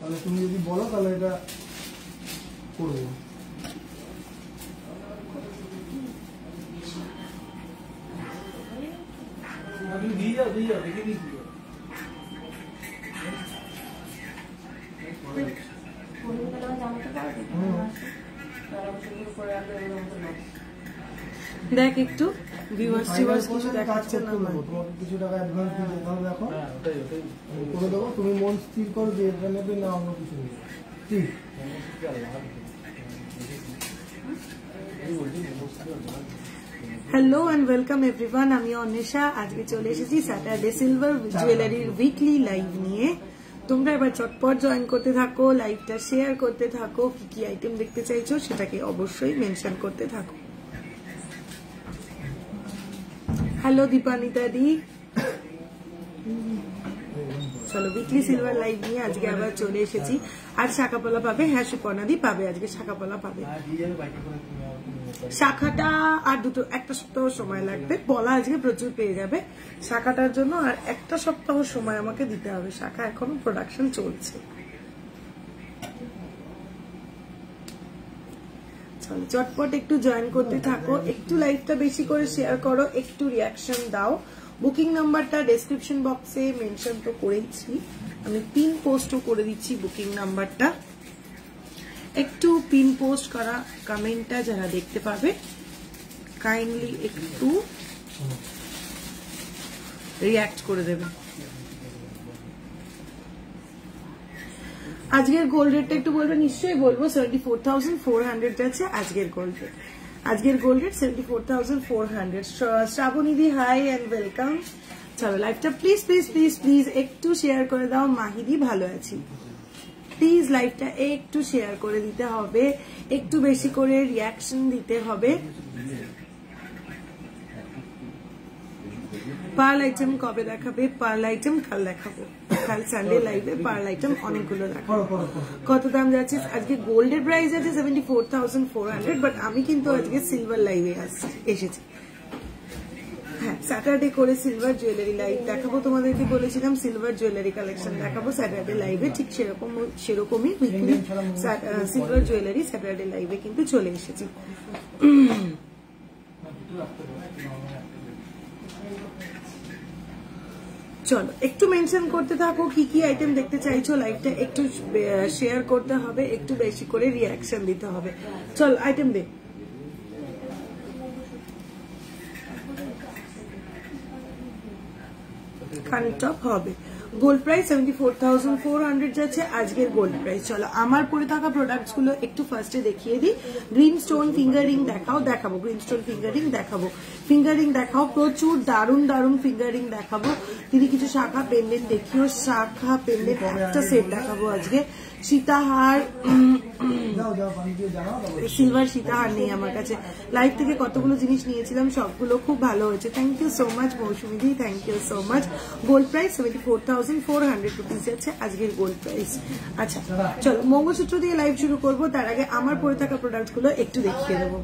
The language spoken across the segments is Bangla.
তাহলে তুমি যদি বলো তাহলে এটা করবো। দিয়ে যাও দেখে দিচ্ছি। দেখ একটু ভিউয়ার্স কিছু দেখাচ্ছে না, তোমাকে কিছু টাকা অ্যাডভান্স দিতে হবে এখন। করে দেবো, তুমি মন স্থির করো যে এটা নেবে না অন্য কিছু নেবে। ঠিক। হ্যালো এন্ড ওয়েলকাম এভরিওয়ান, আমি অন্বেষা। আজকে চলে এসেছি স্যাটারডে সিলভার জুয়েলারির উইকলি লাইভ নিয়ে। তোমরা এবার চটপট জয়েন করতে থাকো, লাইভটা শেয়ার করতে থাকো, কি কি আইটেম দেখতে চাইছো সেটাকে অবশ্যই মেনশন করতে থাকো। হ্যালো দীপানিতা দি, চলো উইকলি সিলভার লাইভ নিয়ে আজকে আবার চলে এসেছি। আর শাখাপলা পাবে, হ্যাঁ সুপর্ণাদি পাবে, আজকে শাখাপলা পাবে। শাখাটা আর একটা সপ্তাহ সময় লাগবে, পলা আজকে প্রচুর পেয়ে যাবে শাখাটার জন্য, আর একটা সপ্তাহ সময় আমাকে দিতে হবে, শাখা এখনো প্রোডাকশন চলছে। চলো চটপট একটু জয়েন করতে থাকো, একটু লাইভটা বেশি করে শেয়ার করো, একটু রিয়াকশন দাও। বুকিং নাম্বারটা ডেসক্রিপশন বক্সে মেনশন তো করেইছি, আমি পিন পোস্টও করে দিচ্ছি বুকিং নাম্বারটা। একটু পিন পোস্ট করা কমেন্টটা যারা দেখতে পাবে কাইন্ডলি একটু রিয়াক্ট করে দেবে। আজকের গোল্ড রেটটা একটু বলবে, নিশ্চয়ই বলবো। 74,400 যাচ্ছে আজকের গোল্ড রেট। আজকের গোল্ড রেট 74,400। শ্রাবণীদি হাই এন্ড ওয়েলকাম। চলো লাইভটা প্লিজ প্লিজ প্লিজ প্লিজ একটু শেয়ার করে দাও। মাহিদি ভালো আছি, প্লিজ লাইভটা একটু শেয়ার করে দিতে হবে, একটু বেশি করে রিয়াকশন দিতে হবে। পার্ল আইটেম কবে দেখাবে? পার্ল আইটেম কাল দেখাবো, কাল সানডে লাইভে পার্ল আইটেম অনেকগুলো দেখাবো। কত দাম যাচ্ছে আজকে? গোল্ডের প্রাইস আছে 74,400, বাট আমি কিন্তু আজকে সিলভার লাইভে এসেছি। হ্যাঁ, স্যাটারডে করে সিলভার জুয়েলারি লাইভ দেখাবো। তোমাদেরকে বলেছিলাম সিলভার জুয়েলারি কালেকশন দেখাবো স্যাটারডে লাইভে, ঠিক সেরকমই উইকলি সিলভার জুয়েলারি স্যাটারডে লাইভে কিন্তু চলে এসেছি। চলো একটু মেনশন করতে থাকো কি কি আইটেম দেখতে চাইছো, লাইভটা একটু শেয়ার করতে হবে, একটু বেশি করে রিয়াকশন দিতে হবে। চল আইটেম দে। কানের টপ হবে। গোল্ড প্রাইস 74,400 যাচ্ছে আজকের গোল্ড প্রাইস। চলো আমার পরে থাকা প্রোডাক্টস গুলো একটু ফার্স্টে দেখিয়ে দিই। গ্রিন স্টোন ফিঙ্গারিং দেখাবো, গ্রিন স্টোন ফিঙ্গারিং দেখাবো, ফিঙ্গারিং দেখাও, প্রচুর দারুণ দারুণ ফিঙ্গারিং দেখাবো। দিদি কিছু শাখা পেন্ডেন্ট দেখিও, শাখা পেন্ডেন্ট একটা সেট দেখাবো আজকে। সীতাহার, সিলভার সীতাহার নেই আমার কাছে, লাইভ থেকে কতগুলো জিনিস নিয়েছিলাম, সবগুলো খুব ভালো হয়েছে। Thank you so much Mousumi দি, thank you so much. Gold price 74,400 rupees আছে আজকের গোল্ড প্রাইস। আচ্ছা চলো মঙ্গলসূত্র দিয়ে লাইভ শুরু করবো, তার আগে আমার পরে থাকা প্রোডাক্ট গুলো একটু দেখিয়ে দেবো।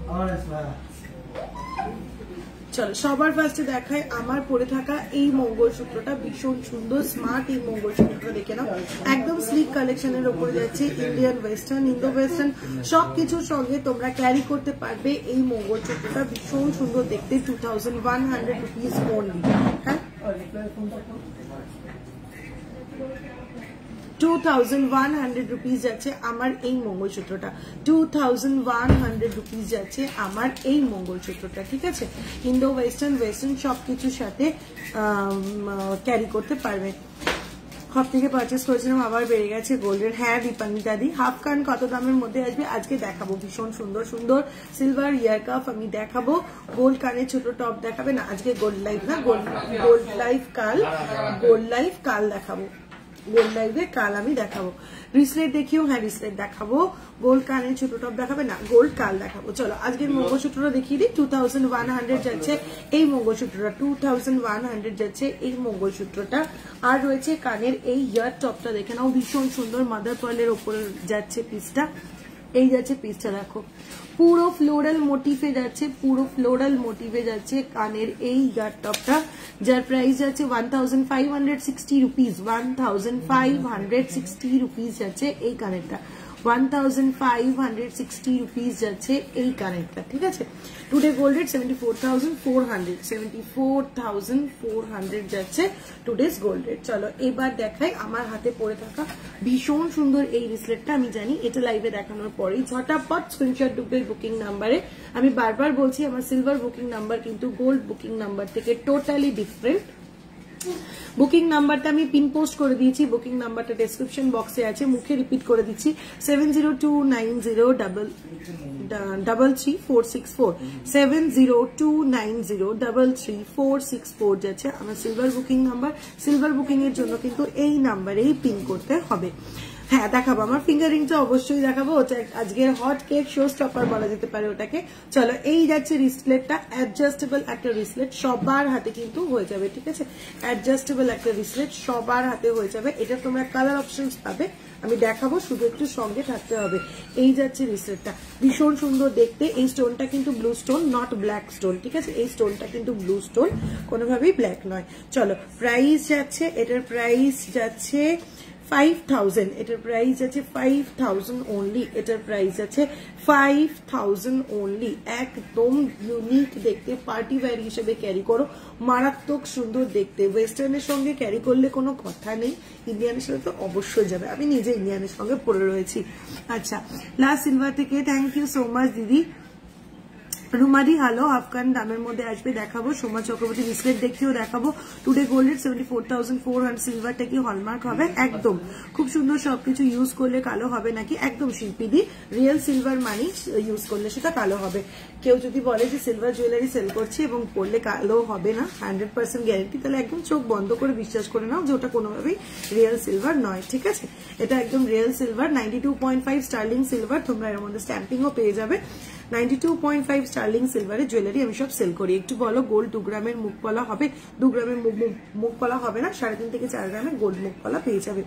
চলো সবার ফার্স্টে দেখায় আমার পরে থাকা এই মঙ্গলসূত্রটা, ভীষণ সুন্দর স্মার্ট এই মঙ্গলসূত্রটা দেখে নাও। একদম স্লিক কালেকশনের উপরে যাচ্ছে, ইন্ডিয়ান ওয়েস্টার্ন, ইন্দো ওয়েস্টার্ন সবকিছুর সঙ্গে তোমরা ক্যারি করতে পারবে এই মঙ্গলসূত্রটা। ভীষণ সুন্দর দেখতে, 2,100 রুপিস ওনলি। হ্যাঁ 2,100 রুপিস যাচ্ছে আমার এই মঙ্গলসূত্রটা, 2,100 রুপিস যাচ্ছে আমার এই মঙ্গলসূত্রটা। ঠিক আছে, ইন্দো ওয়েস্টার্ন ওয়েস্টার্ন সবকিছুর সাথে ক্যারি করতে পারবে। সব থেকে পারচেস করেছিলাম, আবার বেড়ে গেছে গোল্ডের। হ্যাঁ দীপানি দাদি, হাফ কান কত দামের মধ্যে আসবে আজকে দেখাবো। ভীষণ সুন্দর সুন্দর সিলভার ইয়ার কাপ আমি দেখাবো। গোল্ড কানের ছোট টপ দেখাবে না আজকে, গোল্ড লাইভ না, গোল্ড লাইভ কাল, গোল্ড লাইভ কাল দেখাবো, গোল্ড লাইভে কাল আমি দেখাবো। রিসলেট দেখিও, হ্যাঁ রিসলেট দেখাবো। গোল্ড কানের ছোট টপ দেখাবে না, গোল্ড কাল দেখাবো। চলো আজকের মঙ্গলসূত্রটা দেখিয়ে দিই। 2,100 যাচ্ছে এই মঙ্গলসূত্রটা, 2,100 যাচ্ছে এই মঙ্গলসূত্রটা। আর রয়েছে কানের এই ইয়ার টপটা দেখে নাও, ভীষণ সুন্দর মাদার পার্লের ওপরে যাচ্ছে পিসটা, এই যাচ্ছে পিসটা দেখো, পুরো ফ্লোরাল মোটিভে যাচ্ছে, পুরো ফ্লোরাল মোটিভে যাচ্ছে কানের এই গার্ড টপটা, যার প্রাইস যাচ্ছে 1560 রুপিস, 1560 রুপিস যাচ্ছে এই কানেরটা, 1560 রুপিস যাচ্ছে এই কানেরটা, ঠিক আছে। টুডে গোল্ড রেট 74,400, 74,400 যাচ্ছে টুডেস গোল্ড রেট। চলো এবার দেখাই আমার হাতে পরে থাকা ভীষণ সুন্দর এই রিসলেটটা। আমি জানি এটা লাইভে দেখানোর পরেই ঝটাপট স্ক্রিনশট ঢুকবে বুকিং নাম্বারে। আমি বারবার বলছি আমার সিলভার বুকিং নাম্বার কিন্তু গোল্ড বুকিং নাম্বার থেকে টোটালি ডিফারেন্ট। বুকিং নাম্বারটা আমি পিন পোস্ট করে দিয়েছি, বুকিং নাম্বারটা ডেসক্রিপশন বক্সে আছে, মুখে রিপিট করে দিচ্ছি 7029033464, 7029033464 যাচ্ছে আমার silver booking number. Silver booking এর জন্য কিন্তু এই নাম্বারেই পিন করতে হবে। হ্যাঁ দেখাবো, আমার ফিঙ্গারিংটা অবশ্যই দেখাবো, ওটা আজকের হট কেক শো স্টপার বলা যেতে পারে ওটাকে। চলো এই যাচ্ছে রিসলেটটা, অ্যাডজাস্টেবল একটা রিসলেট, সবার হাতে কিন্তু হয়ে যাবে, ঠিক আছে। অ্যাডজাস্টেবল একটা রিসলেট সবার হাতে হয়ে যাবে। এটা তোমরা কালার অপশনস পাবে, আমি দেখাবো, শুধু একটু সঙ্গে থাকতে হবে। এই যাচ্ছে রিসলেটটা, ভীষণ সুন্দর দেখতে। এই স্টোনটা কিন্তু blue stone, not black stone, ঠিক আছে। এই স্টোনটা কিন্তু ব্লু স্টোন, কোনোভাবেই ব্ল্যাক নয়। চলো প্রাইস যাচ্ছে, এটার প্রাইস যাচ্ছে 5000, এটার প্রাইস আছে 5000 অনলি, এটার প্রাইস আছে 5000 অনলি। একদম ইউনিক দেখতে, পার্টি ওয়্যার হিসেবে ক্যারি করো, মারাত্মক সুন্দর দেখতে। ওয়েস্টার্নের সঙ্গে ক্যারি করলে কোনো কথা নেই, ইন্ডিয়ানের সাথে তো অবশ্যই যাবে। আমি নিজে ইন্ডিয়ানের সঙ্গে পরে রয়েছি। আচ্ছা লাস্ট সিলভার থেকে থ্যাংক ইউ সো মাচ দিদি। রুমাদি হ্যালো, আফগান দামের মধ্যে আসবে দেখাবো। সোমা চক্রবর্তী রিসলেট দেখিও দেখাবো। টুডে গোল্ড রেট 74,400, সিলভারটা কি হলমার্ক হবে? একদম, খুব সুন্দর, সবকিছু ইউজ করলে কালো হবে নাকি? একদম শিল্পীদি, রিয়েল সিলভার মানি ইউজ করলে সেটা কালো হবে। কেউ যদি বলে যে সিলভার জুয়েলারি সেল করছি এবং পরলে কালো হবে না, 100% গ্যারেন্টি, তাহলে একদম চোখ বন্ধ করে বিশ্বাস করে নাও যে ওটা কোনোভাবেই রিয়েল সিলভার নয়, ঠিক আছে। এটা একদম রিয়েল সিলভার, 92.5 স্টার্লিং সিলভার। তোমরা এর মধ্যে স্ট্যাম্পিংও পেয়ে যাবে। 92.5 স্টার্লিং সিলভারের জুয়েলারি আমি সব সেল করি। একটু বলো গোল্ড 2 গ্রামের মুখপলা হবে? 2 গ্রামের মুখপলা হবে না, 3.5 থেকে 4 গ্রামের গোল্ড মুখপলা পেয়ে যাবে।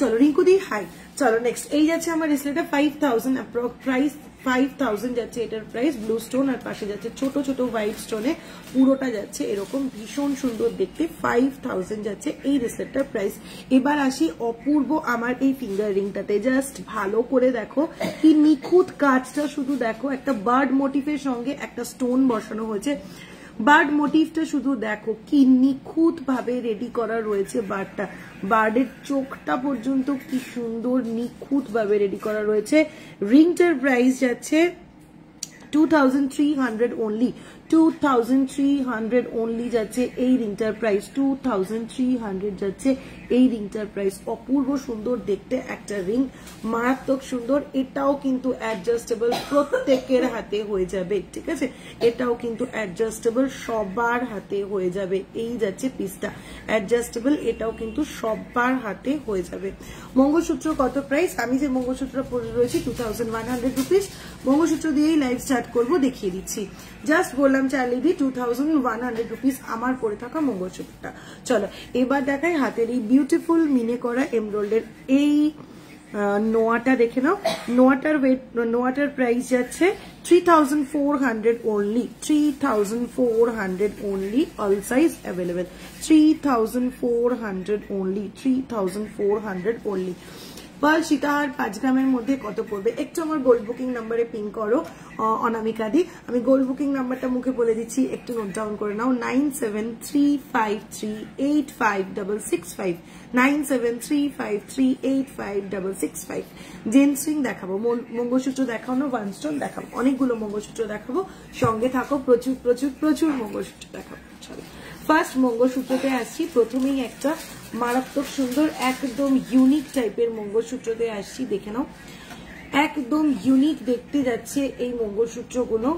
চলো রিঙ্কুদি হাই। চলো নেক্সট এই যাচ্ছে আমার রিসলেটে 5000 প্রাইস, 5000 যাচ্ছে এটার প্রাইস। ব্লু স্টোন আর পাশে যাচ্ছে ছোট ছোট হোয়াইট স্টোনে, পুরোটা যাচ্ছে এরকম, ভীষণ সুন্দর দেখতে। 5000 যাচ্ছে এই রিসলেটটার প্রাইস। এবার আসি অপূর্ব আমার এই ফিঙ্গার রিংটাতে, জাস্ট ভালো করে দেখো কি নিখুঁত কাজটা, শুধু দেখো একটা বার্ড মোটিভের সঙ্গে একটা স্টোন বসানো হয়েছে। বার্ড মোটিভটা শুধু দেখো কি নিখুঁত ভাবে রেডি করা রয়েছে। বার্ডের চোখটা পর্যন্ত কি সুন্দর নিখুঁত ভাবে রেডি করা রয়েছে। রিংটার প্রাইস যাচ্ছে 2300 অনলি, 2300 অনলি যাচ্ছে এই রিংটার প্রাইস, 2300 যাচ্ছে এই রিংটার প্রাইস। অপূর্ব সুন্দর দেখতে একটা রিং, মারাত্মক সুন্দর। এটাও কিন্তু অ্যাডজাস্টেবল, প্রত্যেকের হাতে হয়ে যাবে, ঠিক আছে। এটাও কিন্তু অ্যাডজাস্টেবল, সবার হাতে হয়ে যাবে। এই যাচ্ছে পিসটা অ্যাডজাস্টেবল, এটাও কিন্তু সবার হাতে হয়ে যাবে। মঙ্গলসূত্র কত প্রাইস? আমি যে মঙ্গলসূত্র পরে রয়েছি 2100 রুপিস। মঙ্গলসূত্র দিয়েই লাইভ স্টার্ট করবো, দেখিয়ে দিচ্ছি। জাস্ট বললাম চার্লিদি 2100 রুপিস আমার পরে থাকা মঙ্গলসূত্রটা। চলো এবার দেখাই হাতের এই বিউটিফুল মিনে করা এমব্রয়ডারির এই নোয়াটা দেখে নাও। নোয়াটার প্রাইস যাচ্ছে 3400 only, 3400 only, all size available, 3400 only, 3400 only. Pearl সীতাহার 5 গ্রামের মধ্যে কত পড়বে? একটু আমার গোল্ড বুকিং নাম্বারে পিং করো অনামিকা দি। আমি গোল্ড বুকিং নাম্বারটা মুখে বলে দিচ্ছি, একটু নোট ডাউন করে নাও। 9735385665, 9735385665। জেন্টস রিং দেখাবো, মঙ্গলসূত্র দেখানো, ওয়ান স্টোন দেখাবো, অনেকগুলো মঙ্গলসূত্র দেখাবো, সঙ্গে থাকো, প্রচুর প্রচুর প্রচুর মঙ্গলসূত্র দেখাবো। চলো ফার্স্ট মঙ্গলসূত্রতে আসছি। প্রথমেই একটা মারাত্মক সুন্দর একদম ইউনিক টাইপের মঙ্গলসূত্রতে আসছি, দেখে নাও। একদম ইউনিক দেখতে যাচ্ছে এই মঙ্গলসূত্রগুলো।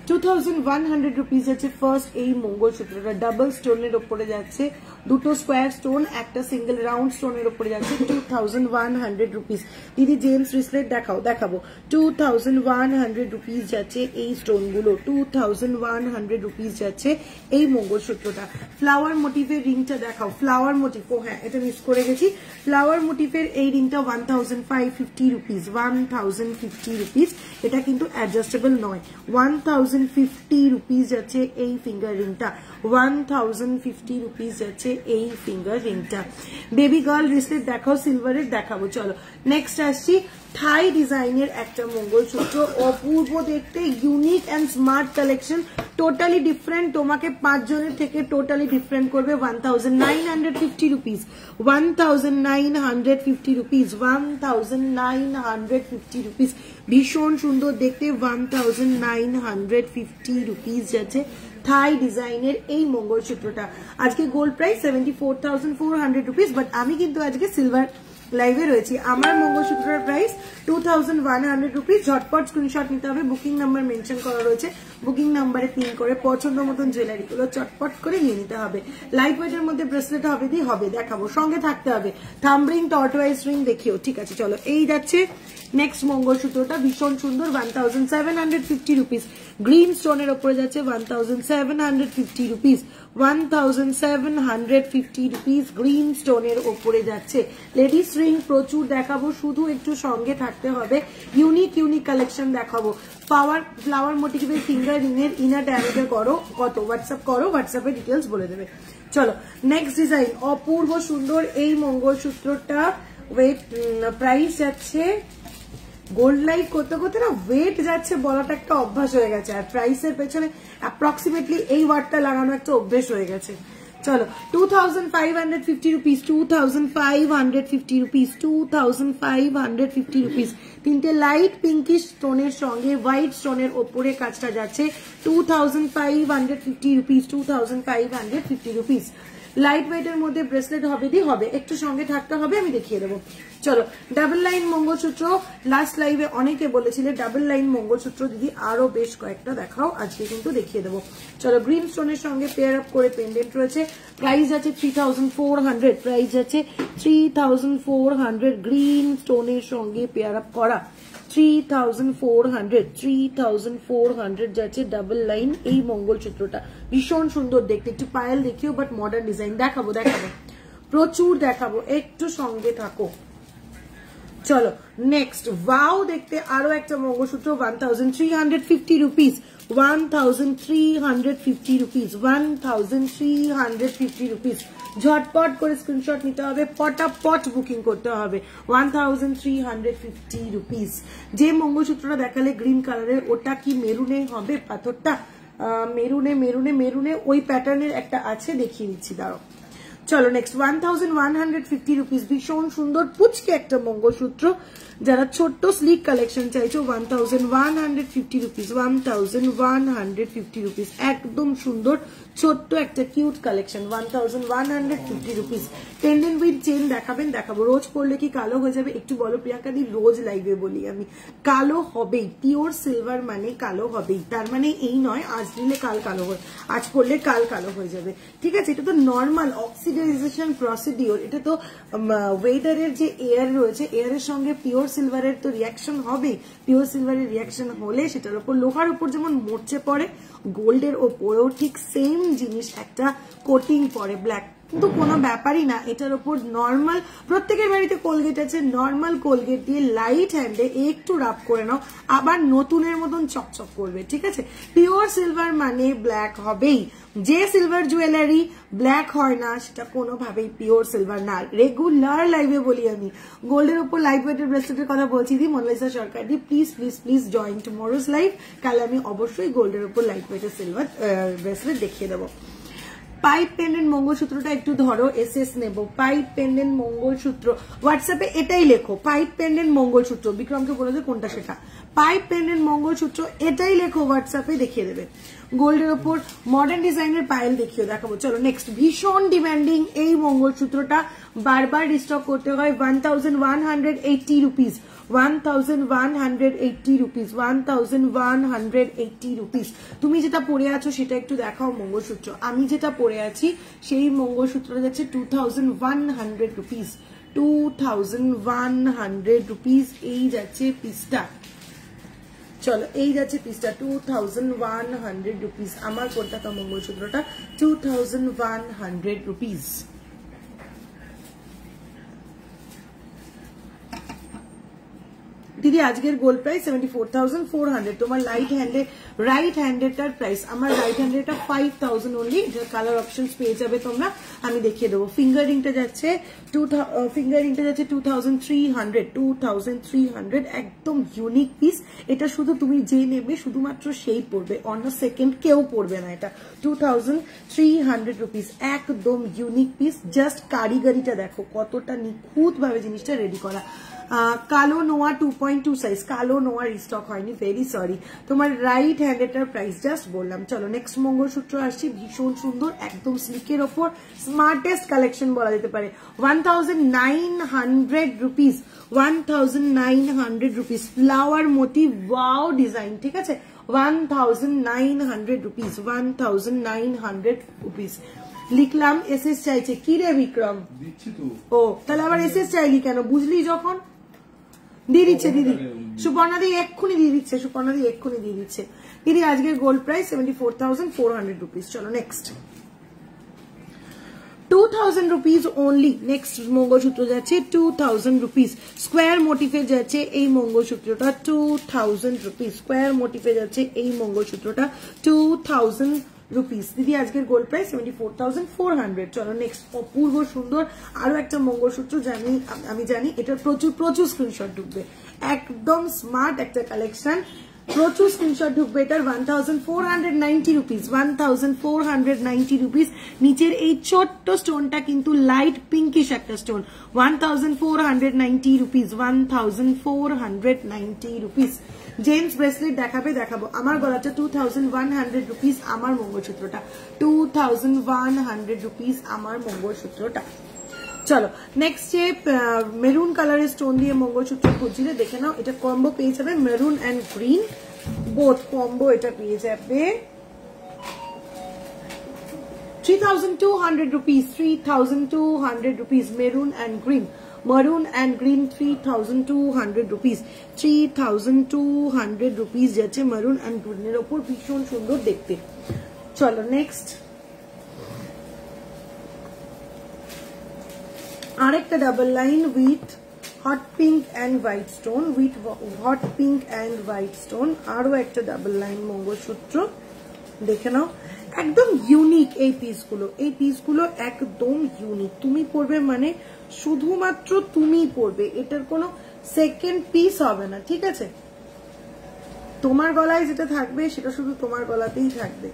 2100 রুপিস আছে ফার্স্ট এই মঙ্গলসূত্রটা, ডাবল স্টোনের ওপরে যাচ্ছে, দুটো স্কোয়ার স্টোন, একটা সিঙ্গেল রাউন্ড স্টোনের উপরে যাচ্ছে 2100 রুপিস। দিদি জেমস ব্রেসলেট দেখাবো 2100 রুপিস যাচ্ছে এই স্টোন গুলো, 2100 রুপিস যাচ্ছে এই মঙ্গলসূত্রটা। ফ্লাওয়ার মোটিভের রিংটা দেখাও, ফ্লাওয়ার মোটিভ, ও হ্যাঁ এটা মিস করে গেছি, ফ্লাওয়ার মোটিভের এই রিংটা 1550 রুপিস, 1050 রুপিস। এটা কিন্তু অ্যাডজাস্টেবল নয়, 1050 রুপিস যাচ্ছে এই ফিঙ্গার রিংটা, 1050 রুপিস যাচ্ছে এই ফিঙ্গার রিংটা। বেবি গার্ল ব্রেসলেট দেখাও, সিলভারের দেখাবো। চলো নেক্সট আসছি থাই ডিজাইনের একটা মঙ্গলসূত্র, অপূর্ব দেখতে, unique and smart collection, totally different, তোমাকে 5 জনের থেকে টোটালি ডিফারেন্ট করবে। 1950 রুপিস, 1950 রুপিস, 1950 রুপিস, ভীষণ সুন্দর দেখতে, 1950 রুপিস যাচ্ছে থাই ডিজাইনের এই মঙ্গলসূত্রটা। আজকে গোল্ড প্রাইস 74,400 রুপিস, বাট আমি কিন্তু আজকে সিলভার লাইভে রয়েছি। আমার মঙ্গলসূত্রের প্রাইস 2100 রুপিস। ঝটপট স্ক্রিনশট নিতে হবে, বুকিং নাম্বার মেনশন করা রয়েছে, বুকিং নাম্বারে পিন করে পছন্দ মতন জুয়েলারি গুলো চটপট করে নিয়ে নিতে হবে। লাইট ওয়েটের মধ্যে ব্রেসলেট হবে দেখাবো, সঙ্গে থাকতে হবে। থাম্ব রিং, টর্টোয়াইজ রিং দেখিও, ঠিক আছে। চলো এই যাচ্ছে নেক্সট মঙ্গলসূত্রটা, ভীষণ সুন্দর, 1750 রুপিস, গ্রিন স্টোনের ওপরে যাচ্ছে 1750 রুপিস, 1750 রুপিস গ্রিন স্টোনের ওপরে যাচ্ছে। লেডিস রিং প্রচুর দেখাবো, শুধু একটু সঙ্গে থাকতে হবে, ইউনিক কালেকশন দেখাবো। ফ্লাওয়ার মোটিভের ফিঙ্গার রিং এর ইনার ডায়ামিটার করো কত, হোয়াটসঅ্যাপ করো, হোয়াটসঅ্যাপে ডিটেলস বলে দেবে। চলো নেক্সট ডিজাইন, অপূর্ব সুন্দর এই মঙ্গলসূত্রটা, ওয়েট প্রাইস যাচ্ছে, গোল্ড লাইট করতে করতে না ওয়েট যাচ্ছে বলাটা একটা অভ্যাস হয়ে গেছে, আর প্রাইসের পেছনে অ্যাপ্রক্সিমেটলি এই ওয়ার্ডটা লাগানো একটা অভ্যেস হয়ে গেছে। চলো 2550 রুপিস, 2550 রুপিস, 2550 রুপিস। তিনটে লাইট পিঙ্কিশ স্টোনের সঙ্গে হোয়াইট স্টোনের ওপরে কাজটা যাচ্ছে 2550 রুপিস, 2550 রুপিস। লাইট ওয়েটের মধ্যে ব্রেসলেট হবে, একটু সঙ্গে থাকতে হবে, আমি দেখিয়ে দেবো। চলো ডাবল লাইন মঙ্গলসূত্র, লাস্ট লাইভে অনেকে বলেছিলে ডাবল লাইন মঙ্গলসূত্র দিদি আরো বেশ কয়েকটা দেখাও, আজকে কিন্তু দেখিয়ে দেবো। চলো গ্রিন স্টোনের সঙ্গে পেয়ার আপ করে পেন্ডেন্ট রয়েছে, প্রাইস আছে 3400, প্রাইস আছে 3400, গ্রিন স্টোনের সঙ্গে পেয়ার আপ করা 3400 যাচ্ছে ডাবল লাইন এই মঙ্গলসূত্রটা, ভীষণ সুন্দর দেখতে, একটু পায়েল দেখিও, বাট মডার্ন ডিজাইন দেখাবো, প্রচুর দেখাবো, একটু সঙ্গে থাকো। চলো নেক্সট, ওয়াও দেখতে আরো একটা মঙ্গলসূত্র, 1350 রুপিস, 1350 রুপিস, 1350 রুপিস। ঝটপট করে স্ক্রিনশট নিতে হবে, পটাপট বুকিং করতে হবে। 1350 রুপিস। যে মঙ্গলসূত্রটা দেখালে গ্রিন কালারের, ওটা কি মেরুনে হবে পাথরটা? মেরুনে ওই প্যাটার্নের একটা আছে, দেখিয়ে দিচ্ছি, দাঁড়াও। চলো নেক্সট 1150 রুপিস, ভীষণ সুন্দর পুচকে একটা মঙ্গলসূত্র, যারা ছোট্ট স্লিক কালেকশন চাইছো 1150 রুপিস, 1150 রুপিস, একদম সুন্দর ছোট্ট একটা cute collection, 1150 rupees. Pendant with chain দেখাবো, রোজ পরলে কি কালো হয়ে যাবে? একটু বলো প্রিয়াঙ্কা দি, রোজ লাইভে বলি আমি, কালো হবেই, পিওর সিলভার মানে কালো হবেই, তার মানে এই নয় আজ নিলে কাল কালো হয়, আজ পরলে কাল কালো হয়ে যাবে, ঠিক আছে? এটা তো নর্মাল অক্সিডাইজেশন প্রসিডিওর, এটা তো ওয়েদারের যে এয়ার রয়েছে, এয়ারের সঙ্গে পিওর সিলভারের তো রিয়াকশন হবে, পিওর সিলভারের রিয়াকশন হলে সেটার উপর, লোহার উপর যেমন মরচে পড়ে, গোল্ডের ওপরেও ঠিক সেম জিনিস একটা কোটিং পড়ে ব্ল্যাক, কিন্তু কোনো ব্যাপারই না, এটার উপর নর্মাল, প্রত্যেকের বাড়িতে কোলগেট আছে, নর্মাল কোলগেট দিয়ে লাইট হ্যান্ডে একটু রাব করে নাও, আবার নতুনের মতন চকচক করবে, ঠিক আছে? পিওর সিলভার মানে ব্ল্যাক হবেই, যে সিলভার জুয়েলারি ব্ল্যাক হয় না সেটা কোনোভাবেই পিওর সিলভার না। রেগুলার লাইভে বলি আমি, গোল্ডের উপর লাইট ওয়েটের ব্রেসলেটের কথা বলছি দি মোনালিসা সরকার দি, প্লিজ জয়েন টুমরোজ লাইভ, কাল আমি অবশ্যই গোল্ডের উপর লাইট ওয়েটের সিলভার ব্রেসলেট দেখিয়ে দেবো। পাইপ পেন্ডেন্ট মঙ্গলসূত্রটা একটু ধরো, এসএস নেব, পাইপ পেন্ডেন্ট মঙ্গলসূত্র, হোয়াটসঅ্যাপে এটাই লেখো, পাইপ পেন্ডেন্ট মঙ্গলসূত্র, বিক্রমকে বলে দে কোনটা সেটা, পাইপ পেন্ডেন্ট মঙ্গলসূত্র এটাই লেখো, হোয়াটসঅ্যাপে দেখিয়ে দেবে। গোল্ডের ওপর মডার্ন ডিজাইনের পায়েল দেখাবো। চলো নেক্সট, ভীষণ ডিমান্ডিং এই মঙ্গলসূত্রটা, বারবার রিস্টক করতে হয়। 1180 রুপিস, 1180 রুপিস, 1180 রুপিস। তুমি যেটা পরে আছো সেটা একটু দেখাও মঙ্গলসূত্র। আমি যেটা পরে আছি সেই মঙ্গলসূত্রটা যাচ্ছে 2100 রুপিস, 2100 রুপিস। এই যাচ্ছে পিসটা, চলো এই যাচ্ছে পিসটা 2100 রুপিস। আমার কোট টাকা মঙ্গলসূত্রটা 2100 রুপিস। দিদি আজকের গোল্ড প্রাইস 74,400। তোমার রাইট হ্যান্ডেডটার প্রাইস, আমার রাইট হ্যান্ডেডটা 5,000 অনলি। কালার অপশন পেয়ে যাবে তোমরা, আমি দেখিয়ে দেবো। ফিঙ্গার রিংটা যাচ্ছে 2300, একদম ইউনিক পিস। এটা শুধু তুমি যে নেবে শুধুমাত্র সেই পড়বে, অন্য সেকেন্ড কেউ পড়বে না। এটা 2300 রুপিস, একদম ইউনিক পিস। জাস্ট কারিগরিটা দেখো কতটা নিখুঁত ভাবে জিনিসটা রেডি করা। কালো নোয়া 2.2 সাইজ, কালো নোয়া রিস্টক হয়নি, ভেরি সরি। তোমার রাইট হ্যান্ডেটার প্রাইস জাস্ট বললাম। চলো নেক্সট মঙ্গলসূত্র আসছি, ভীষণ সুন্দর, একদম স্লিকের ওপর স্মার্টেস্ট কালেকশন বলা যেতে পারে। 1900 rupees, 1900 rupees, flower motive, wow design, ঠিক আছে। 1900 রুপিস, 1900 রুপিস। লিখলাম এসএস চাইছে, কি রে বিক্রম? ও তাহলে আবার এসএস চাইলি কেন? বুঝলি যখন দিয়ে দিচ্ছে দিদি, সুপর্ণা দি এক্ষুনি দিয়ে দিচ্ছে, সুপর্ণা দি এক্ষুনি দিয়ে দিচ্ছে। দিদি আজকের গোল্ড প্রাইস 74,400 রুপিস। চলো next, 2000 rupees only. Next mangalsutra যাচ্ছে 2000 রুপিস, স্কোয়ার মোটিভে যাচ্ছে এই মঙ্গলসূত্রটা 2000 রুপিস, স্কোয়ার মোটিভে যাচ্ছে এই মঙ্গলসূত্রটা 2000 রুপিস। দিদি আজকের গোল্ড প্রাইস 74,400। চলো নেক্সট, অপূর্ব সুন্দর আরো একটা মঙ্গলসূত্র, আমি জানি এটার প্রচুর স্ক্রিনশট ঢুকবে, একদম স্মার্ট একটা কালেকশন, প্রচুর স্ক্রিনশট ঢুকবে এটার। 1490 রুপিস, 1490 রুপিস। নিচের এই ছোট্ট স্টোনটা কিন্তু লাইট পিঙ্কিশ একটা stone. 1490 rupees, 1490 rupees. Gents bracelet দেখাবো। আমার গলাটা 2100 রুপিস, আমার মঙ্গলসূত্রটা 2100 রুপিস, আমার মঙ্গলসূত্রটা। চলো নেক্সট, যে মেরুন কালারের স্টোন দিয়ে মঙ্গলসূত্র খুঁজছিলে দেখে নাও, এটা কম্বো পেয়ে যাবে, maroon and green both combo এটা পেয়ে যাবে 3200 rupees, 3200 rupees, maroon and green, maroon and green 3200 rupees, 3200 rupees যাচ্ছে maroon and green এর উপর, ভীষণ সুন্দর দেখতে। চলো নেক্সট, আরেকটা double line with hot pink and white stone, with hot pink and white stone, আরো একটা ডাবল লাইন মঙ্গলসূত্র দেখে নাও, একদম ইউনিক এই পিসগুলো একদম ইউনিক। তুমি পরবে মানে শুধুমাত্র তুমি পরবে, এটার কোনো সেকেন্ড পিস হবে না, ঠিক আছে। তোমার গলায় যেটা থাকবে সেটা শুধু তোমার গলাতেই থাকবে,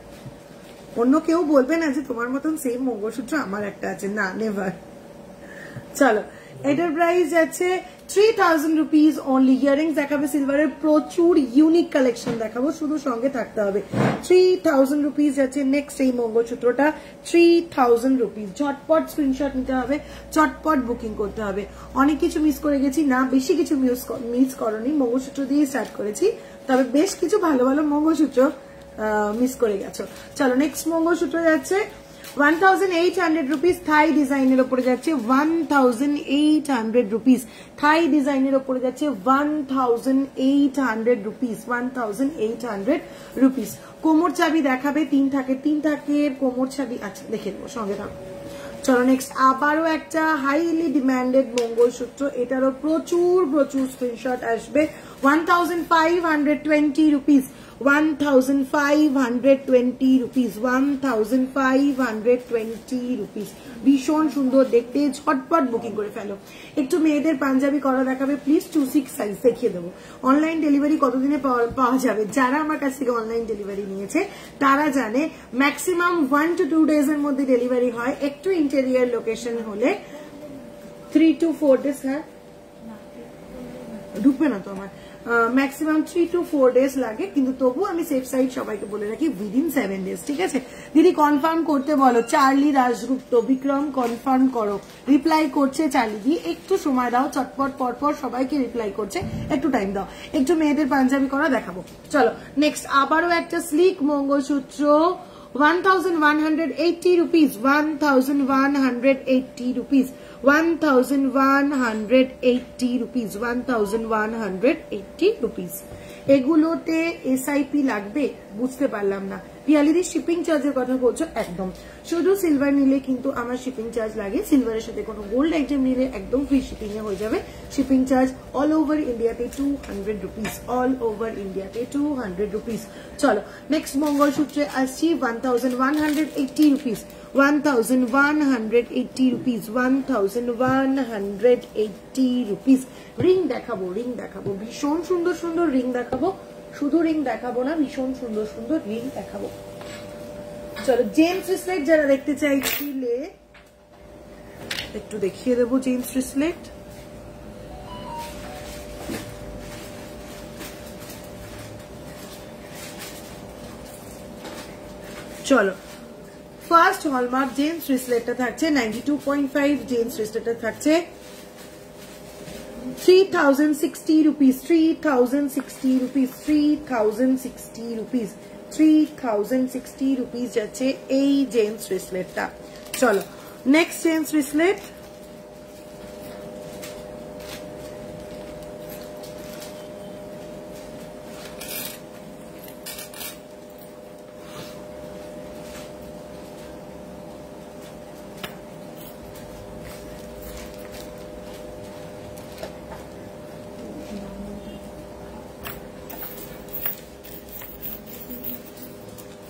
অন্য কেউ বলবে না যে তোমার মতন সেম মঙ্গলসূত্র আমার একটা আছে, না, নেভার। চলো এটার প্রাইস যাচ্ছে 3000 রুপিস অনলি। ইয়ারিংস দেখাবে সিলভারের, প্রচুর ইউনিক কালেকশন দেখাবো, শুধু সঙ্গে থাকতে হবে। 3000 রুপিস যাচ্ছে নেক্সট এই মঙ্গলসূত্রটা, 3000 রুপিস। ঝটপট স্ক্রিনশট নিতে হবে, চটপট বুকিং করতে হবে। অনেক কিছু মিস করে গেছি না, বেশি কিছু মিস করনি, মঙ্গলসূত্র দিয়ে স্টার্ট করেছি, তবে বেশ কিছু ভালো ভালো মঙ্গলসূত্র মিস করে গেছো। চলো নেক্সট মঙ্গলসূত্র যাচ্ছে 1800 রুপিস, থাই ডিজাইনের উপরে যাচ্ছে 1800 রুপিস, থাই ডিজাইনের উপরে যাচ্ছে 1800 রুপিস, 1800 রুপিস। কোমর চাবি দেখাবে, তিন থাকের কোমর চাবি, আচ্ছা দেখে নেবো, সঙ্গে থাকো। চলো নেক্সট, আবারও একটা হাইলি ডিমান্ডেড মঙ্গলসূত্র, এটারও প্রচুর স্ক্রিনশট আসবে। 1520 রুপিস, 1520 রুপিস, 1520 রুপিস, ভীষণ সুন্দর দেখতে, ঝটপট বুকিং করে ফেলো। একটু মেয়েদের পাঞ্জাবি করা দেখাবে প্লিজ, 26 সাইজ দেখিয়ে দেবো। অনলাইন ডেলিভারি কতদিনে পাওয়া যাবে? যারা আমার কাছ থেকে অনলাইন ডেলিভারি নিয়েছে তারা জানে ম্যাক্সিমাম 1 to 2 days এর মধ্যে ডেলিভারি হয়, একটু ইন্টেরিয়ার লোকেশন হলে 3 to 4 days। হ্যাঁ ঢুকবে না তো আমার, ম্যাক্সিমাম 3 to 4 days লাগে, কিন্তু তবু আমি সেফ সাইড সবাইকে বলে রাখি উইদিন 7 days। ঠিক আছে দিদি, কনফার্ম করতে বলো। চার্লি রাজগুপ্ত, বিক্রম কনফার্ম করো, রিপ্লাই করছে চার্লি দি, একটু সময় দাও, চটপট পরপর সবাইকে রিপ্লাই করছে, একটু টাইম দাও। একটু মেয়েদের পাঞ্জাবি করা দেখাবো। চলো নেক্সট, আবারও একটা slick mangalsutra, 1180 rupees, 1180 rupees, 1180 rupees, 1180 rupees। এগুলোতে এসআইপি লাগবে? বুঝতে পারলাম না। পিয়ালিদি শিপিং চার্জের কথা বলছো? একদম, শুধু সিলভার নিলে কিন্তু আমার শিপিং চার্জ লাগে। সিলভারের সাথে কোনো গোল্ড আইটেম নিলে একদম ফ্রি শিপিং এ হয়ে যাবে। শিপিং চার্জ অল ওভার ইন্ডিয়াতে 200 rupees, অল ওভার ইন্ডিয়াতে 200 rupees। চলো নেক্সট মঙ্গলসূত্রে আসছি, 1180 rupees, 1180 rupees, 1180 rupees। রিং দেখাবো, রিং দেখাবো, ভীষণ সুন্দর সুন্দর রিং দেখাবো, শুধু রিং দেখাবো না, ভীষণ সুন্দর সুন্দর রিং দেখাবো। চলো জেমস ব্রেসলেট যারা দেখতে চাইছিলে একটু দেখিয়ে দেবো। জেমস ব্রেসলেট চলো, ফার্স্ট হলমার্ক জেমস ব্রেসলেটটা থাকছে 92.5, জেমস ব্রেসলেটটা থাকছে 3060 rupees, 3060 rupees, 3060 rupees, 3060 rupees যাচ্ছে এই জেমস ব্রেসলেটটা। চলো নেক্সট জেমস ব্রেসলেট,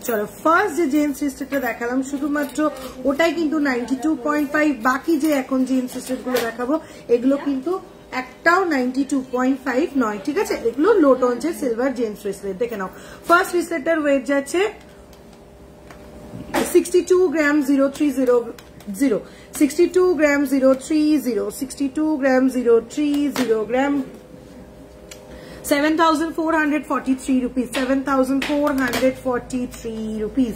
চলো ফার্স্ট যে জেমস ব্রেসলেটটা দেখালাম শুধুমাত্র ওটাই কিন্তু 92.5, বাকি যে এখন জেমস ব্রেসলেট গুলো দেখাবো এগুলো কিন্তু একটাও 92.5 নয়। ঠিক আছে, এগুলো লো টোনসের সিলভার জেমস ব্রেসলেট। দেখে নাও, ফার্স্ট ব্রেসলেটটার ওয়েট যাচ্ছে 62 gram 030, 62 gram 030, 62 gram 030 gram, 7,443 rupees, 7,443 rupees।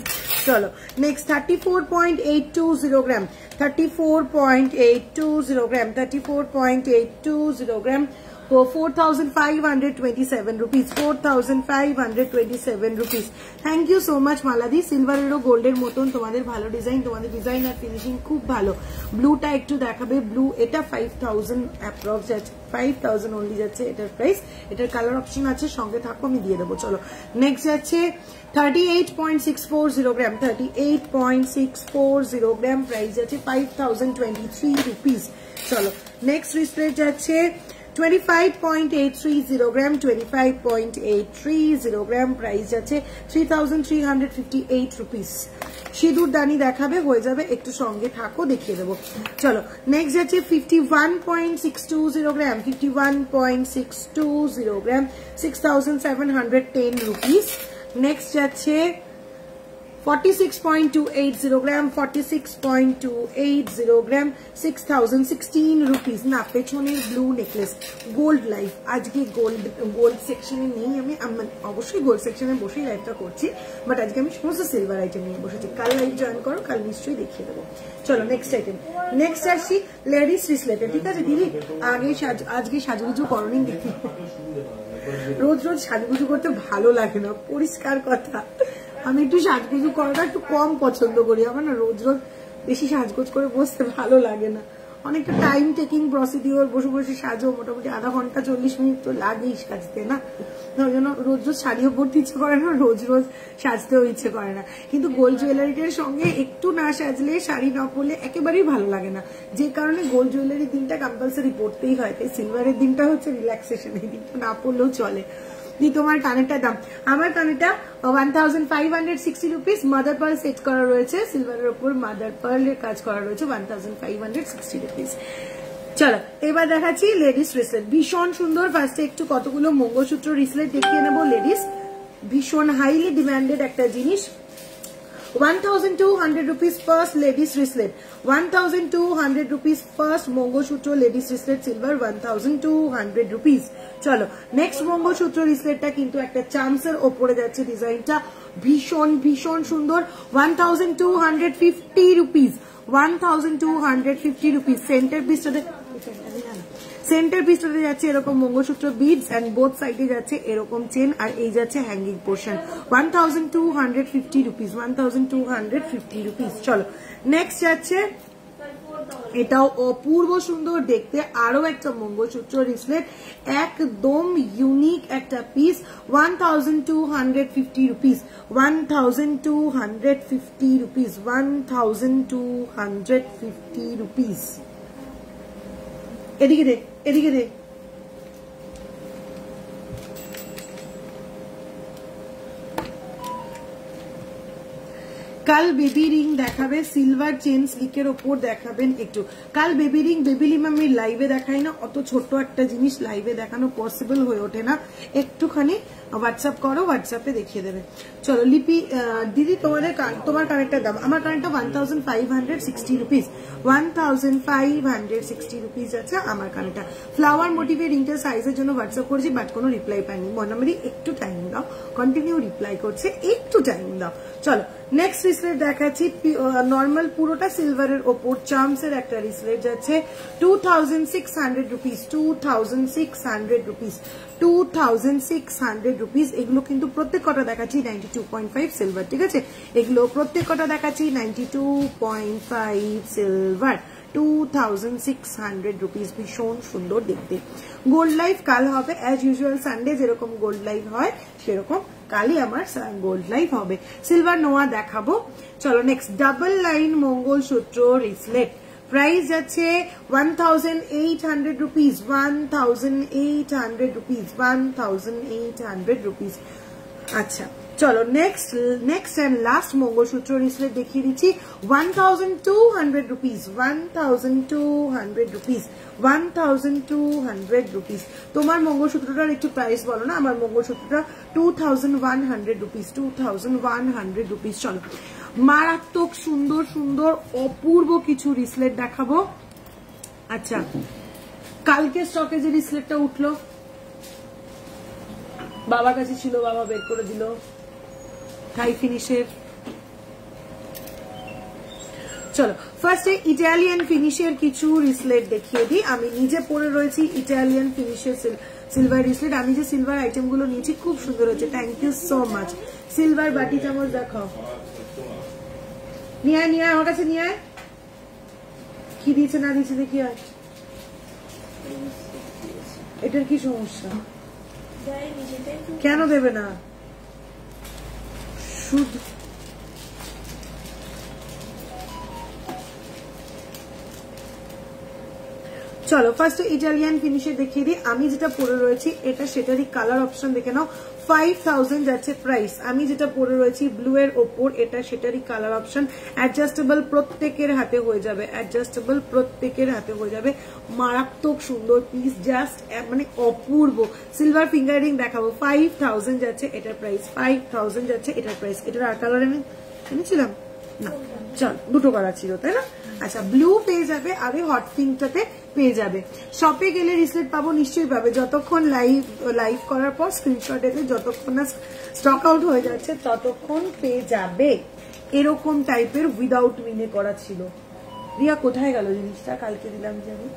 চলো next 34.820 gram, 34.820 gram, 34.820 gram, 4,527 rupees, 4,527 rupees। Thank you so much মালাদি। সিলভারেরও গোল্ডের মতন তোমাদের ভালো ডিজাইন, তোমাদের ডিজাইন আর ফিনিশিং খুব ভালো। ব্লুটা একটু দেখাবে, ব্লু এটা 5,000 অ্যাপ্রক্স যাচ্ছে, 5,000 অনলি যাচ্ছে এটার প্রাইস। এটার কালার অপশন আছে, সঙ্গে থাকো আমি দিয়ে দেবো। চলো নেক্সট যাচ্ছে 38.640 গ্রাম, 38.640 গ্রাম, প্রাইস যাচ্ছে 5,023 rupees। চলো নেক্সট ব্রেসলেট যাচ্ছে 25.830 গ্রাম, 25.830 গ্রাম, প্রাইস যাচ্ছে 3,358 rupees। সিঁদুর দানি দেখাবে, হয়ে যাবে, একটু সঙ্গে থাকো দেখিয়ে দেবো। চলো নেক্সট যাচ্ছে 51.620 গ্রাম, 51.620 গ্রাম, 6,710 rupees। নেক্সট যাচ্ছে 46.280 গ্রাম, 46.280 গ্রাম, 6,016 rupees। না, পেছনের ব্লু নেকলেস গোল্ড লাইফ, আজকে গোল্ড সেকশনে নেই আমি, অবশ্যই গোল্ড সেকশনে বসেই লাইভটা করছি, বাট আজকে আমি সমস্ত সিলভার আইটেম নিয়ে বসেছি। কাল লাইভ জয়েন করো, কাল নিশ্চয়ই দেখিয়ে দেবো। চলো নেক্সট আইটেম, নেক্সট আসছি লেডিস ব্রেসলেটে। ঠিক আছে দিদি, আজকে সাজুগুজু করনি দেখি, রোজ রোজ সাজুগুজু করতে ভালো লাগে না, পরিষ্কার কথা। আমি একটু সাজগুজু করাটা একটু কম পছন্দ করি, আমার না রোজ রোজ বেশি সাজগোজ করে বসতে ভালো লাগে না। অনেকটা টাইম টেকিং প্রসিডিওর, বসে বসে সাজো, মোটামুটি আধা ঘন্টা 40 মিনিট তো লাগেই সাজতে না, ওই জন্য রোজ রোজ শাড়িও পরতে ইচ্ছে করে না, রোজ রোজ সাজতেও ইচ্ছে করে না। কিন্তু গোল্ড জুয়েলারিটার সঙ্গে একটু না সাজলে, শাড়ি না পরলে একেবারেই ভালো লাগে না, যে কারণে গোল্ড জুয়েলারির দিনটা কম্পালসারি পরতেই হয়। তাই সিলভারের দিনটা হচ্ছে রিল্যাক্সেশন, এই দিনটা না পরলেও চলে। তোমার কানেরটার দাম, আমার কানেরটা 1,560 rupees, মাদার পার্ল সেট করা রয়েছে, সিলভারের উপর মাদার পার্লের কাজ করা রয়েছে, 1,560 rupees। চলো এবার দেখাচ্ছি লেডিস ব্রেসলেট, ভীষণ সুন্দর। ফার্স্টে একটু কতগুলো মঙ্গলসূত্র ব্রেসলেট দেখিয়ে নেবো। লেডিস ভীষণ হাইলি ডিমান্ডেড একটা জিনিস, 1200 rupees first ladies wristlet, 1200 rupees first mangalsutra ladies wristlet silver 1200 rupees। চলো নেক্সট মঙ্গলসূত্র রিসলেটটা কিন্তু একটা চামসের ওপরে যাচ্ছে, ডিজাইনটা ভীষণ ভীষণ সুন্দর, 1250 rupees, 1250 rupees। সেন্টার পিসটাতে যাচ্ছে এরকম মঙ্গলসূত্র বিডস এন্ড বোথ সাইডে যাচ্ছে এরকম চেন, আর এই যাচ্ছে হ্যাঙ্গিং পোর্শন, 1250 rupees, 1250 rupees। চলো নেক্সট যাচ্ছে, এটাও অপূর্ব সুন্দর দেখতে, আরো একটা মঙ্গলসূত্র রিসলেট, একদম ইউনিক একটা পিস, 1250 rupees, 1250 rupees, 1250 rupees। এদিকে দেখ, এদিকে দেখ, কাল বেবি রিং দেখাবে সিলভার চেন স্লিকের ওপর দেখাবেন একটু। কাল বেবি রিং বেবিলিম আমি লাইভে দেখাই না, অত ছোট্ট একটা জিনিস লাইভে দেখানো পসিবল হয়ে ওঠে না, একটুখানি হোয়াটসঅ্যাপ করো, হোয়াটসঅ্যাপে দেখিয়ে দেবে। চলো লিপি দিদি তোমার কানেক্টার দাম, আমার কানেক্টটা 1560 rupees, 1560 rupees আছে আমার কানেক্টটা। ফ্লাওয়ার মোটিভের রিংটার সাইজের জন্য হোয়াটসঅ্যাপ করেছি বাট কোনো রিপ্লাই পাইনি, মনামারি একটু টাইম দাও, কন্টিনিউ রিপ্লাই করছে, একটু টাইম দাও। চলো নেক্সট রিসলেট দেখাচ্ছি, নর্মাল পুরোটা সিলভারের ওপর চার্মসের একটা রিসলেট যাচ্ছে 2600 rupees, 2600 rupees, 2600 rupees। এগুলো কিন্তু প্রত্যেক কটা দেখাচ্ছি 92.5 সিলভার, ঠিক আছে, এগুলো প্রত্যেক কটা দেখাচ্ছি 92.5 সিলভার, 2600 rupees, ভীষণ সুন্দর দেখতে। গোল্ড লাইফ কাল হবে অ্যাজ ইউজুয়াল, সানডে যেরকম গোল্ড লাইফ হয় সেরকম কালই আমার গোল্ড লাইফ হবে। সিলভার নোয়া দেখাবো। চলো next double line mangalsutra bracelet, price যাচ্ছে 1800 rupees, 1800 rupees, 1800 rupees। আচ্ছা চলো next and last mangalsutra bracelet দেখিয়ে দিচ্ছি, 1200 rupees, 1200 rupees, 1200 rupees। তোমার মঙ্গলসূত্রটার একটু প্রাইস বলো না, আমার মঙ্গলসূত্রটা 2100 rupees, 2100 rupees। চলো মারাত্মক সুন্দর সুন্দর অপূর্ব কিছু রিসলেট দেখাবো। আচ্ছা কালকে স্টকে যে রিসলেটটা উঠলো, বাবার কাছে ছিল, বাবা বের করে দিল, থাই ফিনিশের। চলো ফার্স্টে ইটালিয়ান ফিনিশের কিছু রিসলেট দেখিয়ে দিই। আমি নিজে পরে রয়েছি ইটালিয়ান ফিনিশের সিলভার রিসলেট, আমি যে সিলভার আইটেম গুলো নিয়েছি খুব সুন্দর হয়েছে, thank you so much. Silver বাটি চামচ দেখাও, নিয়ে আয় আমার কাছে নিয়ে আয়, কি দিয়েছে না দিয়েছে দেখি। আর এটার কি সমস্যা, কেন দেবে না শুধু? চলো ফার্স্ট ইটালিয়ান ফিনিশে দেখিয়ে দিই। আমি যেটা পরে রয়েছি এটা সেটারই কালার অপশন দেখে নাও, 5000 যাচ্ছে প্রাইস। আমি যেটা পরে রয়েছি ব্লু এর ওপর, এটা সেটারই কালার অপশন, অ্যাডজাস্টেবল প্রত্যেকের হাতে হয়ে যাবে, অ্যাডজাস্টেবল প্রত্যেকের হাতে হয়ে যাবে, মারাত্মক সুন্দর পিস, জাস্ট মানে অপূর্ব। সিলভার ফিঙ্গারিং দেখাবো, 5000 যাচ্ছে এটার প্রাইস, 5000 যাচ্ছে এটার প্রাইস। এটার আর কালার আমি এনেছিলাম না, চল দুটো কালার ছিল তাই না। আচ্ছা ব্লু পেয়ে যাবে আর হট পিঙ্কটাতে পেয়ে যাবে। শপে গেলে রিসলেট পাবো, নিশ্চয়ই পাবে, যতক্ষণ লাইভ করার পর স্ক্রিনশট এতে যতক্ষণ না স্টক আউট হয়ে যাচ্ছে ততক্ষণ পেয়ে যাবে। এরকম টাইপের উইদাউট মিনে করা ছিল। রিয়া কোথায় গেল জিনিসটা, কালকে দিলাম যে আমি,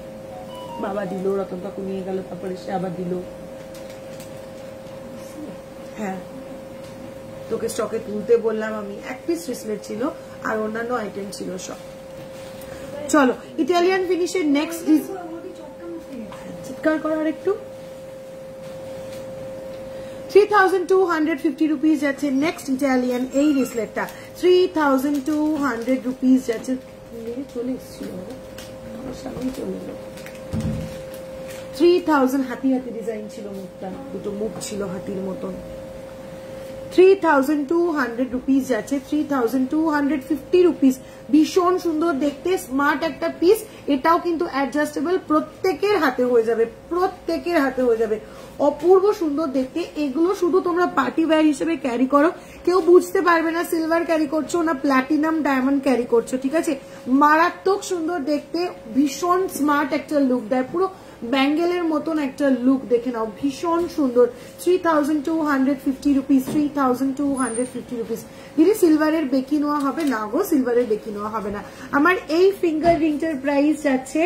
বাবা দিল, রতন কাকু নিয়ে গেল, তারপরে সে আবার দিল। হ্যাঁ তোকে স্টকে তুলতে বললাম আমি, এক পিস রিসলেট ছিল আর অন্যান্য আইটেম ছিল সব। চলো ইটালিয়ান ফিনিশের নেক্সট চিৎকার করার একটু, 3250 rupees যাচ্ছে নেক্সট ইটালিয়ান এই রিসলেটটা, 3200 rupees যাচ্ছে। চলে এসেছিল সামনে চলে এলো, 3000 হাতি হাতি ডিজাইন ছিল, মুখটা দুটো মুখ ছিল হাতির মতন, 3200 রুপিস যাচ্ছে, 3250 রুপিস। ভীষণ সুন্দর দেখতে, স্মার্ট একটা পিস। এটাও কিন্তু অ্যাডজাস্টেবল, প্রত্যেকের হাতে হয়ে যাবে, প্রত্যেকের হাতে হয়ে যাবে। অপূর্ব সুন্দর দেখতে। এগুলো শুধু তোমরা পার্টি ওয়্যার হিসেবে ক্যারি করো, কেউ বুঝতে পারবে না সিলভার ক্যারি করছো না প্ল্যাটিনাম ডায়মন্ড ক্যারি করছো, ঠিক আছে। মারাত্মক সুন্দর দেখতে, ভীষণ স্মার্ট একটা লুক দেয়, পুরো ব্যাঙ্গেলের মতন একটা লুক, দেখে নাও, ভীষণ সুন্দর। 3250 রুপিস, 3250 রুপিস। দিদি সিলভারের বেকি নেওয়া হবে না গো, সিলভারের বেকি নেওয়া হবে না। আমার এই ফিঙ্গার রিংটার প্রাইস যাচ্ছে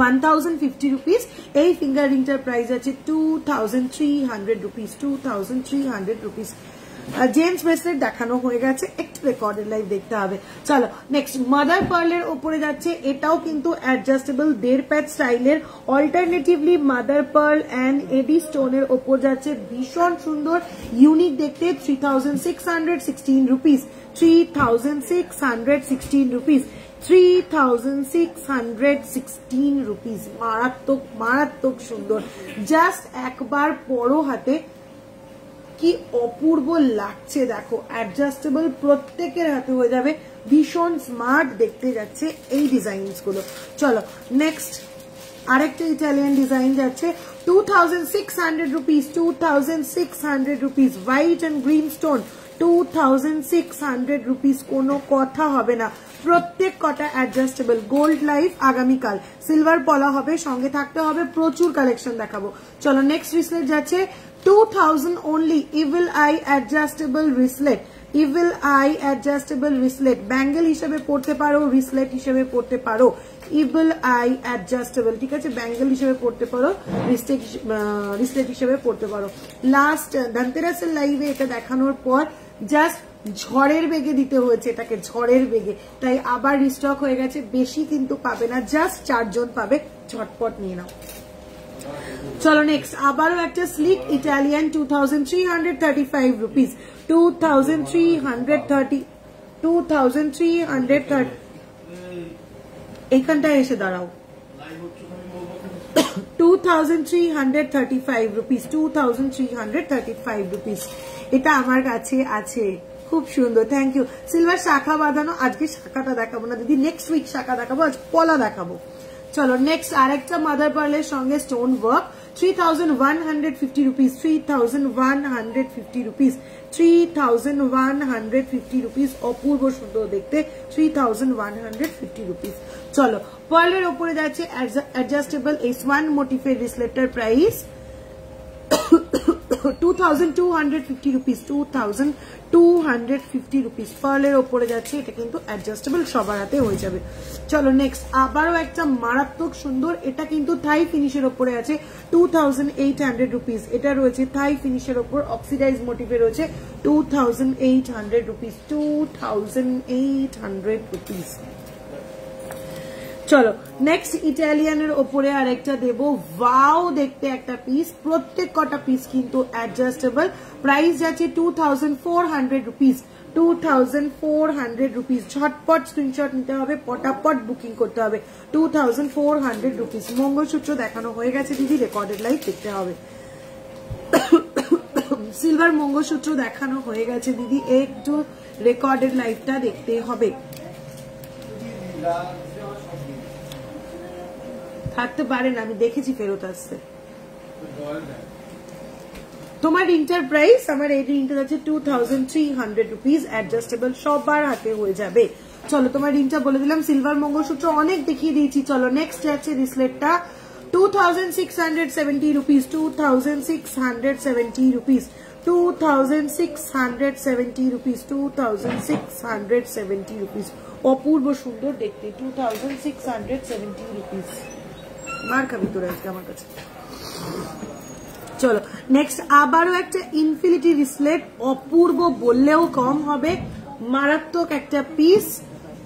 1050 রুপিস। এই ফিঙ্গার রিংটার প্রাইস আছে 2300 রুপিস, 2300 রুপিস। জেন্টস ব্রেসলেট দেখানো হয়ে গেছে, একটু রেকর্ডেড লাইভ দেখতে হবে। চলো নেক্সট মাদার পার্লের ওপরে যাচ্ছে, এটাও কিন্তু অ্যাডজাস্টেবল 1.5 প্যাচ স্টাইলের। অল্টারনেটিভলি মাদার পার্ল অ্যান্ড এডি স্টোনের ওপর যাচ্ছে, ভীষণ সুন্দর ইউনিক দেখতে। 3616 রুপিস, 3616 রুপিস, 3616 রুপিস। মারাত্মক মারাত্মক সুন্দর, জাস্ট একবার পরো হাতে, কি অপূর্ব লাগছে দেখো। অ্যাডজাস্টেবল, প্রত্যেকের হাতে হয়ে যাবে, ভীষণ স্মার্ট দেখতে যাচ্ছে এই ডিজাইনস গুলো। চলো নেক্সট আরেকটা ইটালিয়ান ডিজাইন যাচ্ছে 2600 rupees, 2600 rupees. White and green stone, 2600 rupees, কোনো কথা হবে না। প্রত্যেক কটা অ্যাডজাস্টেবল। গোল্ড লাইফ আগামীকাল, সিলভার পলা হবে, সঙ্গে থাকতে হবে, প্রচুর কালেকশন দেখাবো। চলো নেক্সট রিসলেট যাচ্ছে 2000 only. Evil I adjustable রিসলেট, evil I adjustable রিসলেট। Bangle হিসেবে পড়তে পারো, রিসলেট হিসেবে পড়তে পারো। ইভিল আই অ্যাডজাস্টেবল, ঠিক আছে, ব্যাঙ্গেল হিসেবে পড়তে পারো, রিসলেট হিসেবে পড়তে পারো। লাস্ট ধনতেরাসের লাইভে এটা দেখানোর পর জাস্ট ঝড়ের বেগে দিতে হয়েছে এটাকে, ঝড়ের বেগে, তাই আবার রিস্টক হয়ে গেছে। বেশি কিন্তু পাবে না, জাস্ট 4 জন পাবে, ঝটপট নিয়ে নাও। চলো নেক্সট আবারও একটা স্লিক ইটালিয়ান 2335 রুপিস, 2330 এইখানটায় এসে দাঁড়াও। 2335 রুপিস, 2335 রুপিস। এটা আমার কাছে আছে, খুব সুন্দর, থ্যাংক ইউ। সিলভার শাখা বাঁধানো, আজকে শাখাটা দেখাবো না দিদি, নেক্সট উইক শাখা দেখাবো, আজ পলা দেখাবো। চলো নেক্সট আরেকটা মাদার পার্লের সঙ্গে stone work, 3150 rupees, 3150 rupees, 3150 rupees. অপূর্ব সুন্দর দেখতে, 3150 রুপিস। চলো পার্লের ওপরে যাচ্ছে অ্যাডজাস্টেবল এই সোয়ান মোটিফের রিসলেটার প্রাইস 2250 রুপিস, 2250 রুপিস। পার্লের ওপরে যাচ্ছে, এটা কিন্তু অ্যাডজাস্টেবল, সবার হাতে হয়ে যাবে। চলো নেক্সট আবারও একটা মারাত্মক সুন্দর, এটা কিন্তু থাই ফিনিশের ওপরে আছে, 2800 রুপিস। এটা রয়েছে থাই ফিনিশের ওপর, অক্সিডাইজ মোটিভে রয়েছে, 2800 রুপিস, 2800 রুপিস। চলো নেক্সট ইটালিয়ানের ওপরে আরেকটা দেবো, ওয়াও দেখতে একটা পিস, প্রত্যেক কটা পিস কিন্তু অ্যাডজাস্টেবল। প্রাইস যাচ্ছে 2400 রুপিস, 2400 রুপিস। ঝটপট স্ক্রিনশট নিতে হবে, পটাপট বুকিং করতে হবে। 2400 রুপিস। মঙ্গলসূত্র দেখানো হয়ে গেছে দিদি, রেকর্ডেড লাইভ দেখতে হবে। সিলভার মঙ্গলসূত্র দেখানো হয়ে গেছে দিদি, একটু রেকর্ডেড লাইভটা দেখতে হবে। থাকতে পারেন, আমি দেখেছি ফেরত আসতে। তোমার রিংটার প্রাইস, আমার এই রিংটা আছে 2300 রুপিস, অ্যাডজাস্টেবল, সবার হাতে হয়ে যাবে। চলো তোমার রিংটা বলে দিলাম। সিলভার মঙ্গলসূত্র অনেক দেখিয়ে দিয়েছি। চলো নেক্সট যাচ্ছে রিসলেটটা 2670 রুপিস, 2670 রুপিস, 2670 রুপিস, 2670 রুপিস। অপূর্ব সুন্দর দেখতে, 2670 রুপিস। মার খাবি তোরা আজকে আমার কাছে। চলো নেক্সট আবারও একটা ইনফিনিটি রিসলেট, অপূর্ব বললেও কম হবে, মারাত্মক একটা piece,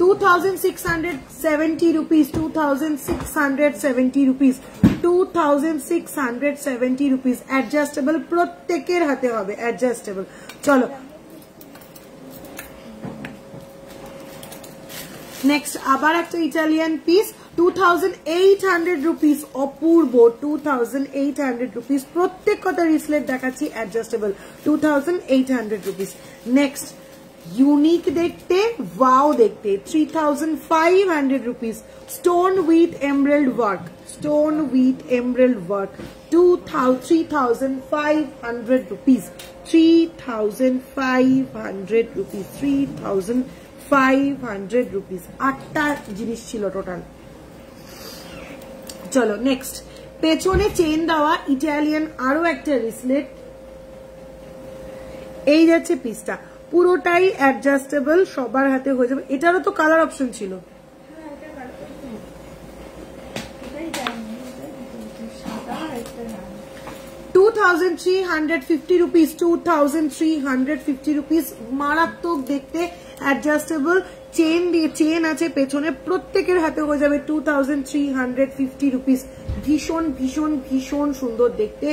2670 rupees, 2670 rupees, 2670 rupees. Adjustable, প্রত্যেকের হাতে হবে অ্যাডজাস্টেবল। চলো নেক্সট আবার একটা ইটালিয়ান পিস 2800 রুপিস, অপূর্ব 2800 রুপিস, প্রত্যেক কটা রিসলেট দেখাচ্ছি অ্যাডজাস্টেবল 2800 রুপিস। নেক্সট ইউনিক দেখতে, ওয়াও দেখতে 3500 rupees, stone with emerald work, stone with emerald work 3500 rupees, 3500 rupees, 3500 rupees. 8টা জিনিস ছিল টোটাল। চলো নেক্সট, পেছনে চেন দেওয়া ইটালিয়ান আরো একটা রিসলেট, এই যাচ্ছে পিসটা, পুরোটাই অ্যাডজাস্টেবল, সবার হাতে হয়ে যাবে। এটারও তো কালার অপশন ছিল, 2350 রুপিস, 2350 রুপিস, মারাত্মক দেখতে, অ্যাডজাস্টেবল, চেন দিয়ে চেন আছে পেছনে, প্রত্যেকের হাতে হয়ে যাবে 2350 রুপিস। ভীষণ ভীষণ ভীষণ সুন্দর দেখতে,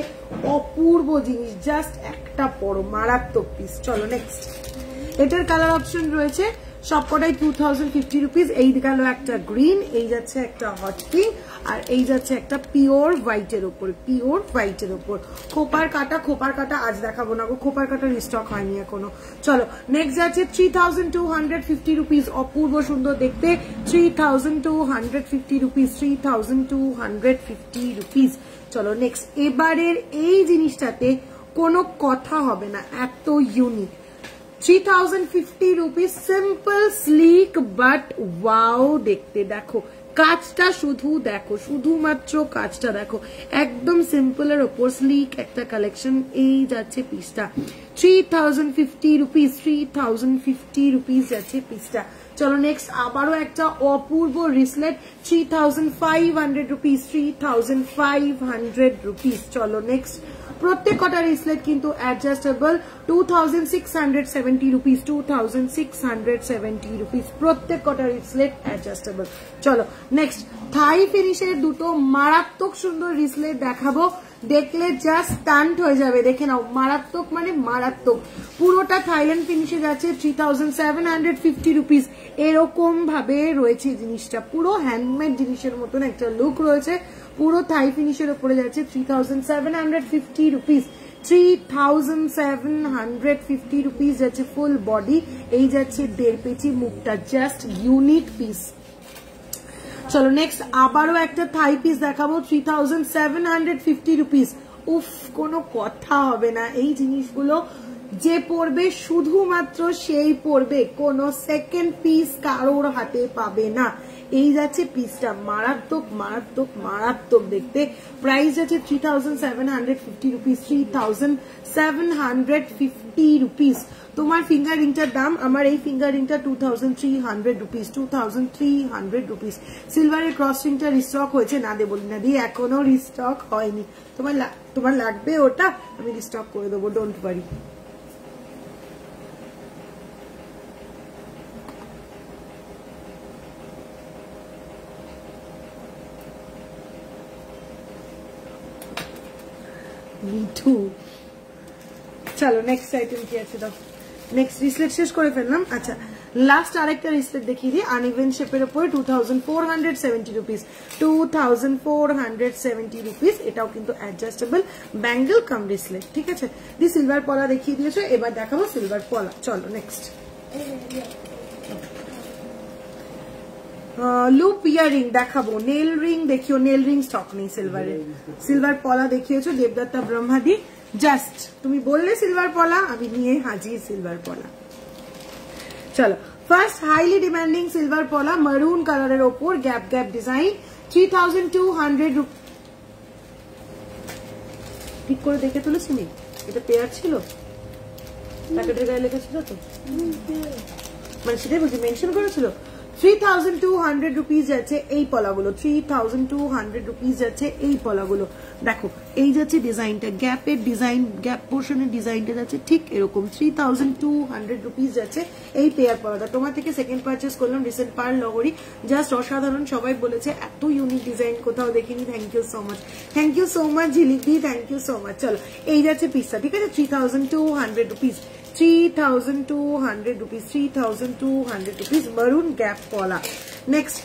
অপূর্ব জিনিস, জাস্ট একটা পরো, মারাত্মক পিস। চলো নেক্সট, এটার কালার অপশন রয়েছে সবকটাই 2050 রুপিস। এই গেল একটা গ্রিন, এই যাচ্ছে একটা হট পিঙ্ক, আর এই যাচ্ছে একটা পিওর হোয়াইটের উপর, পিওর হোয়াইটের উপর। খোপার কাটা আজ দেখাবো না গো, খোপার কাটা রিস্টক হয়নি এখনো। চলো নেক্সট যাচ্ছে 3250 রুপিস, অপূর্ব সুন্দর দেখতে, 3250 রুপিস, 3250 রুপিস। চলো নেক্সট, এবারের এই জিনিসটাতে কোনো কথা হবে না, এত unique, 3050 rupees, simple slick but wow দেখতে। দেখো কাজটা শুধু দেখো, শুধুমাত্র কাজটা দেখো, একদম সিম্পল এর ওপর স্লিক একটা কালেকশন। এই যাচ্ছে পিসটা 3050 রুপিস, 3050 রুপিস যাচ্ছে পিসটা। চলো নেক্সট, আবারও একটা অপূর্ব রিসলেট 3500 রুপিস, 3500 রুপিস। চলো নেক্সট, প্রত্যেক কটা রিসলেট কিন্তু অ্যাডজাস্টেবল, 2670 রুপিস, 2670 রুপিস, প্রত্যেক কটা রিসলেট অ্যাডজাস্টেবল। চলো নেক্সট, থাই ফিনিশের দুটো মারাত্মক সুন্দর রিসলেট দেখাবো, দেখলে জাস্ট স্টান্ট হয়ে যাবে। দেখে নাও, মারাত্মক মানে মারাত্মক, পুরোটা থাইল্যান্ড ফিনিশে যাচ্ছে 3750 রুপিস। এরকম ভাবে রয়েছে জিনিসটা, পুরো হ্যান্ডমেড জিনিসের মতন একটা লুক রয়েছে, পুরো থাই ফিনিশের উপরে যাচ্ছে 3750 রুপিস, 3750 রুপিস যাচ্ছে ফুল বডি। এই যাচ্ছে 1.5 পেচি মুখটা, জাস্ট ইউনিক পিস। চলো নেক্সট, আবারও একটা থাই পিস দেখাবো 3750 রুপিস। উফ, কোনো কথা হবে না, এই জিনিসগুলো যে পড়বে শুধুমাত্র সেই পড়বে, কোনো সেকেন্ড পিস কারোর হাতে পাবে না। এই যাচ্ছে পিসটা, মারাত্মক মারাত্মক মারাত্মক দেখতে। প্রাইস আছে 3750 রুপিস, 3750 রুপিস। তোমার ফিঙ্গার রিংটার দাম, আমার এই ফিঙ্গার রিংটা 2300 রুপিস, 2300 রুপিস। সিলভারের ক্রস রিংটা রিস্টক হয়েছে, না দে বলি না দিয়ে, এখনো রিস্টক হয়নি। তোমার লাগবে ওটা, আমি রিস্টক করে দেবো, ডোন্ট ওয়ারি। চলো নেক্সট আইটেম কি আছে দাও। নেক্সট রিসলেট শেষ করে ফেললাম। আচ্ছা, লাস্ট আরেকটা রিসলেট দেখিয়ে দিই, আনইভেন শেপের উপরে 2470 রুপিস, 2470 রুপিস। এটাও কিন্তু অ্যাডজাস্টেবল ব্যাঙ্গেল কাম রিসলেট, ঠিক আছে। দি সিলভার পলা দেখিয়ে দিয়েছো, এবার দেখাবো সিলভার পলা। চলো নেক্সট, লুপ ইয়ারিং দেখাবো, নেল রিং দেখিও, নেল রিং স্টক নেই সিলভারের। সিলভার পলা দেখিয়েছো দেবদত্তা ব্রহ্মাদি, জাস্ট তুমি বললে সিলভার পলা, আমি নিয়ে হাজির সিলভার পলা। চলো, ফার্স্ট হাইলি ডিমান্ডিং সিলভার পলা, মারুন কালারের ওপর গ্যাপ গ্যাপ ডিজাইন, 3200 রুপিস। ঠিক করে দেখে তুলেছি নি, এটা পেয়ার ছিল, প্যাকেটের গায়ে লেখা ছিল তো, মানে সেটাই বলছি, মেনশন করেছিল। 3200 রুপিস যাচ্ছে এই পলাগুলো, 3200 রুপিস যাচ্ছে এই পলাগুলো। দেখো এই যাচ্ছে ডিজাইনটা, গ্যাপের ডিজাইন, গ্যাপ পোর্শনের ডিজাইনটা যাচ্ছে ঠিক এরকম। 3200 রুপিস যাচ্ছে এই পেয়ার পলাটা। তোমার থেকে সেকেন্ড পারচেস করলাম রিসেন্ট পার লহরি, জাস্ট অসাধারণ, সবাই বলেছে এত ইউনিক ডিজাইন কোথাও দেখিনি। Thank you so much, thank you so much ঝিলিকি, থ্যাংক ইউ সো মাচ। চলো এই যাচ্ছে পিসটা, ঠিক আছে, 3200 rupees, 3,200 rupees, 3,200 rupees, maroon gap collar. Next,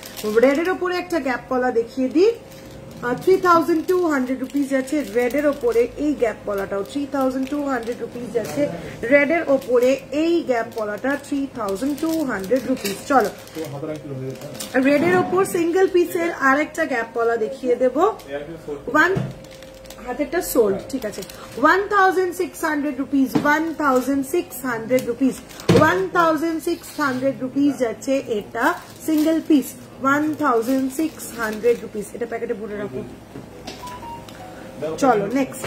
red এর উপরে একটা গ্যাপ কলা দেখিয়ে দিই, 3,200 rupees যাচ্ছে রেড এর উপরে এই গ্যাপ কলাটাও, 3,200 rupees যাচ্ছে রেড এর উপরে এই গ্যাপ কলাটা, 3,200 rupees। চলো রেড এর উপর সিঙ্গেল পিসের আরেকটা গ্যাপ কলা দেখিয়ে দেবো, হাতেরটা সোল্ড, ঠিক আছে, 1,600 rupees, 1,600 rupees, 1,600 rupees যাচ্ছে এটা সিঙ্গেল পিস, 1,600 rupees, এটা প্যাকেটে ভরে রাখো। চলো নেক্সট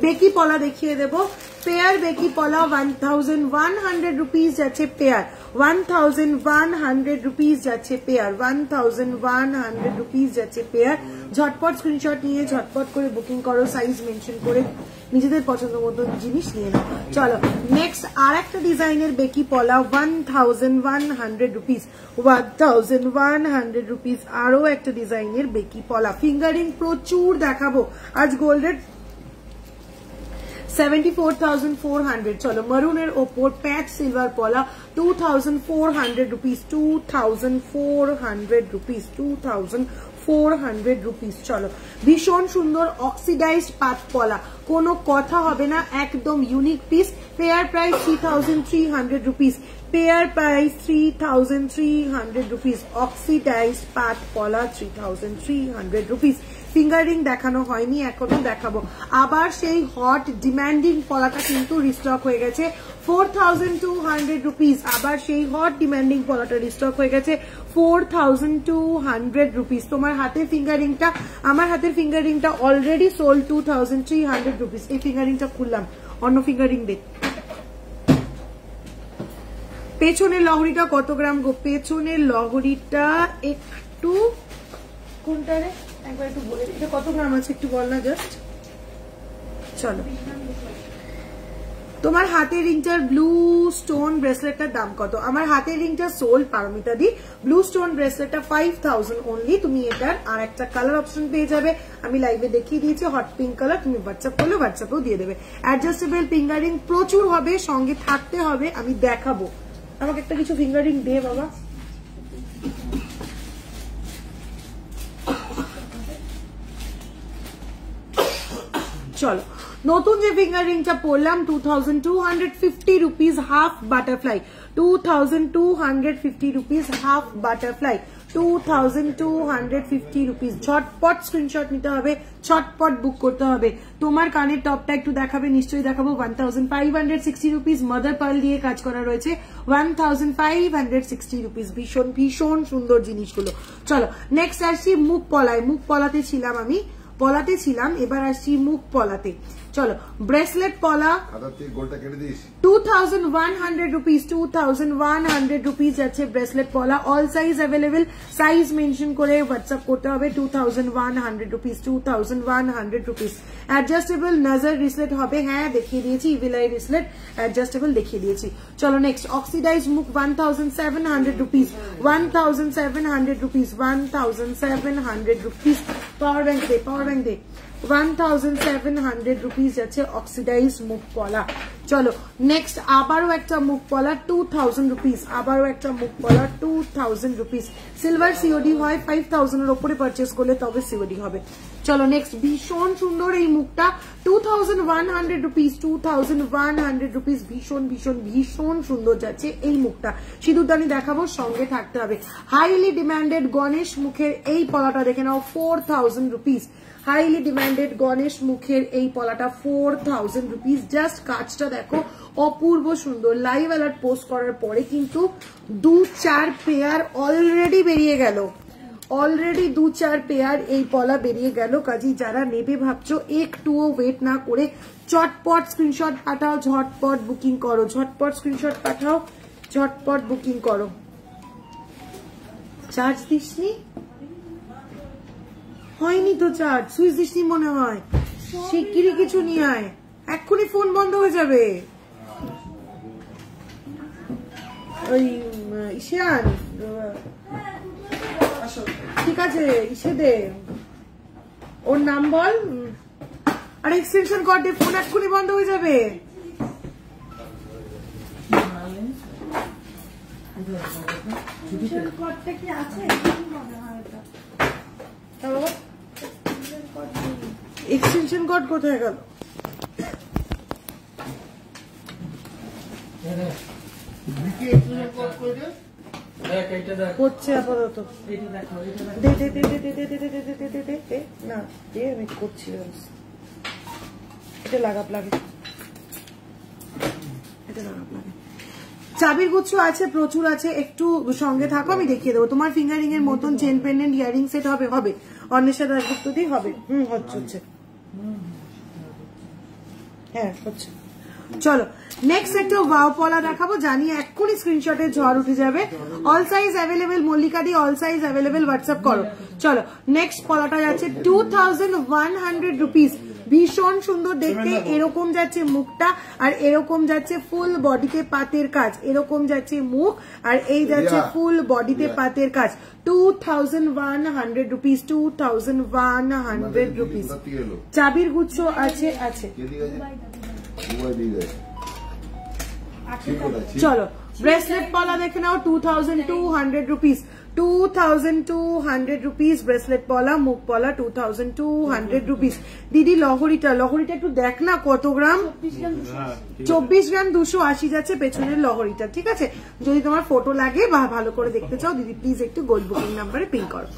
বেকি পলা দেখিয়ে দেবো, পেয়ার বেকি পলা 1,100 rupees যাচ্ছে পেয়ার, 1,100 rupees যাচ্ছে পেয়ার, 1,100 rupees যাচ্ছে পেয়ার। ঝটপট স্ক্রিনশট নিয়ে ঝটপট করে বুকিং করো, সাইজ মেনশন করে নিজেদের পছন্দ মতো জিনিস নিয়ে নাও। চলো নেক্সট আর একটা ডিজাইনের বেকি পলা 1,100 rupees, 1,100 rupees, আরো একটা ডিজাইনের বেকি পলা। ফিঙ্গারিং প্রচুর দেখাবো আজ, গোল্ডের 74,400। চলো মারুনের ওপর প্যাচ সিলভার পলা 2,400 rupees, 2,400 rupees, 2,400 rupees। চলো ভীষণ সুন্দর অক্সিডাইজড পাত পলা, কোনো কথা হবে না, একদম unique piece. Pair price 3,300 rupees, pair price 3,300 rupees, oxidised পাত পলা 3,300 rupees। ফিঙ্গারিং দেখানো হয়নি, এখনো দেখাবো। আবার সেই হট ডিমান্ডিং পলাটা কিন্তু রিস্টক হয়ে গেছে, 4,200 rupees, আবার সেই হট ডিমান্ডিং পলাটা রিস্টক হয়ে গেছে 4,200 rupees। তোমার হাতের ফিঙ্গারিংটা, আমার হাতের ফিঙ্গারিংটা অলরেডি সোল্ড 2,300 rupees। এই ফিঙ্গারিংটা খুললাম, অন্য ফিঙ্গারিং দেখ। পেছনের লহরিটা কত গ্রাম গো? পেছনের লহরিটা একটু, কোনটা রে একবার একটু বলে, এটা কত গ্রাম আছে একটু বল না জাস্ট। চলো তোমার হাতের রিংটার ব্লু স্টোন ব্রেসলেটটার দাম কত? আমার হাতের রিংটা সোল্ড পারমিতা দি, ব্লু স্টোন ব্রেসলেটটা 5,000 অনলি। তুমি এটার আর একটা কালার অপশন পেয়ে যাবে, আমি লাইভে দেখিয়ে দিয়েছি হট পিঙ্ক কালার, তুমি হোয়াটসঅ্যাপ করলে হোয়াটসঅ্যাপেও দিয়ে দেবে। অ্যাডজাস্টেবল ফিঙ্গারিং প্রচুর হবে, সঙ্গে থাকতে হবে, আমি দেখাবো। আমাকে একটা কিছু ফিঙ্গারিং দে বাবা। চলো নতুন যে ফিঙ্গারিংটা পড়লাম 2,250 rupees half butterfly, 2,250 rupees half butterfly, 2,250 rupees। ঝটপট স্ক্রিনশট নিতে হবে, ঝটপট বুক করতে হবে। তোমার কানের টপটা একটু দেখাবে, নিশ্চয়ই দেখাবো। 1,560 rupees, মাদার পার্ল দিয়ে কাজ করা রয়েছে, 1,560 rupees। ভীষণ ভীষণ সুন্দর জিনিসগুলো। চলো নেক্সট আসছি মুখ পলায়, মুখ পলাতে ছিলাম আমি, পলাতে ছিলাম, এবার আসছি মুখ পলাতে। চলো ব্রেসলেট পলা 2,100 rupees, 2,100 rupees যাচ্ছে ব্রেসলেট পলা। All size available, size mention করে হোয়াটসঅ্যাপ করতে হবে। 2,100 rupees, 2,100 rupees। অ্যাডজাস্টেবল নজর রিসলেট হবে, হ্যাঁ দেখিয়ে দিয়েছি, ইভিলাই রিসলেট অ্যাডজাস্টেবল দেখিয়ে দিয়েছি। চলো নেক্সট অক্সিডাইজ মুখ 1,700 rupees, 1,700 rupees, 1,700 rupees। Power bank দে, পাওয়ার ব্যাংক দে। 1,700 rupees যাচ্ছে অক্সিডাইজ মুখ পলা। চলো নেক্সট আবারও একটা মুখ পলা 2,000 rupees, আবারও একটা মুখ পলা 2,000 rupees। সিলভার সিওডি হয়, 5,000 এর উপরে পারচেস করলে তবে সিওডি হবে। চলো নেক্সট ভীষণ সুন্দর এই মুখটা 2,100 rupees, 2,100 rupees। ভীষণ ভীষণ ভীষণ সুন্দর যাচ্ছে এই মুখটা। সিঁদুরদানি দেখাবো, সঙ্গে থাকতে হবে। হাইলি ডিমান্ডেড গণেশ মুখের এই পলাটা দেখে নাও 4,000 rupees। হাইলি ডিমান্ডেড গণেশ মুখের এই পলাটা 4,000 rupees। জাস্ট কাজটা দেখো, অপূর্ব সুন্দর। লাইভ অ্যালার্ট পোস্ট করার পরে কিন্তু 2-4 পেয়ার অলরেডি বেরিয়ে গেল, অলরেডি 2-4 পেয়ার এই পলা বেরিয়ে গেল। কাজী যারা নেবে ভাবছো একটুও ওয়েট না করে চটপট স্ক্রিনশট পাঠাও, ঝটপট বুকিং করো, ঝটপট স্ক্রিনশট পাঠাও, ঝটপট বুকিং করো। চার্জ দিসনি? হয়নি তো চার্জ, সুইচ দিসনি মনে হয়। শিগগিরই কিছু নিয়ে আয়, এক্ষুনি ফোন বন্ধ হয়ে যাবে। ওই ঈশান ঠিক আছে, ইসে দে, ওর নাম বল, আর এক্সটেনশন কর দে, ফোন এক্ষুনি বন্ধ হয়ে যাবে। কি আছে এক্সটেনশন কর্ড কোথায় গেল? হচ্ছে আপাতত না আমি করছি এটা লাগাপ লাগে, এটা লাগাপ লাগে। চাবির গুচ্ছ আছে, প্রচুর আছে, একটু সঙ্গে থাকো, আমি দেখিয়ে দেবো। তোমার ফিঙ্গারিং এর মতন চেন পেন্ডেন্ট ইয়ারিং সেট হবে, হবে অন্বেষা দাশগুপ্ত দিয়ে হবে। হচ্ছে হ্যাঁ হচ্ছে। চলো নেক্সট একটা ওয়াও পলা দেখাবো, জানি এক্ষুনি স্ক্রিনশটের ঝড় উঠে যাবে। All size available, Mallika the all size available, WhatsApp করো। চলো নেক্সট পলাটা যাচ্ছে 2100 রুপিস, ভীষণ সুন্দর দেখতে। এরকম যাচ্ছে মুখটা, আর এরকম যাচ্ছে ফুল বডিতে পাতের কাজ, এরকম যাচ্ছে মুখ, আর এই যাচ্ছে ফুল বডিতে পাতের কাজ। 2100 রুপিস, 2100 রুপিস। চাবির গুচ্ছ আছে আছে। চলো ব্রেসলেট পলা দেখে নাও, 2200 রুপিস, 2200 রুপিস ব্রেসলেট পলা, মুখ পলা 2200 রুপিস। দিদি লহরিটা একটু দেখ না কত গ্রাম, 24 গ্রাম 280 যাচ্ছে পেছনের লহরিটা, ঠিক আছে? যদি তোমার ফটো লাগে বা ভালো করে দেখতে চাও দিদি প্লিজ একটু গোল্ড বুকিং নাম্বারে পিন করো।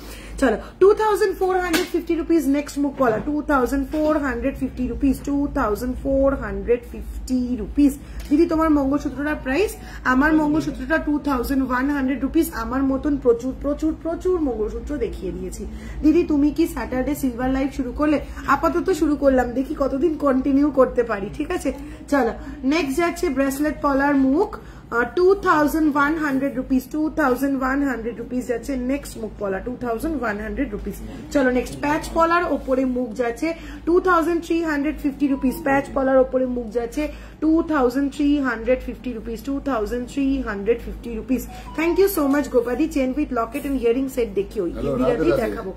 চলো 2450 রুপিস নেক্সট মুখ পলা, 2450 রুপিস, 2450 রুপিস। দিদি তোমার মঙ্গলসূত্রটার প্রাইস, আমার মঙ্গলসূত্রটা 2100 রুপিস। আমার মতন প্রচুর প্রচুর প্রচুর মঙ্গলসূত্র দেখিয়ে দিয়েছি। দিদি তুমি কি স্যাটারডে সিলভার লাইভ শুরু করলে? আপাতত শুরু করলাম, দেখি কতদিন কন্টিনিউ করতে পারি, ঠিক আছে? চলো নেক্সট যাচ্ছে ব্রেসলেট পলার মুখ, 2100 রুপিস, 2100 রুপিস যাচ্ছে নেক্সট মুখ পলা, 2100 রুপিস। চলো নেক্সট প্যাচ পলার ওপরে মুখ যাচ্ছে 2350 রুপিস, প্যাচ পলার ওপরে মুখ যাচ্ছে 2350 rupees, 2350 rupees. Thank you so much গোপাদি। Chain with locket and earring set দেখিও, ইমিডিয়েটলি দেখাবো।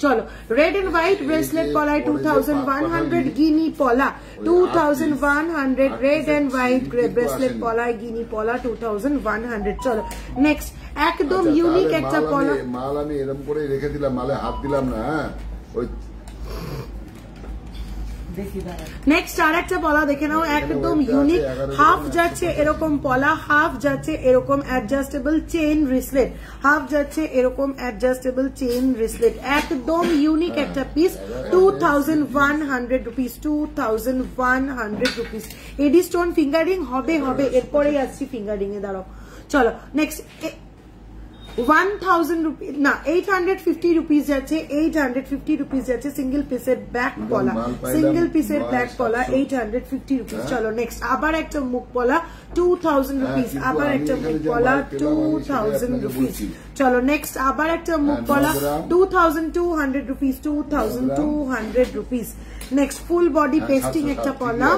চলো রেড এন্ড হোয়াইট ব্রেসলেট পলায় 2100, গিনি পলা 2100, রেড এন্ড হোয়াইট ব্রেসলেট পলায় গিনি পলা 2100। চলো নেক্সট একদম ইউনিক একটা পলা, মাল আমি এরকম করে রেখে দিলাম, মালে হাত দিলাম না। ওই নেক্সট আর একটা পলা দেখে নাও, একদম ইউনিক। হাফ যাচ্ছে এরকম পলা, হাফ যাচ্ছে এরকম অ্যাডজাস্টেবল চেন রিসলেট, হাফ যাচ্ছে এরকম অ্যাডজাস্টেবল চেন রিসলেট, একদম ইউনিক একটা পিস, 2100 রুপিস, 2100 রুপিস। এডি স্টোন ফিঙ্গারিং হবে, এরপরেই আসছি ফিঙ্গারিং এ, দাঁড়াও। চলো নেক্সট 1000 রুপিস না 850 রুপিস যাচ্ছে, 850 রুপিস যাচ্ছে সিঙ্গেল পিসের ব্যাক পলা, সিঙ্গেল পিসের ব্যাক পলা 850 রুপিস। চলো নেক্সট আবার একটা মুখ পলা 2000 রুপিস, আবার একটা মুখ পলা 2000 রুপিস। চলো নেক্সট আবার একটা মুখ পলা 2200 rupees, 2200 rupees. Next full body pasting একটা পলা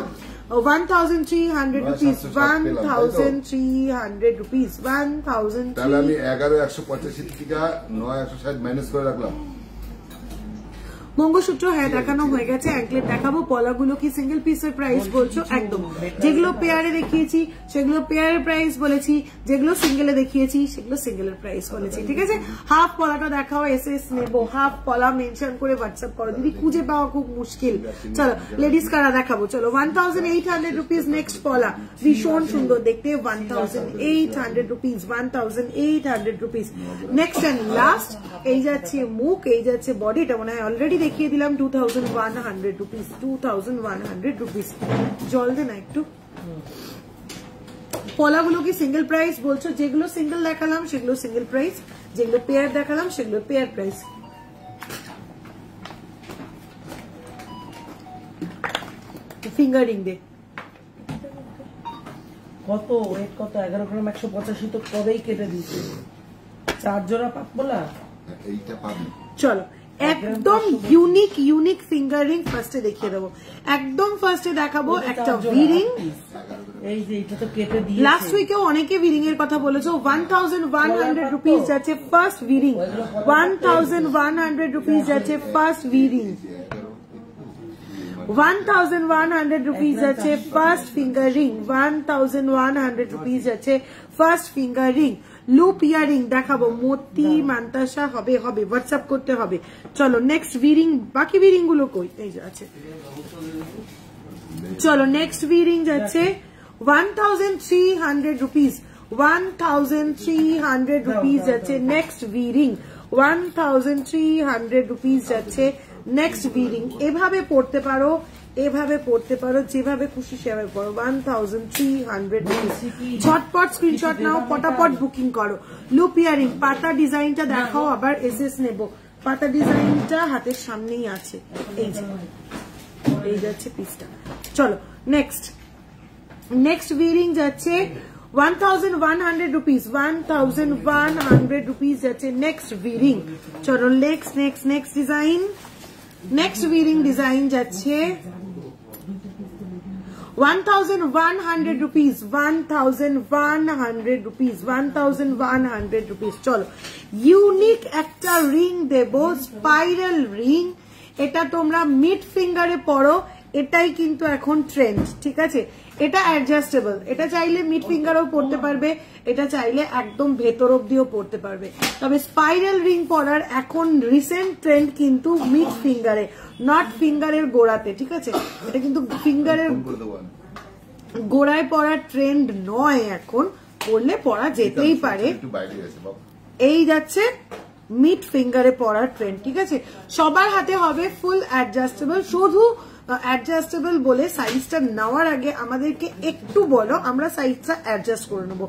1300 রুপিস, 1300 রুপিস, 1300। তাহলে আমি 11185 থেকে 9160 মাইনাস করে রাখলাম। মঙ্গলসূত্র হ্যাঁ দেখানো হয়ে গেছে, অ্যাঙ্কলেট দেখাবো। পলাগুলো কি সিঙ্গেল পিসের প্রাইস বলছো? একদম। যেগুলো পেয়ারে দেখিয়েছি সেগুলো পেয়ারের প্রাইস বলেছি, যেগুলো সিঙ্গেলে দেখিয়েছি সেগুলো সিঙ্গেলের প্রাইস বলেছি, ঠিক আছে? হাফ পলাটা দেখাও, এসএস নেবো, হাফ পলা মেনশন করে হোয়াটসঅ্যাপ করো, দিদি খুঁজে পাওয়া খুব মুশকিল। চলো লেডিস কারা দেখাবো, চলো 1800 রুপিস নেক্সট পলা, ভীষণ সুন্দর দেখতে, 1800 rupees, 1800 rupees. Next and last এই যাচ্ছে মুখ, এই যাচ্ছে বডি, এটা মনে হয় অলরেডি দেখিয়ে দিলাম, 2100 রুপিস, 2100 রুপিস। জল দে না একটু। পলাগুলো কি সিঙ্গেল প্রাইস বলছো? যেগুলো সিঙ্গেল দেখালাম সেগুলো সিঙ্গেল প্রাইস, যেগুলো পেয়ার দেখালাম সেগুলো পেয়ার প্রাইস। ফিঙ্গারিং দে কত ওয়েট কত? 11 গ্রাম 185 তো কবেই কেটে দিয়েছে। 4 জোড়া পাপলা এইটা পাবি। চলো একদম ইউনিক ফিঙ্গারিং ফার্স্টে দেখিয়ে দেবো, একদম ফার্স্টে দেখাবো একটা ভিরিং। এই যে এটা তো কেটে দিয়ে লাস্ট উইকেও অনেকে ভিরিং এর কথা বলেছো। 1100 রুপিস যাচ্ছে ফার্স্ট ভিরিং, 1100 রুপিস যাচ্ছে ফার্স্ট ভিরিং, 1100 রুপিস যাচ্ছে ফার্স্ট ফিঙ্গারিং, 1100 রুপিস যাচ্ছে ফার্স্ট ফিঙ্গারিং। লুপ ইয়ারিং দেখাবো, মতি মান্তাসা হবে হবে, হোয়াটসঅ্যাপ করতে হবে। চলো নেক্সট ভিরিং, বাকি ভিরিং গুলো কই, এই যে আছে। চলো নেক্সট ভিরিং যাচ্ছে 1300 রুপিস, 1300 রুপিস যাচ্ছে নেক্সট ভিরিং, 1300 রুপিস যাচ্ছে নেক্সট ভিরিং। এভাবে পড়তে পারো, এভাবে পড়তে পারো, যেভাবে খুশি সেভাবে পড়ো। 1300 রুপিস। ঝটপট স্ক্রিনশট নাও, পটাপট বুকিং করো। লুপ ইয়ারিং, পাতা ডিজাইনটা দেখাও, আবার এসএস নেব। পাতা ডিজাইনটা হাতের সামনেই আছে, এই যে এই যাচ্ছে পিসটা। চলো নেক্সট, নেক্সট ভিরিং যাচ্ছে 1100 রুপিস, 1100 রুপিস যাচ্ছে নেক্সট ভিরিং। চলো next next next design, next V ring design যাচ্ছে 1100 রুপিস, 1100 রুপিস, 1100 রুপিস। চলো ইউনিক একটা রিং দেব, স্পাইরাল রিং। এটা তোমরা মিড ফিঙ্গারে পরো, এটাই কিন্তু এখন ট্রেন্ড, ঠিক আছে। এটা অ্যাডজাস্টেবল, এটা চাইলে মিড ফিঙ্গারও পড়তে পারবে, এটা চাইলে একদম ভেতর অব্দিও পড়তে পারবে। তবে স্পাইরাল রিং পরার এখন রিসেন্ট ট্রেন্ড কিন্তু মিড ফিঙ্গারে, নট ফিঙ্গারের গোড়াতে, ঠিক আছে। এটা কিন্তু ফিঙ্গারের গোড়ায় পরার ট্রেন্ড নয়, এখন পরলে পরা যেতেই পারে। এই যাচ্ছে মিড ফিঙ্গারে পরার ট্রেন্ড, ঠিক আছে। সবার হাতে হবে ফুল অ্যাডজাস্টেবল। শুধু অ্যাডজাস্টেবল বলে সাইজটা নেওয়ার আগে আমাদেরকে একটু বলো, আমরা সাইজটা অ্যাডজাস্ট করে নেবো,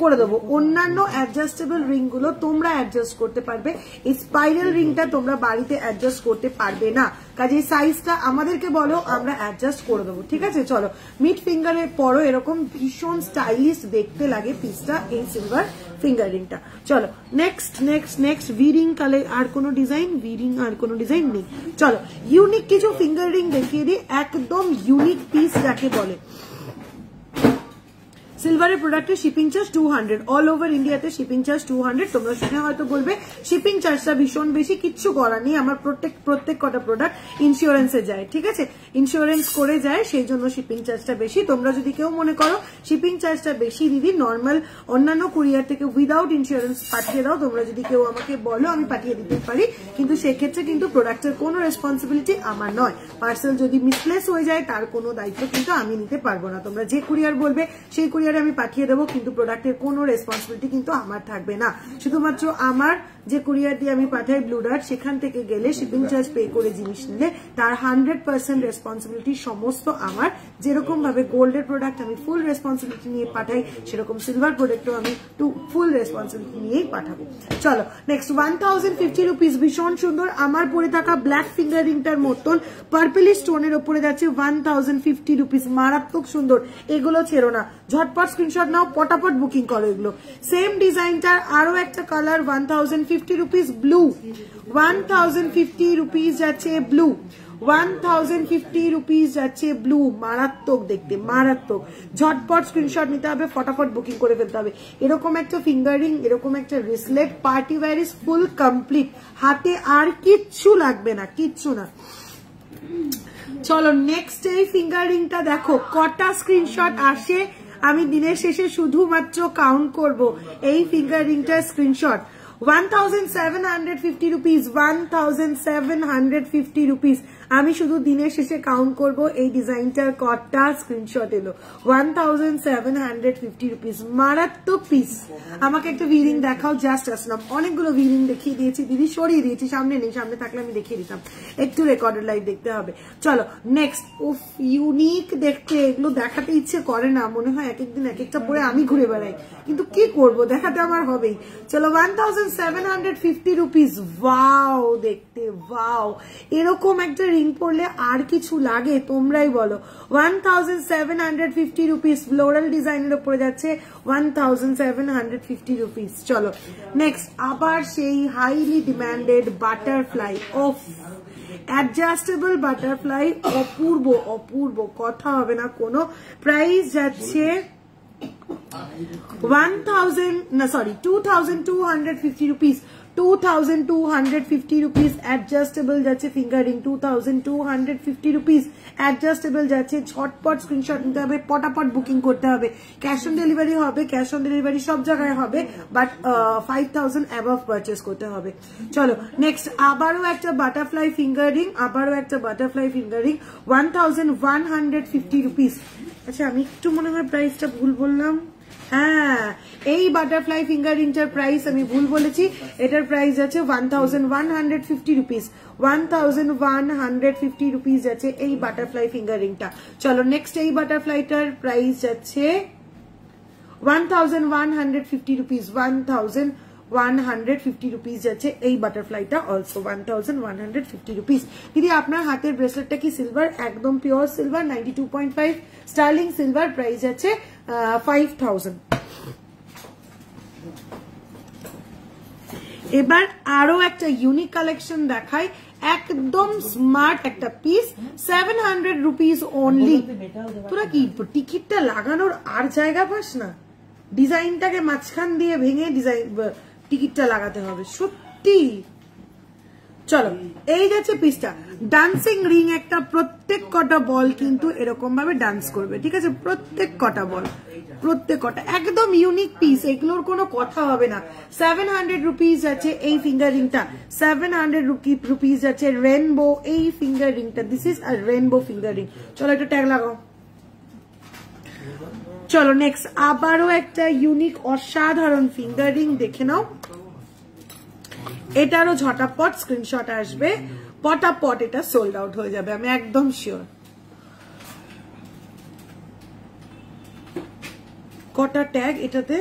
করে দেবো। অন্যান্য অ্যাডজাস্টেবল রিং গুলো তোমরা অ্যাডজাস্ট করতে পারবে, এই স্পাইরাল রিংটা তোমরা বাড়িতে অ্যাডজাস্ট করতে পারবে না। কাজে সাইজটা আমাদেরকে বলো, আমরা অ্যাডজাস্ট করে দেবো, ঠিক আছে। চলো মিড ফিঙ্গারে পরো, এরকম ভীষণ স্টাইলিশ দেখতে লাগে পিসটা, এই সিলভার ফিঙ্গার রিংটা। চলো নেক্সট নেক্সট নেক্সট ভিরিং কালে আর কোনো ডিজাইন, ভিরিং আর কোনো ডিজাইন নেই। চলো ইউনিক কিছু ফিঙ্গার রিং দেখিয়ে দিই, একদম ইউনিক পিস যাকে বলে। সিলভারের প্রোডাক্টের শিপিং চার্জ 200, অল ওভার ইন্ডিয়াতে শিপিং চার্জ 200। তোমরা শুনে হয়তো বলবে শিপিং চার্জটা ভীষণ বেশি, কিচ্ছু করার নেই, আমার প্রত্যেক কটা প্রোডাক্ট ইন্স্যুরেন্সে যায়, ঠিক আছে, ইন্স্যুরেন্স করে যায়, সেই জন্য শিপিং চার্জটা বেশি। তোমরা যদি কেউ মনে করো শিপিং চার্জটা বেশি দিদি, নর্মাল অন্যান্য কুরিয়ার থেকে উইদাউট ইন্স্যুরেন্স পাঠিয়ে দাও, তোমরা যদি কেউ আমাকে বলো আমি পাঠিয়ে দিতে পারি, কিন্তু সেক্ষেত্রে কিন্তু প্রোডাক্টের কোনো রেসপন্সিবিলিটি আমার নয়। পার্সেল যদি মিসপ্লেস হয়ে যায় তার কোনো দায়িত্ব কিন্তু আমি নিতে পারবো না। তোমরা যে কুরিয়ার বলবে সেই কুরিয়ার আমি পাঠিয়ে দেবো, কিন্তু প্রোডাক্টের কোনো রেসপন্সিবিলিটি কিন্তু আমার থাকবে না। শুধুমাত্র আমার যে কুরিয়ার দিয়ে আমি পাঠাই ব্লু ডার্ট, সেখান থেকে গেলে শিপিং চার্জ পে করে জিনিস নিলে তার 100% রেসপন্সিবিলিটি সমস্ত আমার। যেরকম ভাবে গোল্ডের প্রোডাক্ট আমি ফুল রেসপন্সিবিলিটি নিয়ে পাঠাই, সেরকম সিলভার প্রোডাক্টও আমি ফুল রেসপন্সিবিলিটি নিয়েই পাঠাবো। চলো নেক্সট 1050 রুপিস, ভীষণ সুন্দর, আমার পরে থাকা ব্ল্যাক ফিঙ্গার রিংটার মতন পার্পলি স্টোনের উপরে যাচ্ছে 1050 রুপিস, মারাত্মক সুন্দর। এগুলো ছেড়ো না, ঝটপট স্ক্রিনশট নাও, পটাপট বুকিং করো এগুলো। সেম ডিজাইনটার আরো একটা কালার 1050 রুপিস, ব্লু, 1050 রুপিস যাচ্ছে ব্লু, 1050 রুপিস যাচ্ছে ব্লু, মারাত্মক দেখতে, মারাত্মক। ঝটপট স্ক্রিনশট নিতে হবে, ফটাফট বুকিং করে ফেলতে হবে। এরকম একটা ফিঙ্গারিং, এরকম একটা রিসলেট, party where is full complete, হাতে আর কিচ্ছু লাগবে না, কিচ্ছু না। চলো নেক্সট এই ফিঙ্গারিংটা দেখো কটা স্ক্রিনশট আসে, আমি দিনের শেষে শুধুমাত্র কাউন্ট করব এই ফিঙ্গারিংটার স্ক্রিনশট। 1750 রুপিস, 1750 রুপিস, আমি শুধু দিনের শেষে কাউন্ট করব এই ডিজাইনটার কটা স্ক্রিনশট এলো। 1750 রুপিস, মারাত্মক পিস। আমাকে একটা ভিরিং দেখাও, জাস্ট আসলাম, অনেকগুলো ভিরিং দেখিয়ে দিয়েছি দিদি, সরিয়ে দিয়েছি, সামনে নেই, সামনে থাকলে আমি দেখিয়ে দিতাম, একটু রেকর্ডেড লাইভ দেখতে হবে। চলো নেক্সট, উফ ইউনিক দেখতে, এগুলো দেখাতে ইচ্ছে করে না, মনে হয় এক একদিন এক একটা পরে আমি ঘুরে বেড়াই, কিন্তু কি করব, দেখাতে আমার হবেই। চলো 1750 রুপিস, ওয়াও দেখতে, ওয়াও। এরকম একটা রিং পরলে আর কিছু লাগে তোমরাই বলো। 1750 রুপিস, ফ্লোরাল ডিজাইনের উপরে যাচ্ছে 1750 রুপিস। চলো নেক্সট, আবার সেই highly demanded butterfly, of adjustable butterfly, অপূর্ব অপূর্ব, কথা হবে না কোনো। প্রাইস যাচ্ছে 2250 রুপিস, 2250 রুপিস অ্যাডজাস্টেবল যাচ্ছে ফিঙ্গারিং, 2250 রুপিস অ্যাডজাস্টেবল যাচ্ছে। ঝটপট স্ক্রিনশট নিতে হবে, পটাপট বুকিং করতে হবে। ক্যাশ অন ডেলিভারি হবে, ক্যাশ অন ডেলিভারি সব জায়গায় হবে, বাট 5000 অ্যাবভ পারচেস করতে হবে। চলো নেক্সট, আবারও একটা বাটারফ্লাই ফিঙ্গারিং, 1150 রুপিস। আচ্ছা আমি একটু মনে হয় প্রাইসটা ভুল বললাম। হ্যাঁ, এই বাটারফ্লাই ফিঙ্গারিংটার প্রাইস আমি ভুল বলেছি। এটার প্রাইস আছে 1150 রুপিস, 1150 রুপিস আছে এই বাটারফ্লাই ফিঙ্গারিংটা। চলো নেক্সট, এই বাটারফ্লাইটার প্রাইস আছে 1150 রুপিস, 1150 রুপিস আছে এই বাটারফ্লাইটা অলসো 1150 রুপিস। দিদি আপনার হাতের ব্রেসলেটটা কি সিলভার? একদম pure silver, 92.5 sterling silver, price আছে 5000। এবার আরো একটা ইউনিক কালেকশন দেখাই, একদম স্মার্ট একটা পিস, 700 রুপিস অনলি। তোরা কি টিকিটটা লাগানোর আর জায়গা পাস না? ডিজাইনটাকে মাঝখান দিয়ে ভেঙে ডিজাইন টিকিটটা লাগাতে হবে সত্যি। চলো এই যাচ্ছে পিসটা, ডান্সিং রিং একটা, প্রত্যেক কটা বল কিন্তু এরকম ভাবে ডান্স করবে, ঠিক আছে? প্রত্যেক কটা বল, প্রত্যেক কটা একদম ইউনিক পিস, এগুলোর কোনো কথা হবে না। 700 রুপিস আছে এই ফিঙ্গার রিংটা, 700 রুপিস আছে রেনবো এই ফিঙ্গার রিংটা। This is a rainbow finger ring. চলো একটা ট্যাগ লাগাও। চলো নেক্সট, আবারও একটা ইউনিক অসাধারণ ফিঙ্গার রিং দেখে নাও। এটারও ঝটাপট স্ক্রিনশট আসবে, পটাপট এটা সোল্ড আউট হয়ে যাবে, আমি একদম শিওর। কটা ট্যাগ এটাতে?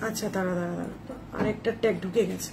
আচ্ছা দাঁড়া, আরেকটা ট্যাগ ঢুকে গেছে।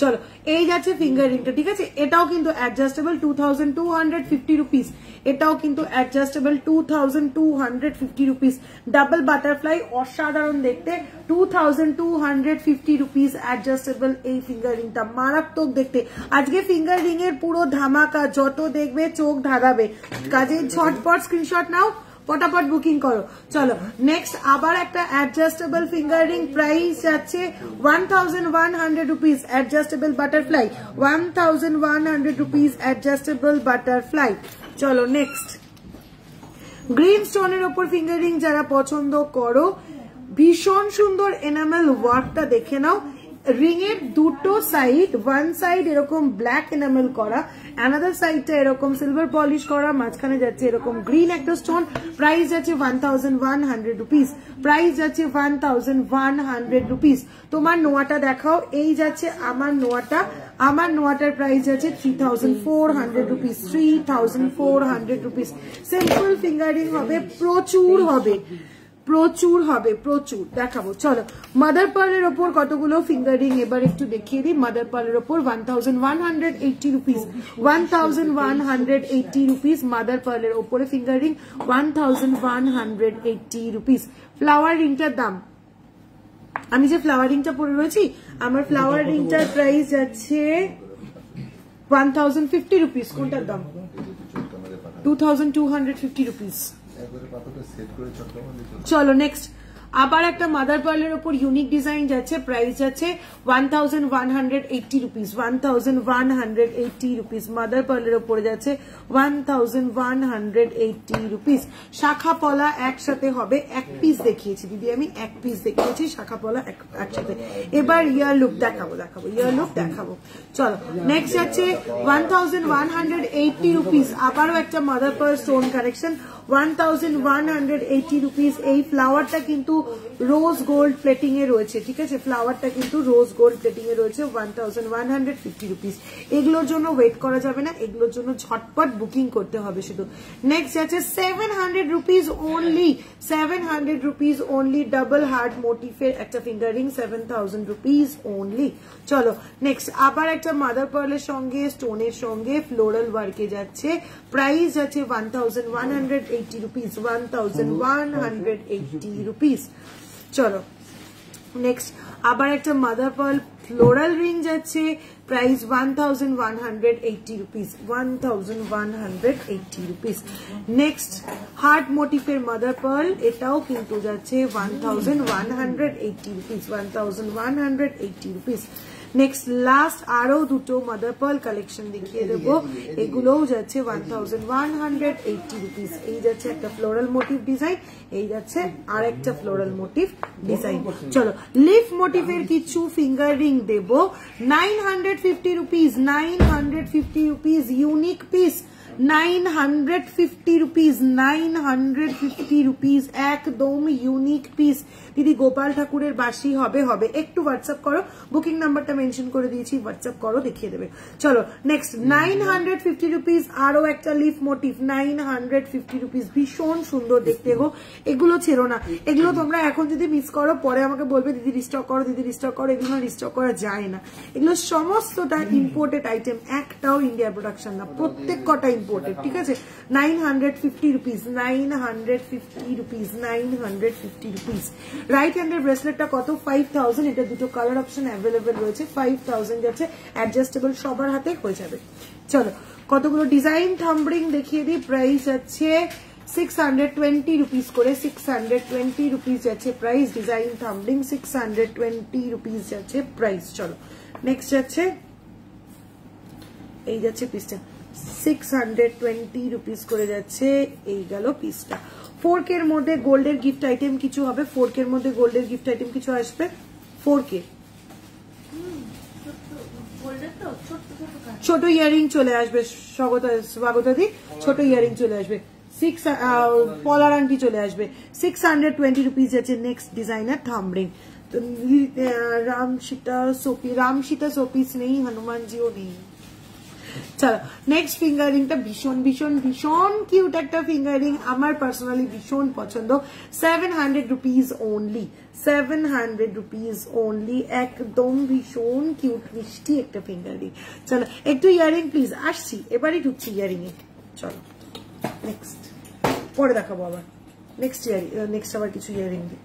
চলো এই যাচ্ছে ফিঙ্গার রিংটা, ঠিক আছে? এটাও কিন্তু অ্যাডজাস্টেবল, 2250 রুপিস। এটাও কিন্তু অ্যাডজাস্টেবল, 2250 রুপিস। ডাবল বাটারফ্লাই, অসাধারণ দেখতে, 2250 রুপিস অ্যাডজাস্টেবল এই ফিঙ্গার রিংটা, মারাত্মক দেখতে। আজকে ফিঙ্গার রিং এর পুরো ধামাকা, যত দেখবে চোখ ধাঁধাবে। কাজে ঝটপট স্ক্রিনশট নাও, পটাপট বুকিং করো। চলো নেক্সট, আবার একটা অ্যাডজাস্টেবল ফিঙ্গার রিং, প্রাইস আছে 1100 rupees adjustable butterfly, 1100 rupees adjustable butterfly. চলো নেক্সট, গ্রিন স্টোনের ওপর ফিঙ্গার রিং যারা পছন্দ করো, ভীষণ সুন্দর এনামেল ওয়ার্কটা দেখে নাও। রিং এর দুটো সাইড, ওয়ান সাইড এরকম ব্ল্যাক এনামেল করা, অ্যানাদার সাইডটা এরকম সিলভার পলিশ করা, মাঝখানে যাচ্ছে এরকম গ্রিন একটা স্টোন। প্রাইস আছে 1100 রুপিস, প্রাইস আছে 1100 রুপিস। তোমার নোয়াটা দেখাও, এই যাচ্ছে আমার নোয়াটা, আমার নোয়াটার প্রাইস আছে 3400 রুপিস, 3400 রুপিস। সিম্পল ফিঙ্গারিং হবে, প্রচুর হবে, প্রচুর হবে, প্রচুর দেখাবো। চলো মাদার পার্লের ওপর কতগুলো ফিঙ্গার রিং এবার একটু দেখিয়ে দিই। মাদার পার্লের ওপর 1180 রুপিস, 1180 রুপিস মাদার পার্লের ওপরে ফিঙ্গার রিং, 1180 রুপিস। ফ্লাওয়ার রিংটার দাম, আমি যে ফ্লাওয়ার রিংটা পরে রয়েছি, আমার ফ্লাওয়ার রিংটার প্রাইস যাচ্ছে 1050 রুপিস। কোনটার দাম? 2250 রুপিস। চলো নেক্সট, আবার একটা মাদার পার্লের ওপর ইউনিক ডিজাইন যাচ্ছে, প্রাইস যাচ্ছে 1180 রুপিস, 1180 রুপিস। মাদার পার্লের ওপরে যাচ্ছে 1180 রুপিস। শাখা পলা একসাথে হবে, এক পিস দেখিয়েছি দিদি, আমি এক পিস দেখিয়েছি, শাখা পলা একসাথে। এবার ইয়ার লুক দেখাবো, ইয়ার লুক দেখাবো। চলো নেক্সট যাচ্ছে 1180 রুপিস, আবারও একটা mother pearl stone collection, 1180 rupees. এই ফ্লাওয়ারটা কিন্তু রোজ গোল্ড প্লেটিং এ রয়েছে, ঠিক আছে? ফ্লাওয়ারটা কিন্তু রোজ গোল্ড প্লেটিং এ রয়েছে, 1150 রুপিস। এগুলোর জন্য ওয়েট করা যাবে না, এগুলোর জন্য ঝটপট বুকিং করতে হবে শুধু। নেক্সট আছে 700 rupees only, 700 rupees only, double heart মোটিফের একটা ফিঙ্গার রিং, 7000 রুপিস অনলি। চলো নেক্সট, আবার একটা মাদার পার্লের সঙ্গে স্টোনের সঙ্গে ফ্লোরাল ওয়ার্কে যাচ্ছে, প্রাইস আছে 1180 রুপিস, 1180 রুপিস। চলো নেক্সট, আবার একটা মাদার পার্ল ফ্লোরাল রিং যাচ্ছে price 1180 rupees, 1180 rupees. Next heart মোটিফের মাদার পার্ল, এটাও কিন্তু যাচ্ছে 1180 রুপিস, 1180 রুপিস। নেক্সট লাস্ট আরো দুটো মাদার পার্ল কালেকশন দেখিয়ে দেবো, এগুলোও যাচ্ছে 1180 রুপিস। এই যাচ্ছে একটা ফ্লোরাল মোটিভ ডিজাইন, এই যাচ্ছে আর একটা ফ্লোরাল মোটিভ ডিজাইন। চলো লিফ মোটিভের কিছু ফিঙ্গার রিং দেবো 950 rupees, 950 rupees unique piece, 950 rupees, 950 rupees একদম ইউনিক পিস। দিদি গোপাল ঠাকুরের বাসি হবে, হবে, একটু হোয়াটসঅ্যাপ করো, বুকিং নাম্বারটা মেনশন করে দিয়েছি, হোয়াটসঅ্যাপ করো, দেখিয়ে দেবে। চলো নেক্সট 950 রুপিস আরো একটা লিফ মোটিভ, 950 রুপিস, ভীষণ সুন্দর দেখতে গো। এগুলো ছেড়ো না, এগুলো তোমরা এখন যদি মিস করো পরে আমাকে বলবে দিদি রিস্টক করো, দিদি রিস্টক করো। এগুলো রিস্টক করা যায় না, এগুলো সমস্তটা ইম্পোর্টেড আইটেম, একটাও ইন্ডিয়ার প্রোডাকশন না, প্রত্যেক কটা ইম্পোর্টেড, ঠিক আছে। 950 রুপিস, 950 রুপিস, 950 রুপিস। রাইট হ্যান্ডের ব্রেসলেটটা কত? 5000। এটা দুটো কালার অপশন অ্যাভেলেবেল রয়েছে, 5000 যাচ্ছে, অ্যাডজাস্টেবল, সবার হাতে হয়ে যাবে। চলো কতগুলো ডিজাইন থাম্বরিং দেখিয়ে দিই। প্রাইস আছে 620 রুপিস করে, 620 রুপিস যাচ্ছে প্রাইস। ডিজাইন থাম্বরিং 620 রুপিস যাচ্ছে প্রাইস। চলো নেক্সট যাচ্ছে, এই যাচ্ছে পিসটা 620 রুপিস করে যাচ্ছে, এই গেল পিসটা। 4K এর মধ্যে গোল্ডের গিফট আইটেম কিছু হবে, 4K এর মধ্যে গোল্ডের গিফট আইটেম কিছু আসবে। 4K ছোট ইয়ারিং চলে আসবে, স্বাগতাদি, ছোট ইয়ারিং চলে আসবে। পলার আংটি চলে আসবে, 620 রুপিস যাচ্ছে। নেক্সট ডিজাইনার থাম্বরিং, রামসীতা শোপিস নেই, হনুমানজিও নেই। চলো নেক্সট ফিঙ্গারিংটা ভীষণ ভীষণ ভীষণ কিউট একটা ফিঙ্গারিং, আমার পার্সোনালি ভীষণ পছন্দ। 700 রুপিস ওনলি, 700 রুপিস ওনলি, একদম ভীষণ কিউট মিষ্টি একটা ফিঙ্গারিং। চলো একটু ইয়ারিং প্লিজ, আসছি এবারই ঢুকছি ইয়ারিং এ। চলো নেক্সট, পরে দেখাবো আবার নেক্সট ইয়ারিং, নেক্সট আবার কিছু ইয়ারিং দিই।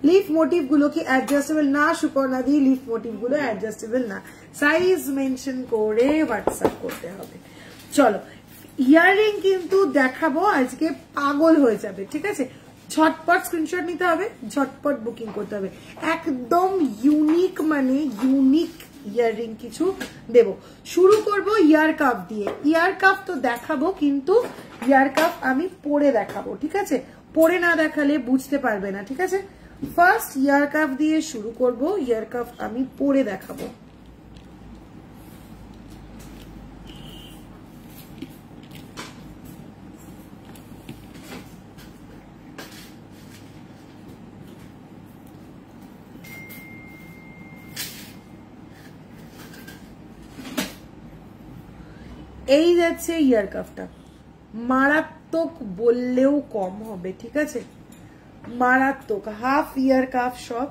লিফ মোটিভ গুলো কি অ্যাডজাস্টেবল না সুপর্ণা দি? লিফ মোটিভ গুলো অ্যাডজাস্টেবল না, সাইজ মেনশন করে হোয়াটসঅ্যাপ করতে হবে। চলো ইয়ারিং কিন্তু দেখাবো আজকে, পাগল হয়ে যাবে, ঠিক আছে। ঝটপট স্ক্রিনশট নিতে হবে, ঝটপট বুকিং করতে হবে। একদম ইউনিক, মানে ইউনিক ইয়াররিং কিছু দেব। শুরু করব ইয়ার কাফ দিয়ে। ইয়ার কাফ তো দেখাবো, কিন্তু ইয়ার কাফ আমি পরে দেখাবো, ঠিক আছে। পরে না দেখালে বুঝতে পারবে না, ঠিক আছে। ফার্স্ট ইয়ার কাফ দিয়ে শুরু করব, ইয়ার কাফ আমি পরে দেখাবো। এই যাচ্ছে ইয়ার কাফটা, মারাত্মক বললেও কম হবে, ঠিক আছে। মারাত্মক হাফ ইয়ার কাফ, সব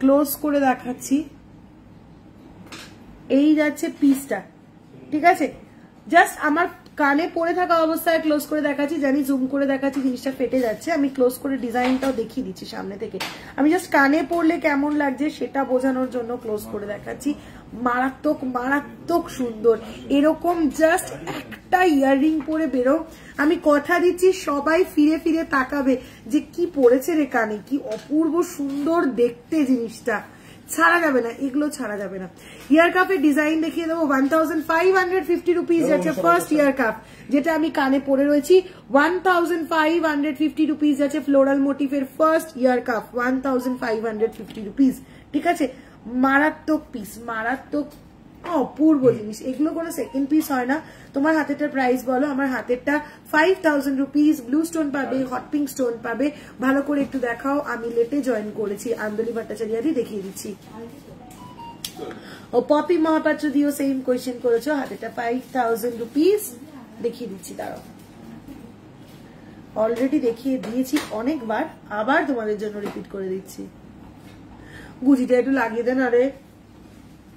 ক্লোজ করে দেখাচ্ছি। এই যাচ্ছে পিসটা, ঠিক আছে। জাস্ট আমার কানে পড়ে থাকা অবস্থায় ক্লোজ করে দেখাচ্ছি, জানি জুম করে দেখাচ্ছি জিনিসটা ফেটে যাচ্ছে, আমি ক্লোজ করে ডিজাইনটাও দেখিয়ে দিচ্ছি সামনে থেকে। আমি জাস্ট কানে পড়লে কেমন লাগছে সেটা বোঝানোর জন্য ক্লোজ করে দেখাচ্ছি। মারাত্মক মারাত্মক সুন্দর, এরকম জাস্ট একটা ইয়াররিং পরে বেরো, আমি কথা দিচ্ছি সবাই ফিরে ফিরে তাকাবে যে কি পড়েছে রে কানে, কি অপূর্ব সুন্দর দেখতে জিনিসটা। ছাড়া যাবে না, এগুলো ছাড়া যাবে না। ইয়ার কাপের ডিজাইন দেখিয়ে দেবো। 1550 রুপিস যাচ্ছে ফার্স্ট ইয়ার কাপ, যেটা আমি কানে পরে রয়েছি। 1550 রুপিস যাচ্ছে ফ্লোরাল মোটিভের ফার্স্ট ইয়ার কাপ, 1550 রুপিস, ঠিক আছে। মারাত্মক পিস, মারাত্মক অপূর্ব জিনিস, এগুলো কোনো সেকেন্ড পিস হয় না। তোমার হাতেরটার প্রাইস বলো? আমার হাতেরটা 5000 রুপিস। ব্লু স্টোন পাবে, হট পিঙ্ক স্টোন পাবে। ভালো করে একটু দেখাও, আমি লেটে জয়েন করেছি, আন্দোলি ভট্টাচার্য দেখিয়ে দিচ্ছি। ও পপি মহাপাত্র দিও সেম কোয়েশ্চেন করেছো, হাতেরটা 5000 রুপিস দেখিয়ে দিচ্ছি। দাঁড়াও, অলরেডি দেখিয়ে দিয়েছি অনেকবার, আবার তোমাদের জন্য রিপিট করে দিচ্ছি। গুজিটা একটু লাগিয়ে দেন আরে।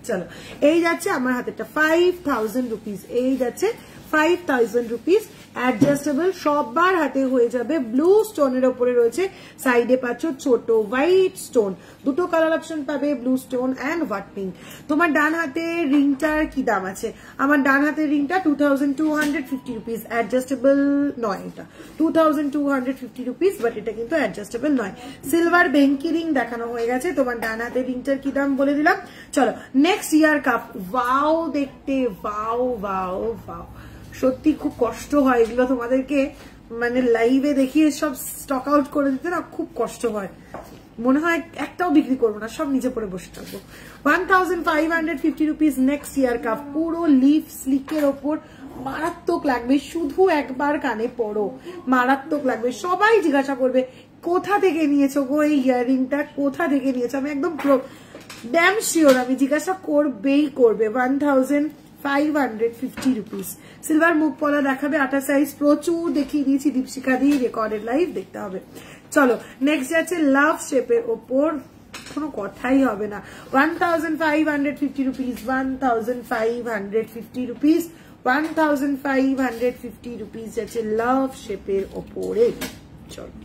চলো এই যাচ্ছে আমার হাতেরটা 5000 রুপিস, এই যাচ্ছে 5000 রুপিস। অ্যাডজাস্টেবল, সবার হাতে হয়ে যাবে। ব্লু স্টোনের ওপরে রয়েছে, সাইডে পাচ্ছ ছোট হোয়াইট স্টোন, দুটো কালার অপশন পাবে, blue stone and white pink. তোমার ডান হাতে রিংটার কি দাম আছে? আমার ডান হাতের রিংটা 2250 রুপিস, অ্যাডজাস্টেবল নয়, এটা 2250 রুপিস, বাট এটা কিন্তু অ্যাডজাস্টেবল নয়। সিলভার ভেঙ্কি রিং দেখানো হয়ে গেছে, তোমার ডান হাতের রিংটার কি দাম বলে দিলাম। চলো নেক্সট ইয়ার কাপ। ওয়াও দেখতে, ওয়াও ওয়াও ওয়াও, সত্যি খুব কষ্ট হয় এগুলো তোমাদেরকে মানে লাইভে দেখিয়ে সব স্টক আউট করে দিতে না, খুব কষ্ট হয়, মনে হয় একটাও বিক্রি করবো না, সব নিচে পড়ে বসে থাকবো। 1550 রুপিস নেক্সট ইয়ার কাপ, পুরো লিফ স্লিকের ওপর, মারাত্মক লাগবে, শুধু একবার কানে পড়ো, মারাত্মক লাগবে। সবাই জিজ্ঞাসা করবে কোথা থেকে নিয়েছো গো এই ইয়াররিংটা, কোথা থেকে নিয়েছো, আমি একদম ড্যাম শিওর আমি জিজ্ঞাসা করবেই করবে। 1550 রুপিস। সিলভার মুখ পলা দেখাবে, 8 সাইজ, প্রচুর দেখিয়ে দিয়েছি দীপশিকা দিয়ে, রেকর্ডেড লাইভ দেখতে হবে। চলো নেক্সট যাচ্ছে লাভ শেপের ওপর, কোনো কথাই হবে না। 1550 রুপিস, 1550 রুপিস, 1550 রুপিস যাচ্ছে লাভ শেপের ওপরে। চলো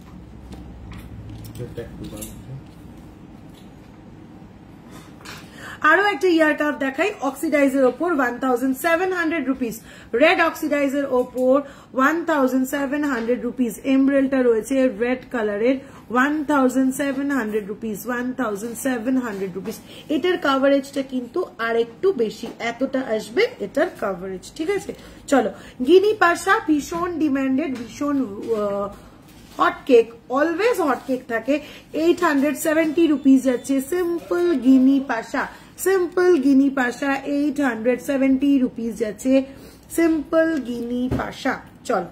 আরো একটা ইয়ার কাপ দেখাই, অক্সিডাইজের ওপর 1700 রুপিস, রেড অক্সিডাইজের ওপর 1700 রুপিস, এমব্রেলটা রয়েছে রেড কালারের, 1700 রুপিস, 1700 রুপিস। এটার কাভারেজটা কিন্তু আর একটু বেশি, এতটা আসবে এটার কাভারেজ, ঠিক আছে। চলো গিনি পাশা, ভীষণ ডিমান্ডেড, ভীষণ hot cake, always hot cake থাকে, 870 রুপিস যাচ্ছে সিম্পল গিনি পাশা, সিম্পল গিনি পাশা 870 রুপিস যাচ্ছে সিম্পল গিনি পাশা। চল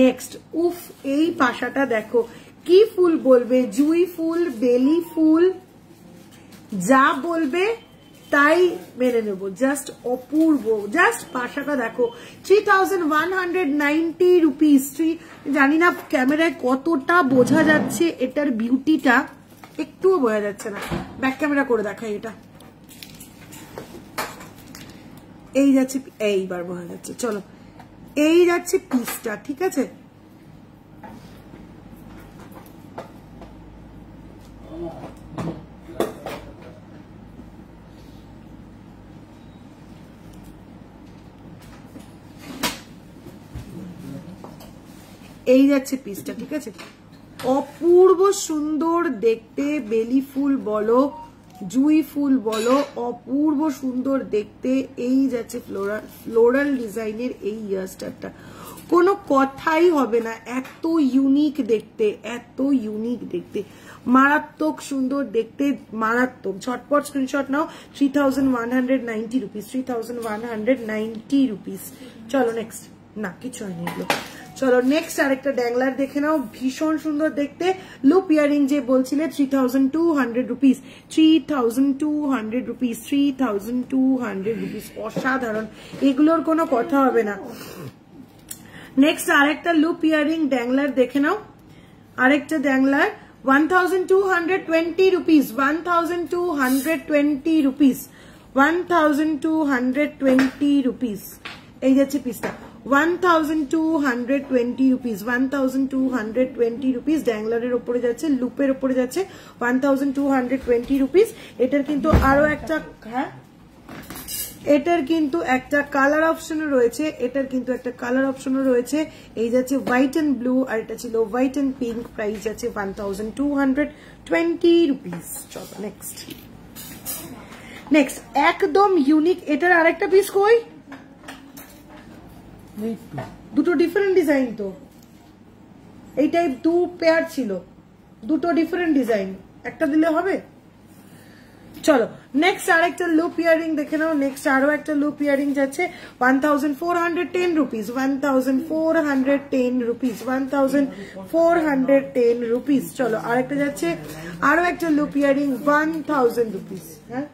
নেক্সট, উফ এই পাশাটা দেখো, কি ফুল বলবে, জুই ফুল, বেলি ফুল, যা বলবে তাই মেনে নেব, জাস্ট অপূর্ব, জাস্ট পাশাটা দেখো, 3190 রুপিস। জানি না ক্যামেরায় কতটা বোঝা যাচ্ছে এটার বিউটিটা, একটুও বোঝা যাচ্ছে না, ব্যাক ক্যামেরা করে দেখাই এটা, এই যাচ্ছে, এইবার বোঝা যাচ্ছে। চলো এই যাচ্ছে পিসটা, ঠিক আছে। এই যাচ্ছে পিসটা, ঠিক আছে, অপূর্ব সুন্দর দেখতে, বেলি ফুল বলো, জুই ফুল বলো, অপূর্ব সুন্দর দেখতে। এই যাচ্ছে ফ্লোরাল ডিজাইনের এই ইয়ারস্টারটা, কোনো কথাই হবে না, এত ইউনিক দেখতে, এত ইউনিক দেখতে, মারাত্মক সুন্দর দেখতে, মারাত্মক। ঝটপট স্ক্রিনশট নাও, 3190 রুপিস, 3190 রুপিস। চলো নেক্সট, না কিছু হয়নি এগুলো। চলো নেক্সট আরেকটা ড্যাংলার দেখে নাও, ভীষণ সুন্দর দেখতে, লুপ ইয়ারিং যে বলছিলে 3200 রুপিস, 3200 রুপিস, 3200 রুপিস, অসাধারণ, এগুলোর কোনো কথা হবে না। নেক্সট আরেকটা লুপ ইয়ারিং ড্যাংলার দেখে নাও, আরেকটা ড্যাংলার 1220 রুপিস, 1220 রুপিস, 1220 রুপিস, এই যাচ্ছে পিসটা, 1220 রুপিস, 1220 রুপিস, ড্যাংলারের উপরে যাচ্ছে, লুপের উপরে যাচ্ছে 1220 রুপিস। এটার কিন্তু আরো একটা, হ্যাঁ এটার কিন্তু একটা কালার অপশনও রয়েছে, এটার কিন্তু একটা কালার অপশনও রয়েছে, এই যাচ্ছে হোয়াইট এন্ড ব্লু, আর এটা ছিল হোয়াইট এন্ড পিঙ্ক, প্রাইস যাচ্ছে 1220 রুপিস। চলো নেক্সট, নেক্সট একদম ইউনিক, এটার আরেকটা পিস কই, দুটো ডিফারেন্ট ডিজাইন, তো এই টাইপ দু পেয়ার ছিল, দুটো ডিফারেন্ট ডিজাইন, একটা দিলে হবে। চলো নেক্সট আরেকটা লুপ ইয়ারিং দেখে নাও, নেক্সট আরো একটা লুপ ইয়ারিং যাচ্ছে 1410 রুপিস, 1410 রুপিস, 1410 রুপিস। চলো আরেকটা যাচ্ছে, আরো একটা লুপ ইয়ারিং 1000 রুপিস, হ্যাঁ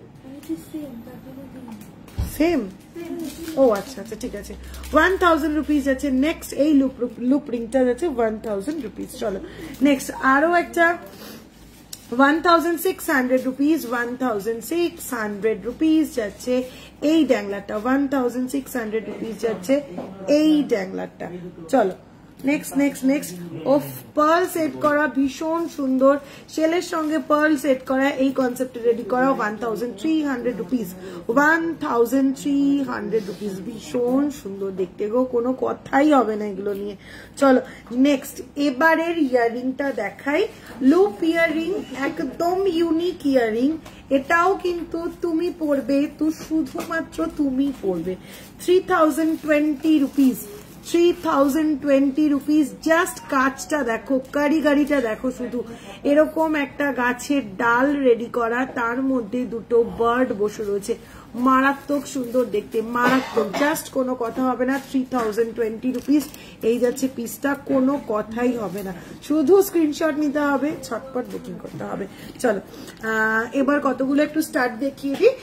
সেম, ও আচ্ছা আচ্ছা ঠিক আছে, 1000 রুপিস আছে। নেক্সট এই লুপ রিংটা যাচ্ছে 1000 রুপিস। চলো নেক্সট আরো একটা 1600 rupees, 1600 rupees যাচ্ছে এই ড্যাংলারটা, 1600 rupees যাচ্ছে এই ড্যাংলারটা। চলো নেক্সট নেক্সট নেক্সট। ও পার্ল সেট করা ভীষণ সুন্দর, শেলের সঙ্গে পার্ল সেট করা এই কনসেপ্টে রেডি করা 1300 rupees, 1300 rupees, ভীষণ সুন্দর দেখতে গো, কোনো কথাই হবে না এগুলো নিয়ে। চলো নেক্সট, এবারের ইয়াররিংটা দেখাই। লুপ ইয়াররিং, একদম ইউনিক ইয়াররিং, এটাও কিন্তু তুমি পরবে, তো শুধুমাত্র তুমি পরবে। 3020 rupees, 3020 rupees। জাস্ট কাজটা দেখো, কারিগরিটা দেখো, শুধু এরকম একটা গাছের ডাল রেডি করা, তার মধ্যে দুটো বার্ড বসে রয়েছে, মারাত্মক সুন্দর দেখতে, মারাত্মক, জাস্ট কোনো কথা হবে না। 3020 rupees এই যাচ্ছে পিসটা, কোনো কথাই হবে না, শুধু স্ক্রিনশট নিতে হবে, ছটপট বুকিং করতে হবে। চলো এবার কতগুলো একটু স্টার্ট দেখিয়ে দিই।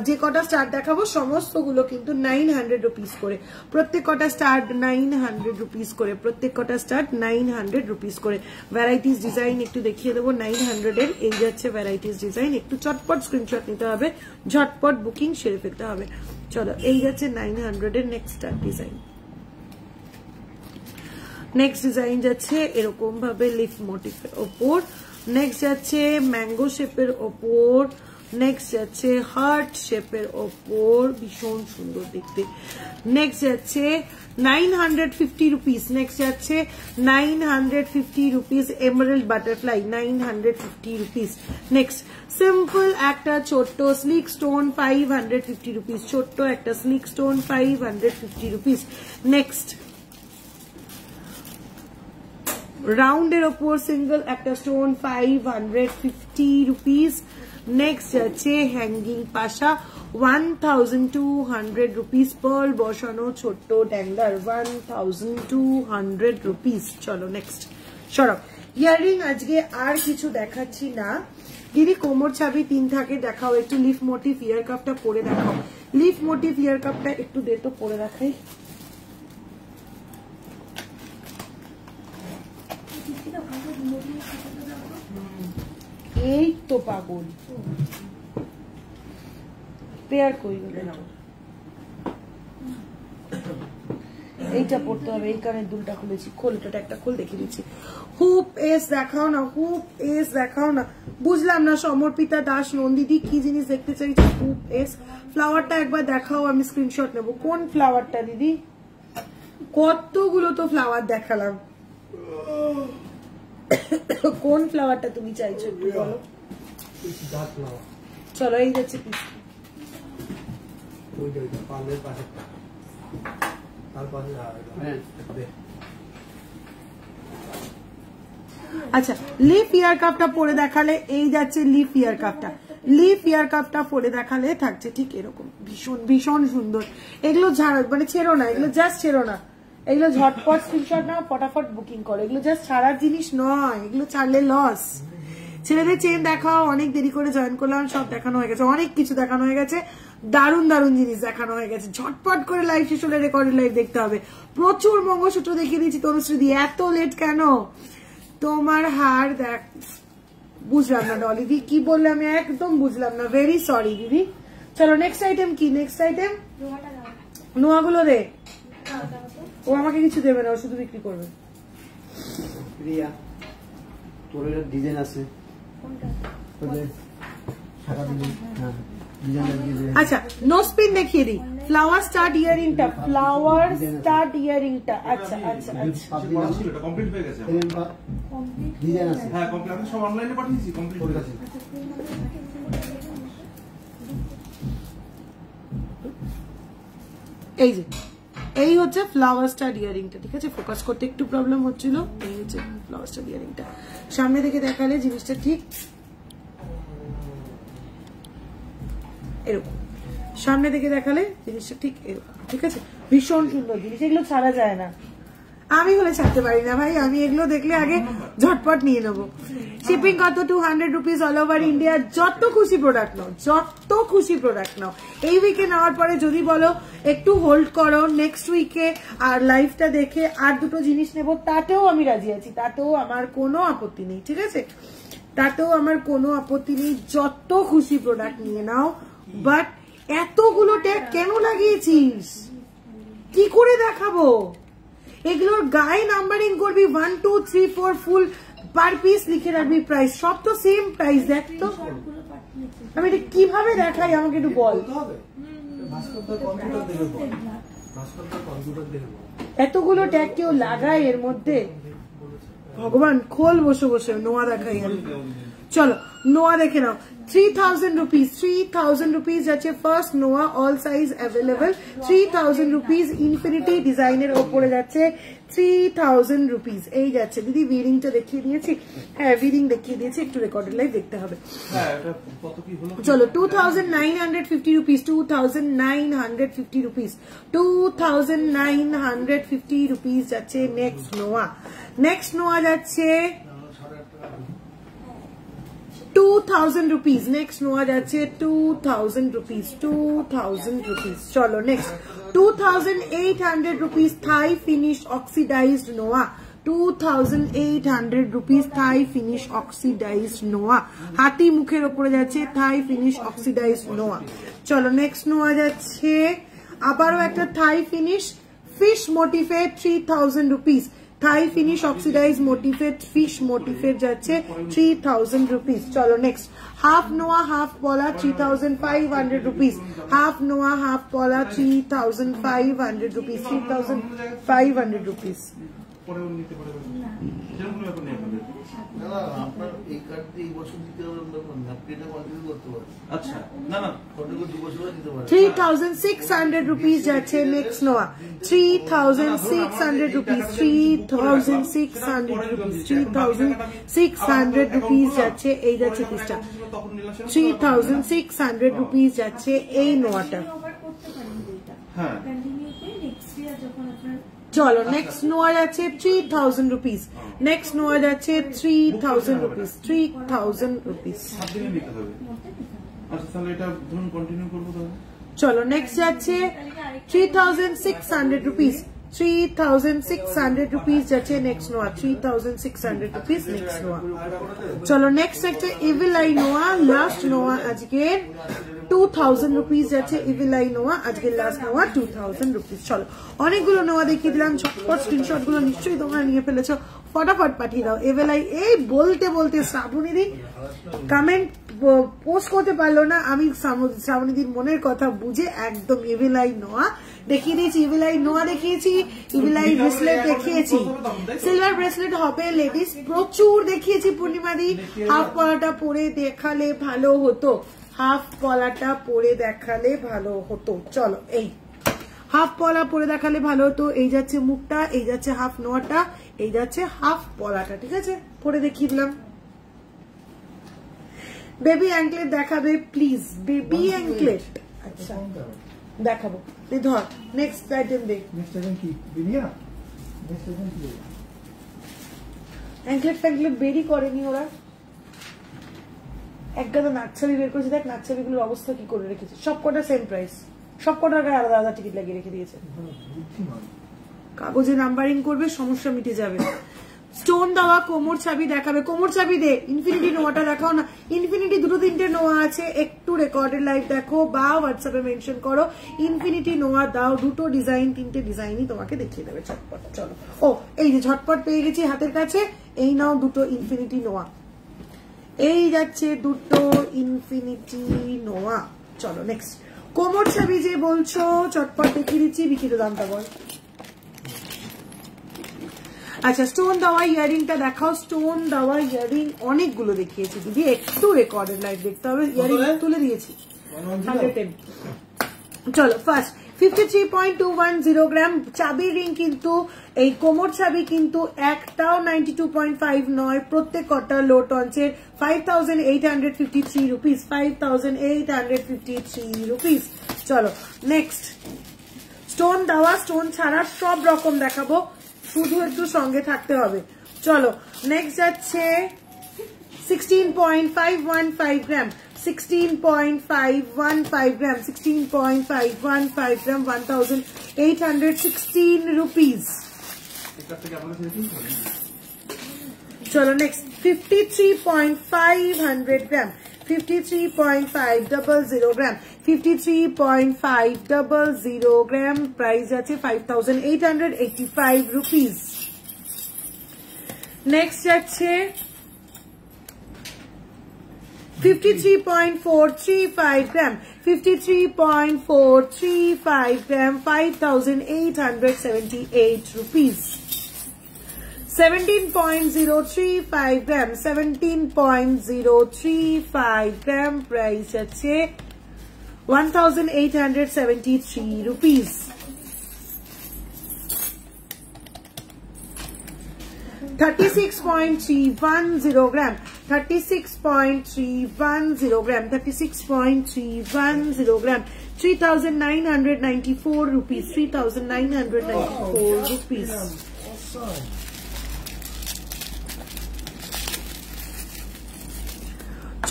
যে কটা স্টার্ট দেখাবো সমস্তগুলো কিন্তু 900 rupees করে, প্রত্যেক কটা স্টার্ট 900 rupees করে, প্রত্যেক কটা স্টার্ট 900 rupees করে। ভ্যারাইটিস ডিজাইন একটু দেখিয়ে দেবো 900 এর, এই যাচ্ছে ভ্যারাইটিস ডিজাইন, একটু চটপট স্ক্রিনশট নিতে হবে, ঝটপট বুকিং সেরে ফেলতে হবে। চলো এই যাচ্ছে 900 এর next start design. Next design যাচ্ছে এরকম ভাবে লিফ মোটিভের ওপর, নেক্সট যাচ্ছে ম্যাঙ্গো শেপের ওপর, নেক্সট যাচ্ছে হার্ট শেপের ওপর, ভীষণ সুন্দর দেখতে। নেক্সট যাচ্ছে 950 rupees, নেক্সট যাচ্ছে 950 rupees Emerald butterfly, 950 rupees। Next simple একটা ছোট্ট স্লিক স্টোন, 550 rupees, ছোট্ট একটা স্লিক স্টোন, 550 rupees। নেক্সট রাউন্ডের ওপর সিঙ্গল একটা স্টোন, 550 rupees। নেক্সট যাচ্ছে হ্যাঙ্গিং পাশা, 1200 rupees, পার্ল বসানো ছোট্ট ড্যাংলার, 1200 rupees। চলো নেক্সট সরব ইয়াররিং, আজকে আর কিছু দেখাচ্ছি না। দিদি কোমর ছাবি 3 থাকে দেখাও, একটু লিফ মোটিভ ইয়ার কাপটা পরে দেখাও, লিফ মোটিভ ইয়ার কাপটা একটু দে তো পরে দেখাই। এই তো পাগল পেয়ার কই গেল, এইটা পড়তে হবে, এই কানের দুলটা খুলেছি, খোল এটা একটা খোল দেখিয়ে দিচ্ছি। হুপ এস দেখাও না, হুপ এস দেখাও না, বুঝলাম না সমর্পিতা দাস নন্দিদি কি জিনিস দেখতে চাইছো। হুপ এস ফ্লাওয়ারটা একবার দেখাও, আমি স্ক্রিনশট নেবো। কোন ফ্লাওয়ারটা দিদি? কতগুলো তো ফ্লাওয়ার দেখালাম, কোন ফ্লাওয়ারটা তুমি চাইছো একটু বলো। চলো এই যাচ্ছে পিস, আচ্ছা লিফ ইয়ার কাপটা পরে দেখালে এই যাচ্ছে লিফ ইয়ার কাপটা, লিফ ইয়ার কাপটা পরে দেখালে থাকছে ঠিক এরকম, ভীষণ ভীষণ সুন্দর। এগুলো মানে ছেড়ো না, এগুলো জাস্ট ছেড়ো না, এগুলো ঝটপট স্ক্রিনশট নাও, ফটাফট বুকিং করো, এগুলো জাস্ট ছাড়ার জিনিস নয়, এগুলো ছাড়লে লস। ছেলেদের চেন দেখাও, অনেক দেরি করে জয়েন করলাম, সব দেখানো হয়ে গেছে, অনেক কিছু দেখানো হয়ে গেছে, দারুণ দারুণ জিনিস দেখানো হয়ে গেছে, ঝটপট করে লাইভ শেষ হলে রেকর্ডেড লাইভ দেখতে হবে। প্রচুর মঙ্গলসূত্র দেখিয়ে দিয়েছি তনুশ্রী, এত লেট কেন? তোমার হার দেখ, বুঝলাম না ডলিদি কি বললে, আমি একদম বুঝলাম না, ভেরি সরি দিদি। চলো নেক্সট আইটেম কি? নেক্সট আইটেম নোয়াগুলো দে, ও আমাকে কিছু দেবে না, ও শুধু বিক্রি করবে। প্রিয়া তোর ডিজাইন আছে, আচ্ছা নো স্পিন দেখিয়ে দিই, ফ্লাওয়ার স্টার্ট ইয়ারিংটা, ফ্লাওয়ার স্টার্ট ইয়ারিংটা, আচ্ছা আচ্ছা আচ্ছা কমপ্লিট হয়ে গেছে, ডিজাইন আছে, হ্যাঁ কমপ্লিট, আমি সব অনলাইনে পাঠিয়েছি, কমপ্লিট হয়ে গেছে। এই যে এই হচ্ছে ফ্লাওয়ার স্টার্ট ইয়ারিংটা, ঠিক আছে, ফোকাস করতে একটু প্রবলেম হচ্ছিল। এই হচ্ছে ফ্লাওয়ার স্টার্ট ইয়ারিংটা, সামনে থেকে দেখালে জিনিসটা ঠিক এরকম, সামনে থেকে দেখালে জিনিসটা ঠিক এরকম, ঠিক আছে, ভীষণ সুন্দর জিনিস, এগুলো ছাড়া যায় না। আমি হলে ছাড়তে পারি না ভাই, আমি এগুলো দেখলে আগে ঝটপট নিয়ে নেবো। শিপিং কত? 200 rupees অল ওভার ইন্ডিয়া। যত খুশি প্রোডাক্ট নাও, যত খুশি প্রোডাক্ট নাও, এই উইকে নেওয়ার পরে যদি বলো একটু হোল্ড করো, নেক্সট উইকে আর লাইভটা দেখে আর দুটো জিনিস নেবো, তাতেও আমি রাজি আছি, তাতেও আমার কোনো আপত্তি নেই, ঠিক আছে। তাতেও আমার কোনো আপত্তি নেই, যত খুশি প্রোডাক্ট নিয়ে নাও। বাট এতগুলো ট্যাগ কেন লাগিয়েছিস? কি করে দেখাবো? এগুলোর গায়ে নাম্বারিং করবি 1 2 3 4 ফুল পার পিস লিখে রাখবি প্রাইস, সব তো সেম প্রাইস। দেখ তো আমি এটা কিভাবে দেখাই, আমাকে একটু বল। এতগুলো ট্যাগ কেউ লাগায় এর মধ্যে? ভগবান, খোল বসে বসে নোয়া দেখাই আমি। চলো নোয়া দেখে নাও। 3000 rupees, 3000 rupees যাচ্ছে ফার্স্ট নোয়া, all size available. 3000 rupees infinity ডিজাইনের ওপরে যাচ্ছে 3000 rupees। এই যাচ্ছে দিদি, ভিডিংটা দেখিয়ে দিয়েছি। হ্যাঁ ভিডিং দেখিয়ে দিয়েছি, একটু রেকর্ডেড লাইভ দেখতে হবে। চলো 2950 rupees, 2950 rupees, 2950 rupees যাচ্ছে নেক্সট নোয়া। নেক্সট নোয়া যাচ্ছে 2000 rupees, next নোয়া যাচ্ছে 2000 rupees, 2000 rupees। চলো নেক্সট 2800 rupees থাই ফিনিশ অক্সিডাইজড নোয়া, 2800 rupees থাই ফিনিশ অক্সিডাইজড নোয়া। হাতি মুখের ওপরে যাচ্ছে থাই ফিনিশ অক্সিডাইজড নোয়া। চলো নেক্সট নোয়া যাচ্ছে আবারও একটা থাই ফিনিশ ফিশ মোটিফে 3000 rupees, থাই ফিনিশ অক্সিডাইজ মোটিফেড ফিশ মোটিফেড যাচ্ছে 3000 rupees। চলো নেক্সট হাফ নোয়া হাফ পলা 3500 rupees, হাফ নোয়া হাফ পলা 3500 rupees, 3500 rupees। আপনার এই কার্ডটি এই বছর দিতে হবে, আপনি এটা কন্টিনিউ করতে পারেন। আচ্ছা, না না, কন্টিনিউ 2 বছর দিতে পারেন। 3600 rupees যাচ্ছে নেক্সট নোয়া, 3600 rupees, 3600 rupees, 3600 rupees যাচ্ছে এই যাচ্ছে পিসটা, 3600 rupees যাচ্ছে এই নোয়াটা। হ্যাঁ চলো নেক্সট নোয়া যাচ্ছে 3000 rupees, নেক্সট নোয়া যাচ্ছে 3000 rupees, 3000 rupees। সাত দিনে নিতে হবে। আচ্ছা তাহলে এটা ধরুন কন্টিনিউ করবো তাহলে। চলো নেক্সট যাচ্ছে 3600 rupees, 3600 rupees যাচ্ছে নেক্সট নোয়া, 3600 rupees নেক্সট নোয়া। চলো নেক্সট একটা ইভিল আই নোয়া, লাস্ট নোয়া আজকের 2000 rupees যাচ্ছে ইভিল আই নোয়া, আজকের লাস্ট নোয়া 2000 rupees। চলো অনেকগুলো নোয়া দেখিয়ে দিলাম, ঝটপট স্ক্রিনশট গুলো নিশ্চয়ই তোমরা নিয়ে ফেলেছো, ফটাফট পাঠিয়ে দাও। ইভিল আই এই বলতে বলতে শ্রাবণীদি কমেন্ট পোস্ট করতে পারলো না, আমি শ্রাবণীদির মনের কথা বুঝে একদম ইভিল আই নোয়া দেখিয়ে দিয়েছি। ইভিল আই নোয়া দেখিয়েছি, ইভিল আই ব্রেসলেট দেখিয়েছি, সিলভার ব্রেসলেট হবে লেডিস প্রচুর দেখিয়েছি। পূর্ণিমাদি হাফ পলাটা পরে দেখালে ভালো হতো, হাফ পলাটা পরে দেখালে ভালো হতো। চলো এই হাফ পলা পরে দেখালে ভালো হতো। এই যাচ্ছে মুখটা, এই যাচ্ছে হাফ নোয়াটা, এই যাচ্ছে হাফ পলাটা, ঠিক আছে পরে দেখিয়ে দিলাম। বেবি অ্যাঙ্কলেট দেখাবে প্লিজ, বেবি অ্যাঙ্কলেট। আচ্ছা দেখাবো, ধর নেক্সট আইটেম দেখ। নেক্সট আইটেম কি বিনিয়া? নেক্সট আইটেম কি? অ্যাঙ্কলেট ফ্যাঙ্কলেট বেরি করেনি ওরা, একগাদা নাকছাবি বের করেছে। দেখ নাকছাবিগুলোর অবস্থা কি করে রেখেছে, সব কটা সেম প্রাইস, সব কটার গায়ে আলাদা আলাদা টিকিট লাগিয়ে রেখে দিয়েছে। কাগজে নাম্বারিং করবে, সমস্যা মিটে যাবে। স্টোন দেওয়া কোমর চাবি দেখাবে, কোমর চাবি দে। ইনফিনিটি নোয়াটা দেখাও না, ইনফিনিটি 2-3টে নোয়া আছে, একটু রেকর্ডেড লাইভ দেখো বা হোয়াটসঅ্যাপে মেনশন করো ইনফিনিটি নোয়া দাও, 2টো ডিজাইন 3টে ডিজাইনই তোমাকে দেখিয়ে দেবে ঝটপট। চলো ও এই যে ঝটপট পেয়ে গেছি হাতের কাছে, এই নাও 2টো ইনফিনিটি নোয়া, এই যাচ্ছে 2টো ইনফিনিটি নোয়া। চলো নেক্সট কোমর চাবি যে বলছো চটপট দেখিয়ে দিচ্ছি, বিক্রিত দামটা বল। আচ্ছা স্টোন দেওয়া ইয়ারিংটা দেখাও, স্টোন দেওয়া ইয়ারিং অনেকগুলো দেখিয়েছি দিদি, একটু রেকর্ডেড লাইভ দেখতে হবে। ইয়ারিং তুলে দিয়েছি 110। চলো ফার্স্ট 53.210 গ্রাম চাবি রিং, কিন্তু এই কোমর চাবি কিন্তু একটাও 92.5 নয়, প্রত্যেক কটা লো টঞ্চের 5853 rupees, 5853 rupees। চলো নেক্সট স্টোন দেওয়া স্টোন ছাড়া সব রকম দেখাবো, শুধু একটু সঙ্গে থাকতে হবে। চলো নেক্সট যাচ্ছে 16.515 গ্রাম, 16.515 গ্রাম, 16.515 গ্রাম, 1816 rupees। চলো নেক্সট 53.500 গ্রাম 53.500 গ্রাম 53.500 গ্রাম প্রাইস আছে 5,885 রুপিস। নেক্সট যাচ্ছে 53.435 গ্রাম 53.435 গ্রাম 5,878 রুপিস। 17.035 গ্রাম 17.035 গ্রাম প্রাইস আছে 1,873 রুপিস। 36.310 গ্রাম 36.310 গ্রাম 36.310 গ্রাম 3,994 রুপিস 3,994 রুপিস।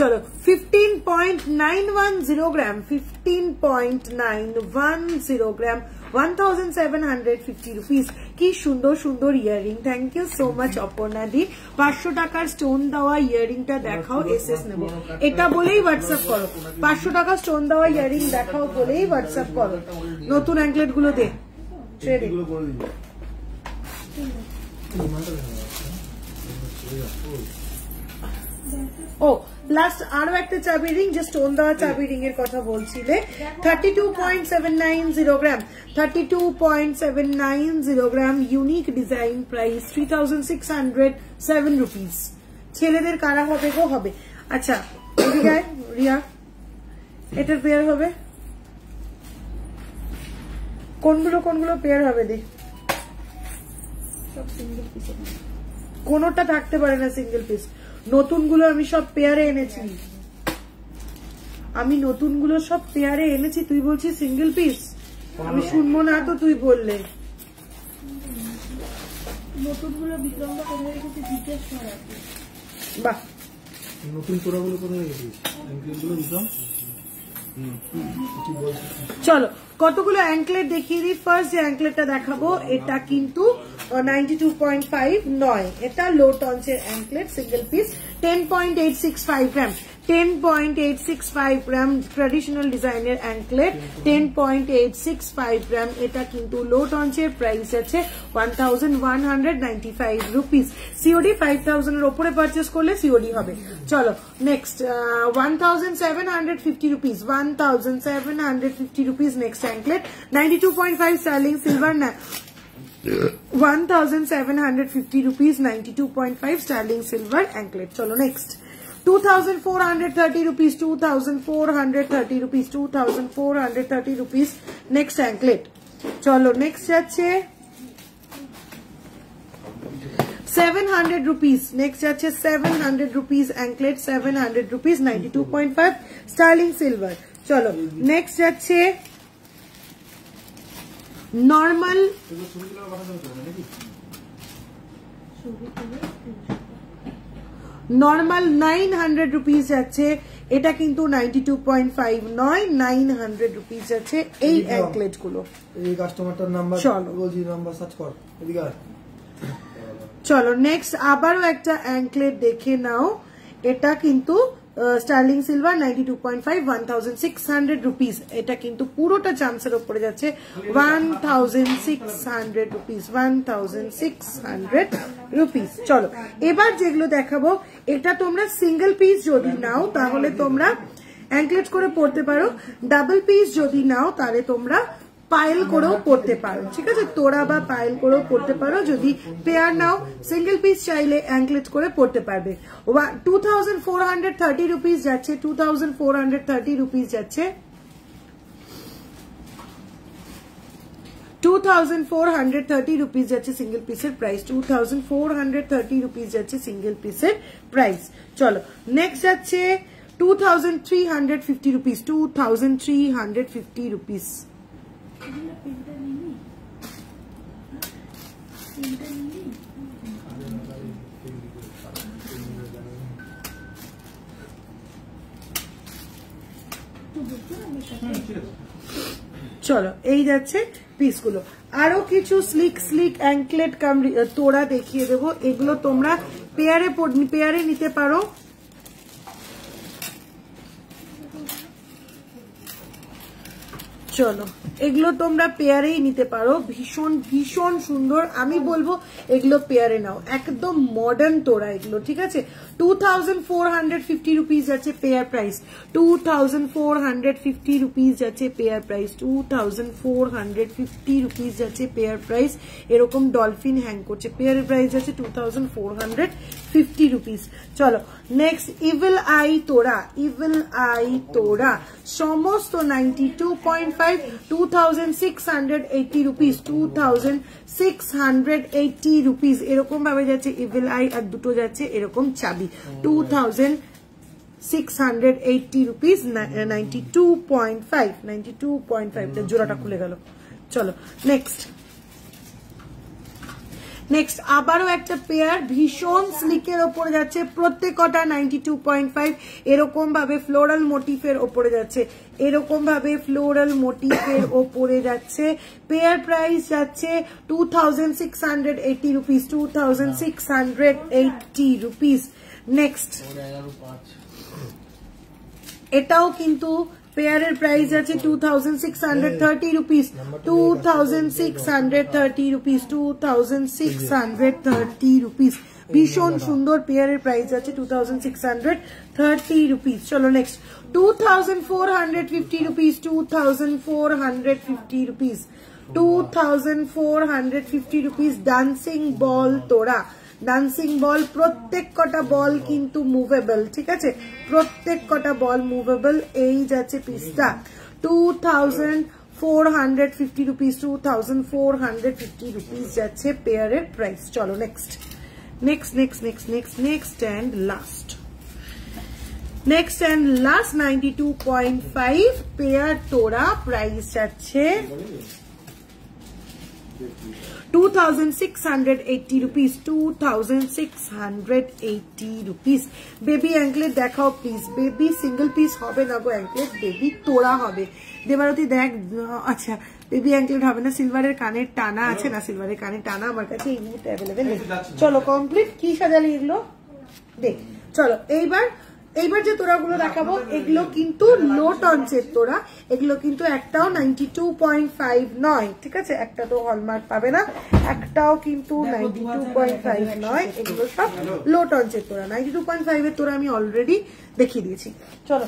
চলো 15.910 গ্রাম 15.910 গ্রাম 1,750 রুপিস। কি সুন্দর সুন্দর earring, thank you so much Aparna দি। 500 টাকার স্টোন দেওয়া ইয়াররিংটা দেখাও, এসএস নেব। এটা বলেই হোয়াটসঅ্যাপ করো, 500 টাকা স্টোন দেওয়া ইয়াররিং দেখাও বলেই হোয়াটসঅ্যাপ করো। নতুন অ্যাঙ্কলেট গুলো দে ট্রেডে। ও লাস্ট আরো একটা চাবি রিং, যে স্টোন দেওয়া চাবি রিং এর কথা বলছিলে। 32.790 গ্রাম 32.790 গ্রাম ইউনিক ডিজাইন প্রাইস 3,607 রুপিস। ছেলেদের কারা হবে গো? হবে। আচ্ছা রিয়া এটার পেয়ার হবে কোনগুলো কোনগুলো পেয়ার হবে দেখ। কোনটা থাকতে পারে না সিঙ্গেল পিস। নতুনগুলো আমি সব পেয়ারে এনেছি, আমি নতুনগুলো সব পেয়ারে এনেছি। তুই বলছিস সিঙ্গেল পিস, আমি শুনবো না তো। তুই বললে নতুনগুলো বিক্রমটা কোথায় রেখেছি জিজ্ঞেস করা। বাহ, নতুন তোরাগুলো কোথায় রেখেছিস? অ্যাঙ্কলেটগুলো বিক্রম। চলো কতগুলো অ্যাঙ্কলেট দেখিয়ে দিই। ফার্স্ট যে অ্যাঙ্কলেটটা দেখাবো এটা কিন্তু 92.5 নয়, এটা লো টঞ্চের অ্যাঙ্কলেট সিঙ্গেল পিস 10.865 গ্রাম 10.865 গ্রাম ট্র্যাডিশনাল ডিজাইনের অ্যাঙ্কলেট 10.865 গ্রাম। এটা কিন্তু লো টঞ্চের প্রাইস আছে 1,195 রুপিস। সিওডি 5,000 এর ওপরে পারচেস করলে সিওডি হবে। চলো next 1,750 rupees 1,750 rupees next anklet 92.5 sterling silver না 1,750 rupees 92.5 sterling silver anklet. চলো next 2,430 rupees 2,430 rupees 2,430 rupees next anklet. চলো নেক্সট যাচ্ছে 700 rupees নেক্সট যাচ্ছে 700 rupees anklet 700 rupees 92.5 sterling silver. চলো নেক্সট যাচ্ছে নর্মাল নর্মাল 900 রুপিস যাচ্ছে। এটা কিন্তু 92.5 নয়, 900 রুপিস যাচ্ছে এই অ্যাঙ্কলেট গুলো। এই কাস্টমারটার নাম্বার চলো বলছি, নাম্বার সার্চ কর এদিকে। চলো নেক্সট আবারও একটা অ্যাঙ্কলেট দেখে নাও। এটা কিন্তু স্টার্লিং সিলভার 92.5 1,600 রুপিস। এটা কিন্তু পুরোটা চান্সের উপরে যাচ্ছে 1,600 রুপিস 1,600 রুপিস। চলো এবার যেগুলো দেখাবো এটা তোমরা সিঙ্গেল পিস যদি নাও তাহলে তোমরা অ্যাঙ্কলেট করে পড়তে পারো, ডাবল পিস যদি নাও তাহলে তোমরা পাইল করেও পড়তে পারো। ঠিক আছে, তোরা বা পাইল করেও পড়তে পারো। যদি পেয়ার নাও, সিঙ্গেল পিস চাইলে অ্যাঙ্কলেট করে পড়তে পারবে। 2,430 রুপিস যাচ্ছে 2,430 রুপিস যাচ্ছে 2,430 রুপিস যাচ্ছে সিঙ্গেল পিসের প্রাইস 2,430 রুপিস যাচ্ছে সিঙ্গেল পিসের প্রাইস। চলো নেক্সট যাচ্ছে 2,350 রুপিস 2,350 রুপিস। চলো এই যাচ্ছে পিসগুলো। আরো কিছু স্লিক স্লিক অ্যাঙ্কলেট তোরা দেখিয়ে দেবো। এগুলো তোমরা পেয়ারে নিতে পারো। চলো এগুলো তোমরা পেয়ারেই নিতে পারো, ভীষণ ভীষণ সুন্দর। আমি বলবো এগুলো পেয়ারে নাও, একদম মডার্ন তোড়া এগুলো, ঠিক আছে। 2450 রুপিস যাচ্ছে পেয়ার প্রাইস, 2450 রুপিস যাচ্ছে পেয়ার প্রাইস, 2450 রুপিস যাচ্ছে পেয়ার প্রাইস। এরকম ডলফিন হ্যাং করছে, পেয়ার প্রাইস যাচ্ছে 2450 রুপিস। চলো নেক্সট ইভিল আই তোড়া, ইভিল আই তোড়া সমস্ত 92.5, 2680 রুপিস, 2680 রুপিস। এরকম ভাবে যাচ্ছে ইভিল আই, আর দুটো যাচ্ছে এরকম চাবি, 2680 রুপিস, 92.5 জোড়াটা খুলে গেল। চলো নেক্সট আবারও একটা পেয়ার ভীষণ স্লিকের ওপরে যাচ্ছে, প্রত্যেকটা 92.5। এরকম ভাবে ফ্লোরাল মোটিফের ওপরে যাচ্ছে, এরকম ভাবে ফ্লোরাল মোটিফের ওপরে যাচ্ছে। পেয়ার প্রাইস যাচ্ছে 2680 রুপিস, 2680 রুপিস। নেক্সট এটাও কিন্তু পেয়ারের প্রাইস আছে 2630 রুপিস, 2630 রুপিস, 2630 রুপিস। ভীষণ সুন্দর পেয়ারের প্রাইস আছে 2630 রুপিস। চলো next 2450 rupees, 2450 rupees, 2450 rupees. Dancing ball তোড়া, ডান্সিং বল, প্রত্যেক কটা বল কিন্তু মুভেবল, ঠিক আছে, প্রত্যেক কটা বল মুভেবল। এই যাচ্ছে পিসটা 2450 রুপিস, 2450 রুপিস যাচ্ছে পেয়ারের প্রাইস। চলো নেক্সট অ্যান্ড লাস্ট, 92.5 পেয়ার তোড়া, প্রাইস যাচ্ছে 2680 রুপিস, 2680 রুপিস। বেবি অ্যাঙ্কলেট দেখাও প্লিজ, বেবি সিঙ্গেল পিস হবে না গো অ্যাঙ্কলেট, বেবি তোড়া হবে। দেবারতী দেখ, আচ্ছা বেবি অ্যাঙ্কলেট হবে না। সিলভারের কানের টানা আছে না, সিলভারের কানের টানা আমার কাছে এই মুহূর্তে অ্যাভেলেবেল নেই। চলো কমপ্লিট, কি সাজালি এগুলো দেখ। চলো এইবার যে তোড়াগুলো দেখাবো এগুলো কিন্তু লো টঞ্চের তোড়া, এগুলো কিন্তু একটাও 92.5 নয়, ঠিক আছে, একটা তো হলমার্ক পাবে না, একটাও কিন্তু 92.5 নয়, এগুলো সব লো টঞ্চের তোড়া। 92.5 এর তোড়া আমি অলরেডি দেখিয়ে দিয়েছি। চলো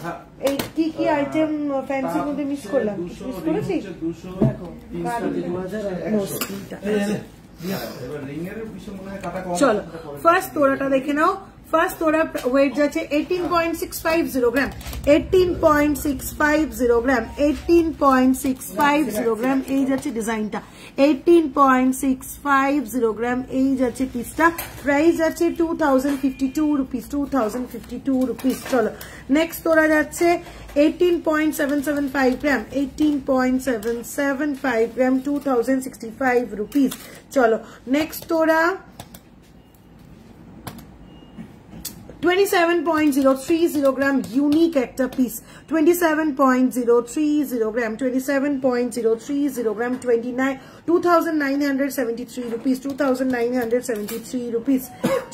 এই কি কি আইটেম ফ্যান্সির মধ্যে মিস করলাম, মিস করেছি দেখো। চলো ফার্স্ট তোড়াটা দেখে নাও। ফার্স্ট তোড়া ওয়েট যাচ্ছে 18.650 গ্রাম, 18.650 গ্রাম, 18.650 গ্রাম। এই যাচ্ছে ডিজাইনটা 18.650 গ্রাম, এই যাচ্ছে পিসটা। প্রাইস যাচ্ছে 2052 রুপিস, 2052 রুপিস। চলো নেক্সট তোড়া যাচ্ছে 18.775 গ্রাম, 18.775 গ্রাম, 2065 রুপিস। চলো নেক্সট তোড়া 27.030 গ্রাম, ইউনিক একটা পিস, 27.030 গ্রাম, 27.030 গ্রাম, 2973 রুপিস, 2973 রুপিস।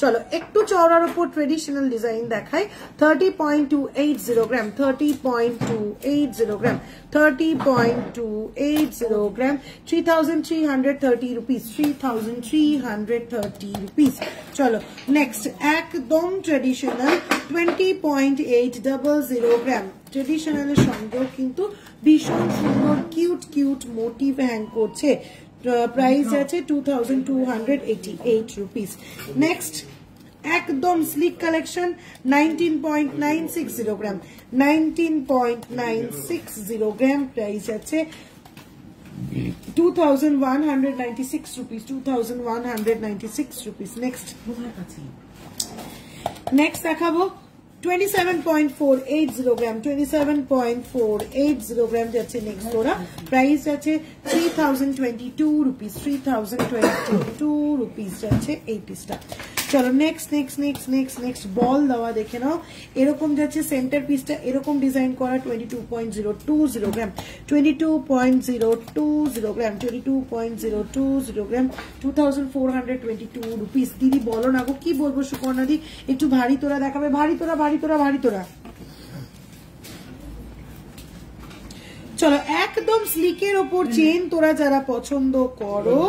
চলো একটু চওড়ার উপর ট্রেডিশনাল ডিজাইন দেখাই। 30.280 গ্রাম, 30.280 গ্রাম, 30.280 গ্রাম, 3330 রুপিস, 3330 রুপিস। চলো নেক্সট একদম ট্রেডিশনাল 20.800 গ্রাম, ট্রেডিশনালের সঙ্গেও কিন্তু ভীষণ সুন্দর কিউট মোটিভ হ্যাং করছে। প্রাইস আছে 2288 রুপিস। নেক্সট একদম স্লিক কালেকশন 19.960 গ্রাম, 19.960 গ্রাম, প্রাইস আছে 2196 রুপিস, 2196 রুপিস। নেক্সট দেখাবো 27.480 গ্রাম, 27.480 গ্রাম যাচ্ছে নেক্সট তোড়া। প্রাইস আছে 3022 রুপিস, 3022 রুপিস যাচ্ছে এই পিসটা। চলো নেক্সট বল দেওয়া দেখে নাও। এরকম যাচ্ছে সেন্টার পিসটা, এরকম ডিজাইন করা 22.020 গ্রাম, 22.020 গ্রাম, 22.020 গ্রাম, 2422 রুপিস। দিদি বলো না গো, কি বলবো সুপর্ণা দি, একটু ভারী তোরা দেখাবে, ভারী তোরা। চলো একদম স্লিকের ওপর চেন তোরা যারা পছন্দ করো,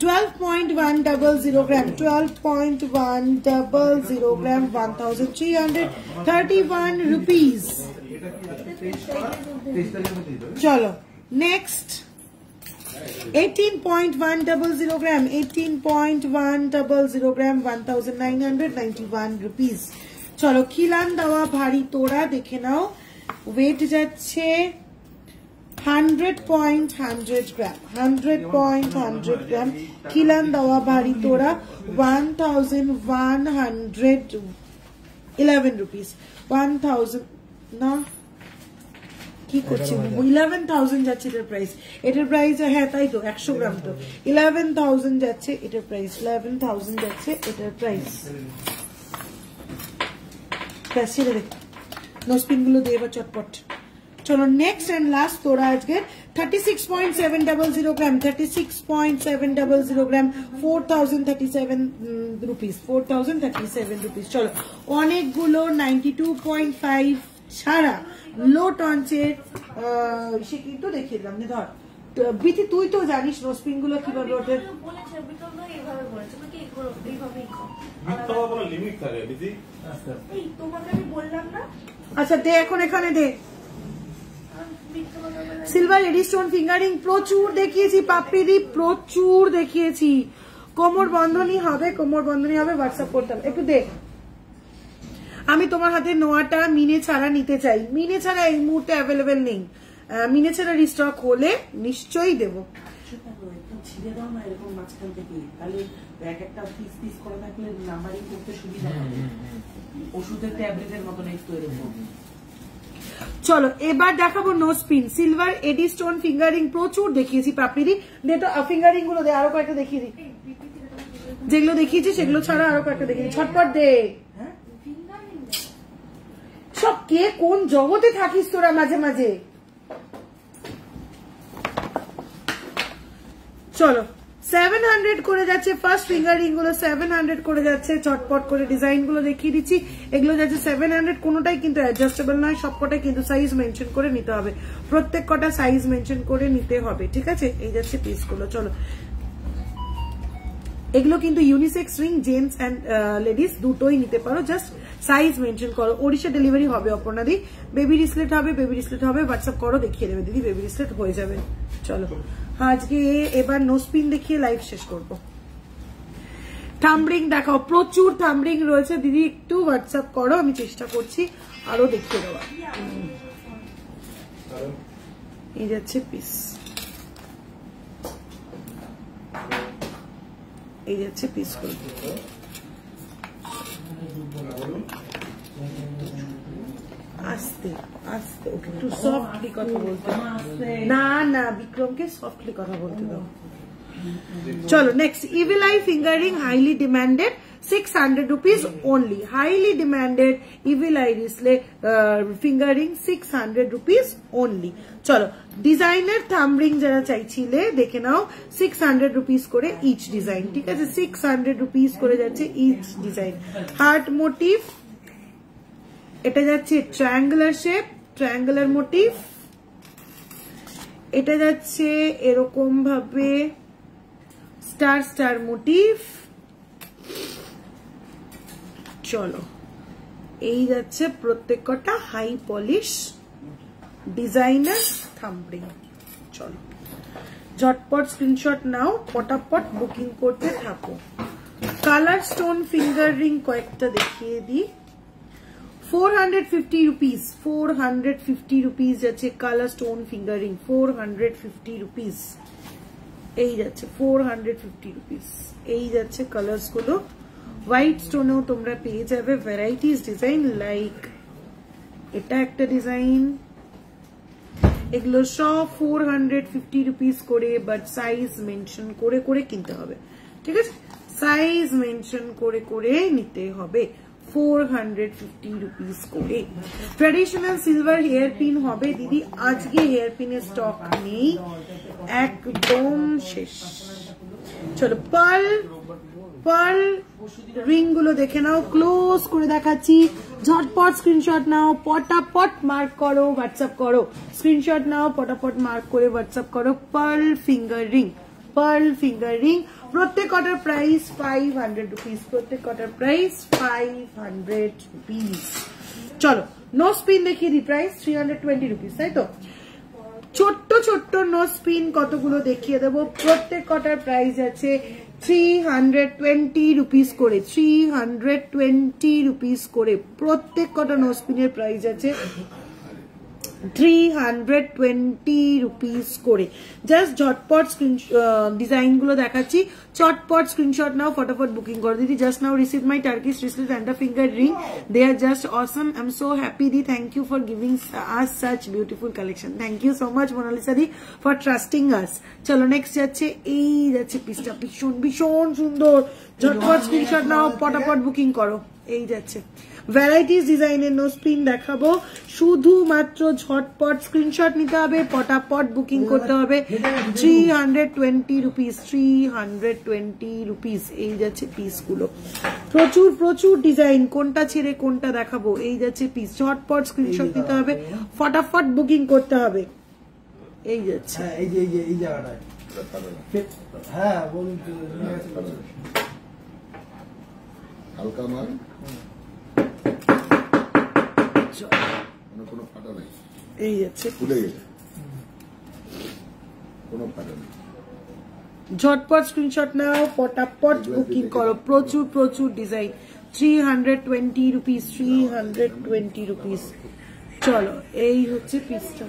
12.100 গ্রাম, 12.100 গ্রাম, 1331 রুপিস। চলো নেক্সট 18.100 গ্রাম, 18.100 গ্রাম, 1991 রুপিস। চলো খিলান দেওয়া ভারী তোরা দেখে নাও, ওয়েট যাচ্ছে 100.100 গ্রাম, 100.100 গ্রাম। খিলান দেওয়া ভারী তোরা 1111 রুপিস, 1000 না কি করছি 11,000 যাচ্ছে এটার প্রাইস, হ্যাঁ তাই তো 100 গ্রাম তো 11,000 যাচ্ছে এটার প্রাইস, 11,000 যাচ্ছে এটার প্রাইস। ছেড়ে দেখ নোসপিন গুলো দিয়ে এবার চটপট। চলো নেক্সট এন্ড লাস্ট তোরা আজকে 36.700 গ্রাম, 36.700 গ্রাম, 4037 রুপিস, 4037 রুপিস। চলো অনেকগুলো 92.5 ছাড়া লো টঞ্চের সে কিন্তু দেখিয়ে দিলাম। ধর বিথি তুই তো জানিস নোসপিন গুলো কিভাবে ওঠে, আচ্ছা দে এখন এখানে দে। সিলভার এডিস্টোন ফিঙ্গারিং প্রচুর দেখিয়েছি পাপ্পিদি, প্রচুর দেখিয়েছি। কোমর বন্ধনী হবে হোয়াটসঅ্যাপ করতে হবে, একটু দেখ। আমি তোমার হাতে নোয়াটা মিনে ছাড়া নিতে চাই, মিনে ছাড়া এই মুহূর্তে অ্যাভেলেবেল নেই, মিনে ছাড়া রিস্টক হলে নিশ্চয়ই দেবো। ছিঁড়ে দাও না এরকম মাঝখান থেকে, তাহলে এক একটা পিস পিস করে থাকলে নাম্বারিং করতে সুবিধা হবে, ওষুধের ট্যাবলেটের মতো নেই তো এরকম। চলো এবার দেখাবো নোসপিন সিলভার এডি স্টোন ফিঙ্গারিং, প্রচুর দেখিয়েছি পাপড়ি। দে তো ফিঙ্গারিং গুলো দে, আরো কয়েকটা দেখিয়ে দিই, যেগুলো দেখিয়েছি সেগুলো ছাড়া আরো কয়েকটা দেখিয়ে দিই, ছটপট দে। সব কে কোন জগতে থাকিস তোরা মাঝে মাঝে। চলো 700 করে যাচ্ছে ফার্স্ট ফিঙ্গারিং গুলো, 700 করে যাচ্ছে। চটপট করে ডিজাইন গুলো দেখিয়ে দিচ্ছি, এগুলো যাচ্ছে 700। কোনোটাই কিন্তু অ্যাডজাস্টেবল নয়, সবকটাই কিন্তু সাইজ মেনশন করে নিতে হবে, প্রত্যেক কটা সাইজ মেনশন করে নিতে হবে, ঠিক আছে। এই যাচ্ছে পিস গুলো। চলো এগুলো কিন্তু unisex ring, gents and ladies দুটোই নিতে পারো, জাস্ট সাইজ মেনশন করো। ওড়িশা ডেলিভারি হবে অপর্ণা দি, বেবি রিসলেট হবে, হোয়াটসঅ্যাপ করো দেখিয়ে দেবে দিদি, বেবি রিসলেট হয়ে যাবে। চলো আজকে এবার নোসপিন দেখিয়ে লাইভ শেষ করবো। থাম্বরিং দেখাও, প্রচুর থাম্বরিং রয়েছে দিদি, একটু হোয়াটসঅ্যাপ করো, আমি চেষ্টা করছি আরো দেখিয়ে দেওয়া। এই যাচ্ছে পিস, এই যাচ্ছে পিস গুলো। আস্তে আস্তে ওকে একটু সফটলি কথা বলতে, না না বিক্রমকে সফটলি কথা বলতে দাও। চলো next evil I fingering, highly demanded, 600 rupees only, highly demanded evil eye wristlet fingering, 600 rupees only. চলো ডিজাইনার থাম্ব রিং যারা চাইছিলে দেখে নাও, 600 rupees করে ইচ ডিজাইন, ঠিক আছে, 600 rupees করে যাচ্ছে ইচ ডিজাইন। হার্ট মোটিভ, এটা যাচ্ছে ট্রায়াঙ্গুলার শেপ, ট্রায়াঙ্গুলার মোটিভ, এটা যাচ্ছে এরকম ভাবে স্টার স্টার মোটিভ। চলো এই যাচ্ছে প্রত্যেক কটা হাই পলিশ ডিজাইনার থাম্বরিং। চলো ঝটপট স্ক্রিনশট নাও, পটাপট বুকিং করতে থাকো। কালার স্টোন ফিঙ্গার রিং কয়েকটা দেখিয়ে দিই, 450 rupees, 450 rupees যাচ্ছে কালার স্টোন ফিঙ্গারিং, 450 rupees। এই যাচ্ছে 450 rupees, এই যাচ্ছে কালার্স গুলো। হোয়াইট স্টোনেও তোমরা পেয়ে যাবে ভ্যারাইটিস ডিজাইন, লাইক এটা একটা ডিজাইন, এগুলো সব 450 rupees করে, বাট সাইজ মেনশন করে করে কিনতে হবে, ঠিক আছে, সাইজ মেনশন করে করে নিতে হবে। 450 রুপিস করে। ট্রেডিশনাল সিলভার হেয়ার পিন হবে দিদি, আজকে হেয়ার পিনের স্টক নেই, একদম শেষ। চলো পার্ল রিং গুলো দেখে নাও, ক্লোজ করে দেখাচ্ছি, ঝটপট স্ক্রিনশট নাও, পটাপট মার্ক করো, হোয়াটসঅ্যাপ করো, স্ক্রিনশট নাও, পটাপট মার্ক করে হোয়াটসঅ্যাপ করো। পার্ল ফিঙ্গার রিং, প্রত্যেক কটার প্রাইস 500 রুপিস, প্রত্যেক কটার প্রাইস 500 রুপিস। চলো নোজ পিন দেখিয়ে দিই, প্রাইস 320 রুপিস, তাই তো? ছোট্ট ছোট্ট নোজ পিন কতগুলো দেখিয়ে দেবো, প্রত্যেক কটার প্রাইস আছে 320 রুপিস করে, 320 রুপিস করে, প্রত্যেক কটা নোজ পিনের প্রাইস আছে 320 রুপিস করে। জাস্ট ঝটপট ডিজাইন গুলো দেখাচ্ছি, চটপট স্ক্রিনশট নাও, ফটাফট বুকিং করো দিদি। Just now receive my Turkish রিসলেট and a finger ring, they are just awesome, I'm so happy di, thank you for giving us such beautiful collection, thank you so much Monalisa di for trusting us। চলো নেক্সট যাচ্ছে, এই যাচ্ছে পিসটা, ভীষণ ভীষণ সুন্দর, ঝটপট স্ক্রিনশট নাও, ফটাফট বুকিং করো। এই যাচ্ছে ভ্যারাইটিস ডিজাইনের নোজ পিন দেখাবো, শুধুমাত্র ঝটপট স্ক্রিনশট নিতে হবে, পটাপট বুকিং করতে হবে। 320 রুপিস, 320 রুপিস। এই যাচ্ছে পিস গুলো, প্রচুর প্রচুর ডিজাইন, কোনটা ছেড়ে কোনটা দেখাবো। এই যাচ্ছে পিস, ঝটপট স্ক্রিনশট নিতে হবে, ফটাফট বুকিং করতে হবে। এই যাচ্ছে, এই জায়গাটায়, হ্যাঁ বলুন, হালকা মাল, কোনো ফাটা নেই, এই যাচ্ছে খুলে গেছে, কোনো ফাটা নেই। ঝটপট স্ক্রিনশট নাও, পটাপট বুকিং করো, প্রচুর প্রচুর ডিজাইন। 320 rupees, 320 rupees. চলো এই হচ্ছে পিসটা,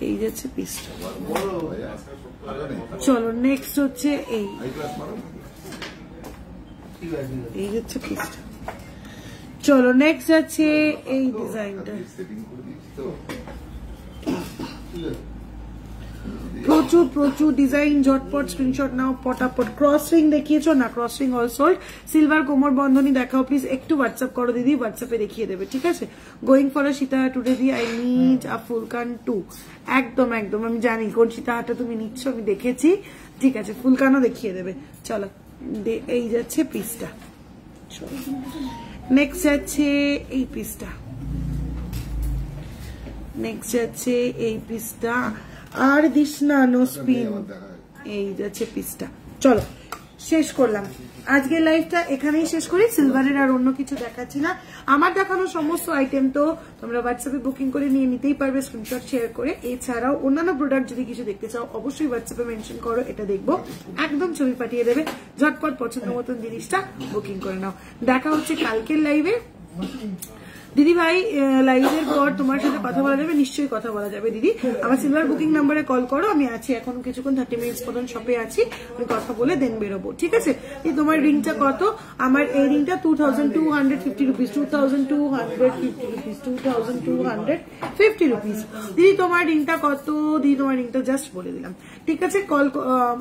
এই যাচ্ছে পিসটা। চলো নেক্সট হচ্ছে এই হচ্ছে পিসটা। চলো নেক্সট আছে এই ডিজাইনটা, প্রচুর প্রচুর ডিজাইন, ঝটপট স্ক্রিনশট নাও, পটাপট। ক্রস রিং দেখিয়েছো না, cross ring all sold. Silver কোমর বন্ধনী দেখাও প্লিজ, একটু হোয়াটসঅ্যাপ করো দিদি, হোয়াটসঅ্যাপে দেখিয়ে দেবে, ঠিক আছে? গোয়িং ফর আ সীতাহার টুডে দি, আই নিড আ ফুলকান টু। একদম একদম, আমি জানি কোন সীতাহারটা তুমি নিচ্ছ, আমি দেখেছি, ঠিক আছে, ফুলকানও দেখিয়ে দেবে। চলো এই যাচ্ছে পিসটা। নেক্সট যাচ্ছে এই পিসটা, নেক্সট যাচ্ছে এই পিসটা, আর দিস না নোজ পিন। এই যাচ্ছে পিসটা। চলো শেষ করলাম আজকের লাইভটা, এখানেই শেষ করি। সিলভারের আর অন্য কিছু দেখাচ্ছি না। আমার দেখানো সমস্ত আইটেম তো তোমরা হোয়াটসঅ্যাপে বুকিং করে নিয়ে নিতেই পারবে, স্ক্রিনশট শেয়ার করে। এছাড়াও অন্যান্য প্রোডাক্ট যদি কিছু দেখতে চাও, অবশ্যই হোয়াটসঅ্যাপে মেনশন করো, এটা দেখবো, একদম ছবি পাঠিয়ে দেবে, ঝটপট পছন্দ মতন জিনিসটা বুকিং করে নাও। দেখা হচ্ছে কালকের লাইভে। দিদি ভাই লাইভের পর তোমার সাথে কথা বলা যাবে? নিশ্চয়ই কথা বলা যাবে দিদি। আমার সিলভার বুকিং নাম্বারে কল করো, আমি আছি এখন কিছুক্ষণ, 30 মিনিটস মতন শপে আছি, আমি কথা বলে দেন বেরোবো, ঠিক আছে? তোমার রিংটা কত? আমার এই রিংটা 2250 রুপিস, 2250 রুপিস, 2250 রুপিস। দিদি তোমার রিংটা কত? দিদি তোমার রিংটা জাস্ট বলে দিলাম, ঠিক আছে? কল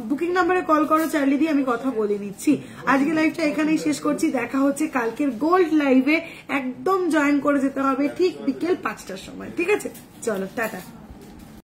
বুকিং নাম্বারে কল করো চার্লি দি, আমি কথা বলে নিচ্ছি। আজকে লাইভটা এখানেই শেষ করছি, দেখা হচ্ছে কালকের গোল্ড লাইভে। একদম জয়েন করে যেতে হবে ঠিক বিকেল 5টার সময়, ঠিক আছে? চলো টাটা।